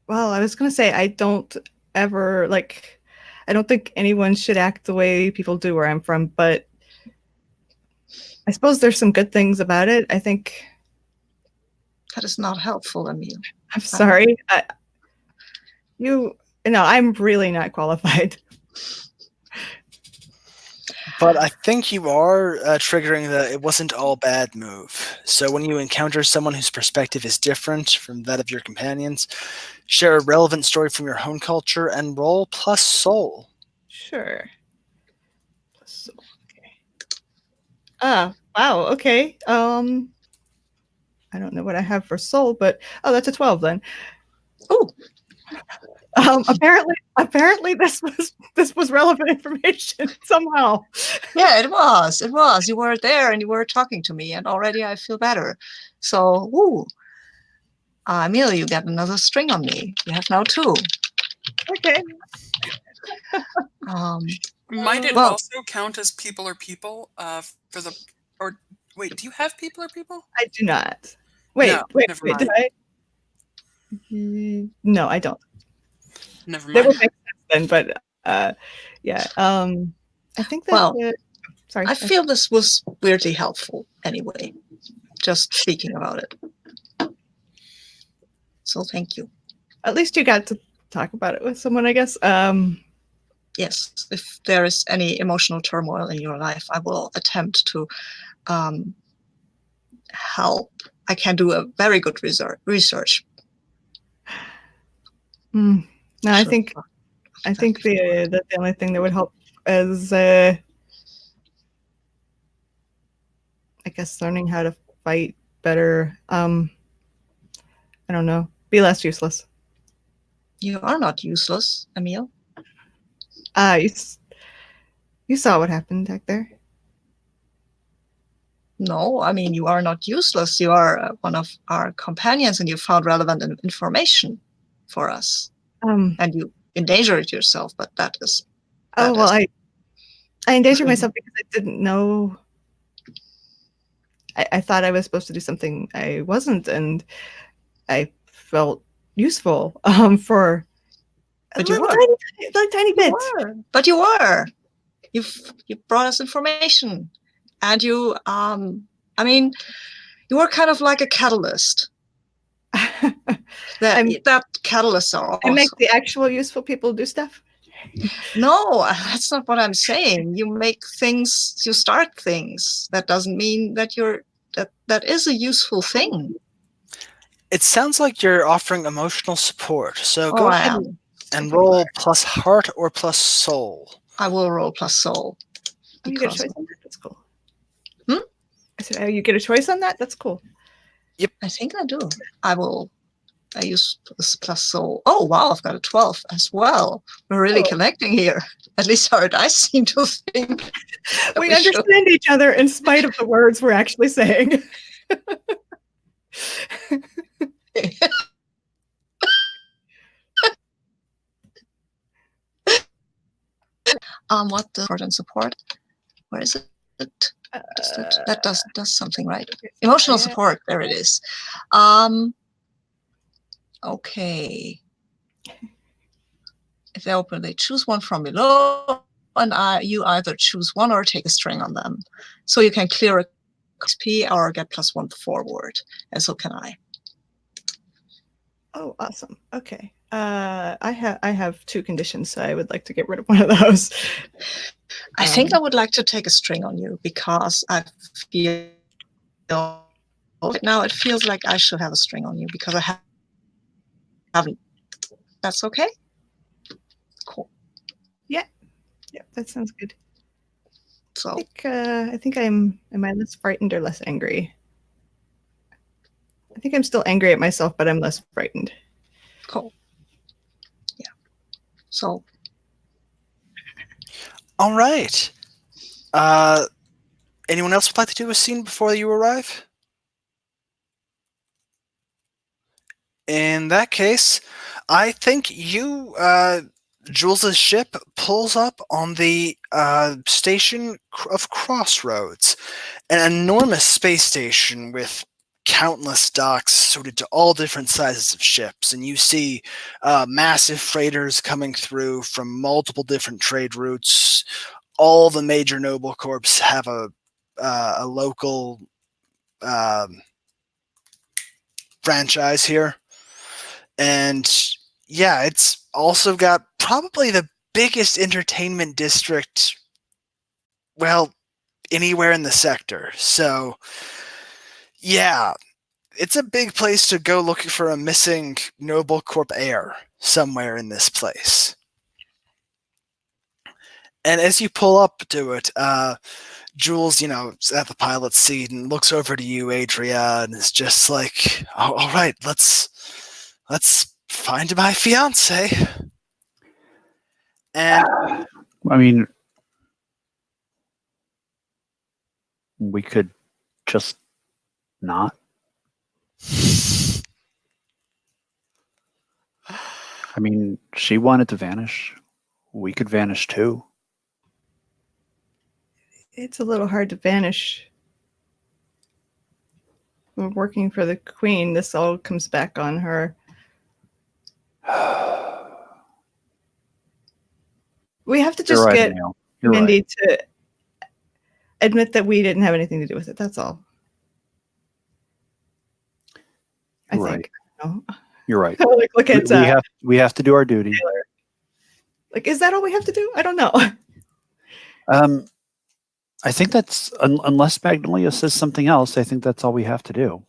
S4: Well, I was gonna say I don't ever like. I don't think anyone should act the way people do where I'm from, but I suppose there's some good things about it. I think.
S5: That is not helpful, Emil.
S4: I'm sorry. I'm really not qualified.
S1: But I think you are triggering the "it wasn't all bad" move. So when you encounter someone whose perspective is different from that of your companions, share a relevant story from your own culture and roll plus soul.
S4: Sure. Plus soul. Okay. Wow. Okay. I don't know what I have for soul, but that's a 12 then.
S5: Oh.
S4: Apparently this was relevant information somehow.
S5: Yeah, it was. It was. You were there and you were talking to me, and already I feel better. So, woo. Emil, you get another string on me. You have now 2.
S4: Okay.
S8: Might it
S5: well-
S8: also count as people or people for the or wait? Do you have people or people?
S4: I do not. Wait.
S8: No,
S4: Wait.
S8: never
S4: Did I? No, I don't.
S8: Never
S4: That
S8: mind.
S4: would make sense then, but yeah. I think that.
S5: Well,
S4: sorry.
S5: I feel this was weirdly helpful anyway, just speaking about it. So thank you.
S4: At least you got to talk about it with someone, I guess.
S5: Yes, if there is any emotional turmoil in your life, I will attempt to help. I can do a very good research.
S4: No, I
S5: Sure.
S4: think the only thing that would help is I guess learning how to fight better. I don't know. Be less useless.
S5: You are not useless, Emil.
S4: You saw what happened back there.
S5: No, I mean, you are not useless. You are one of our companions and you found relevant information for us. And you endangered yourself, but that is...
S4: I endangered myself because I didn't know. I thought I was supposed to do something I wasn't, and I felt useful for a
S5: But you
S4: little
S5: were.
S4: tiny bit.
S5: But you were. You brought us information. And you, I mean, you were kind of like a catalyst. That catalysts are awesome.
S4: I make the actual useful people do stuff?
S5: No, that's not what I'm saying. You make things, you start things. That doesn't mean that that is a useful thing.
S1: It sounds like you're offering emotional support. So
S5: Oh,
S1: go
S5: I
S1: ahead
S5: am.
S1: and roll plus heart or plus soul.
S5: I will roll plus soul.
S4: Oh, you get a choice on that? That's cool.
S5: Hmm?
S4: I said, oh, you get a choice on that? That's cool.
S5: Yep. I think I do. I use plus soul. Oh, wow, I've got a 12 as well. We're really connecting here. At least our dice seem to think.
S4: We understand each other in spite of the words we're actually saying.
S5: What the important support? Where is it? That does something, right? Emotional support. There it is. Okay. If they open, they choose one from below, and you either choose one or take a string on them. So you can clear a XP or get +1 forward, and so can I.
S4: Oh, awesome. Okay. I have 2 conditions, so I would like to get rid of one of those.
S5: I think I would like to take a string on you because I feel now it feels like I should have a string on you because I haven't. That's okay? Cool.
S4: Yeah, that sounds good.
S5: So
S4: I think am I less frightened or less angry? I think I'm still angry at myself, but I'm less frightened.
S5: Cool. Yeah. So.
S1: All right. Anyone else would like to do a scene before you arrive? In that case, I think you, Jules' ship pulls up on the station of Crossroads, an enormous space station with countless docks suited to all different sizes of ships, and you see massive freighters coming through from multiple different trade routes. All the major noble corps have a local franchise here, and yeah, it's also got probably the biggest entertainment district, well, anywhere in the sector. So yeah, it's a big place to go looking for a missing noble corp heir somewhere in this place. And as you pull up to it, Jules, is at the pilot's seat and looks over to you, Adria, and is just like, oh, all right, let's find my fiance. And
S3: I mean, we could just not. I mean, she wanted to vanish. We could vanish too.
S4: It's a little hard to vanish. We're working for the queen. This all comes back on her. We have to just get Mindy to admit that we didn't have anything to do with it. That's all. I think. No.
S3: You're right.
S4: Look at
S3: we have to do our duty.
S4: Like, is that all we have to do? I don't know.
S3: I think that's unless Magnolia says something else. I think that's all we have to do.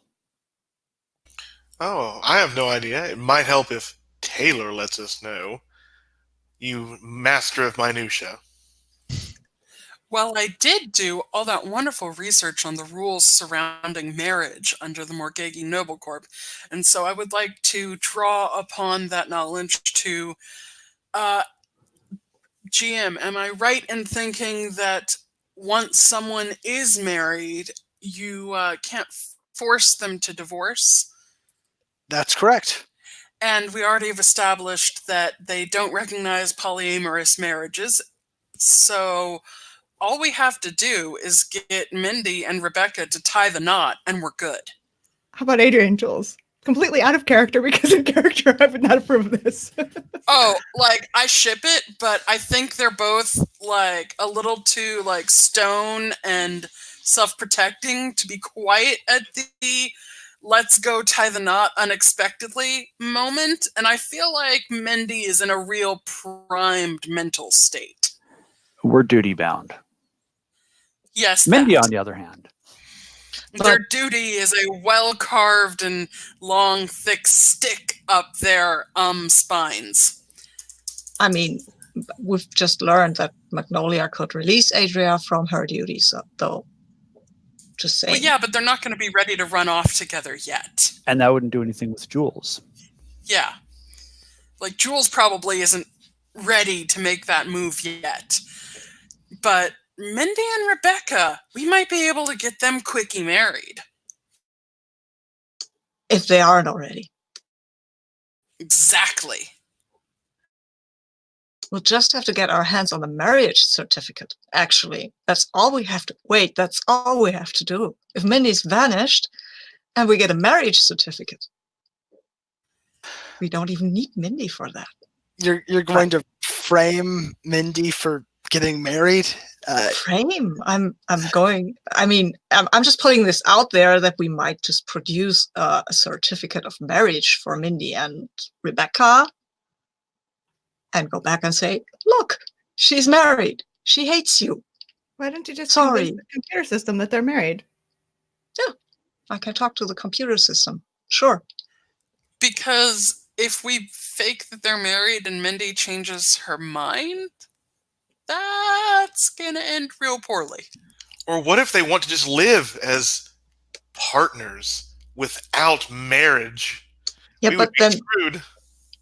S7: Oh, I have no idea. It might help if Taylor lets us know. You master of minutia.
S8: Well, I did do all that wonderful research on the rules surrounding marriage under the Morgagi Noble Corp, and so I would like to draw upon that knowledge to GM. Am I right in thinking that once someone is married, you can't force them to divorce?
S1: That's correct.
S8: And we already have established that they don't recognize polyamorous marriages, so all we have to do is get Mindy and Rebecca to tie the knot, and we're good.
S4: How about Adrian Jules? Completely out of character, because in character I would not approve of this.
S8: Oh, like, I ship it, but I think they're both, like, a little too, like, stone and self-protecting to be quite at the let's go tie the knot unexpectedly moment. And I feel like Mindy is in a real primed mental state.
S3: We're duty bound.
S8: Yes,
S3: Mindy, on the other hand.
S8: Their duty is a well-carved and long, thick stick up their spines.
S5: I mean, we've just learned that Magnolia could release Adria from her duties, though. Just saying.
S8: Well, yeah, but they're not going to be ready to run off together yet.
S3: And that wouldn't do anything with Jules.
S8: Yeah. Like, Jules probably isn't ready to make that move yet. But Mindy and Rebecca, we might be able to get them quickie married.
S5: If they aren't already.
S8: Exactly.
S5: We'll just have to get our hands on the marriage certificate, actually. That's all we have to... Wait, that's all we have to do. If Mindy's vanished and we get a marriage certificate, we don't even need Mindy for that.
S1: You're going to frame Mindy for getting married?
S5: Frame? I'm just putting this out there that we might just produce a certificate of marriage for Mindy and Rebecca and go back and say, look, she's married. She hates you.
S4: Why don't you just convince the computer system that they're married?
S5: Yeah, I can talk to the computer system. Sure.
S8: Because if we fake that they're married and Mindy changes her mind, that's gonna end real poorly.
S7: Or what if they want to just live as partners without marriage?
S5: Yeah,
S7: we
S5: but
S7: would be
S5: then
S7: screwed.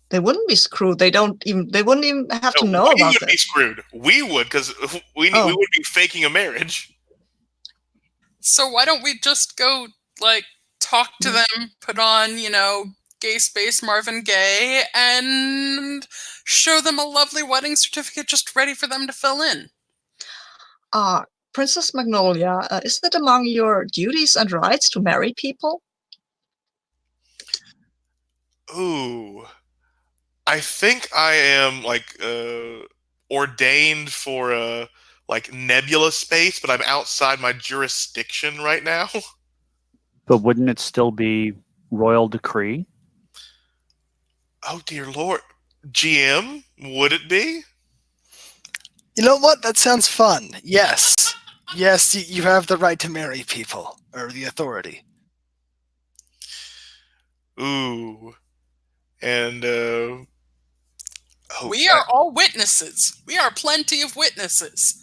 S5: They wouldn't be screwed. They wouldn't even have to know about
S7: We would
S5: this.
S7: be screwed. We would, because we would be faking a marriage.
S8: So why don't we just go, like, talk to them, put on, Gay Space Marvin Gaye, and show them a lovely wedding certificate just ready for them to fill in?
S5: Princess Magnolia, is it among your duties and rights to marry people?
S7: Ooh. I think I am like ordained for a like nebula space, but I'm outside my jurisdiction right now.
S3: But wouldn't it still be royal decree?
S7: Oh dear lord. GM, would it be?
S1: You know what? That sounds fun. Yes. Yes, you have the right to marry people, or the authority.
S7: Ooh. And
S8: We are all witnesses. We are plenty of witnesses.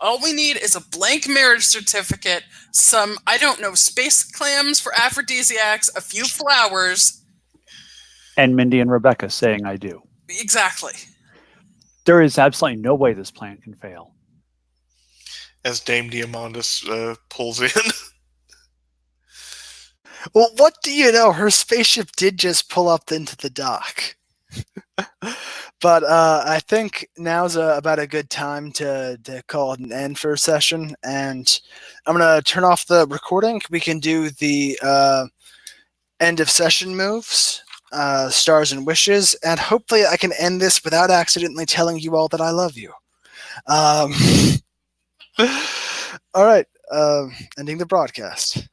S8: All we need is a blank marriage certificate, some, I don't know, space clams for aphrodisiacs, a few flowers.
S3: And Mindy and Rebecca saying I do.
S8: Exactly.
S3: There is absolutely no way this plan can fail.
S7: as Dame Diamandis pulls in.
S1: Well, what do you know? Her spaceship did just pull up into the dock. But I think now's about a good time to call it an end for a session. And I'm going to turn off the recording. We can do the end of session moves, stars and wishes. And hopefully I can end this without accidentally telling you all that I love you. All right. Ending the broadcast.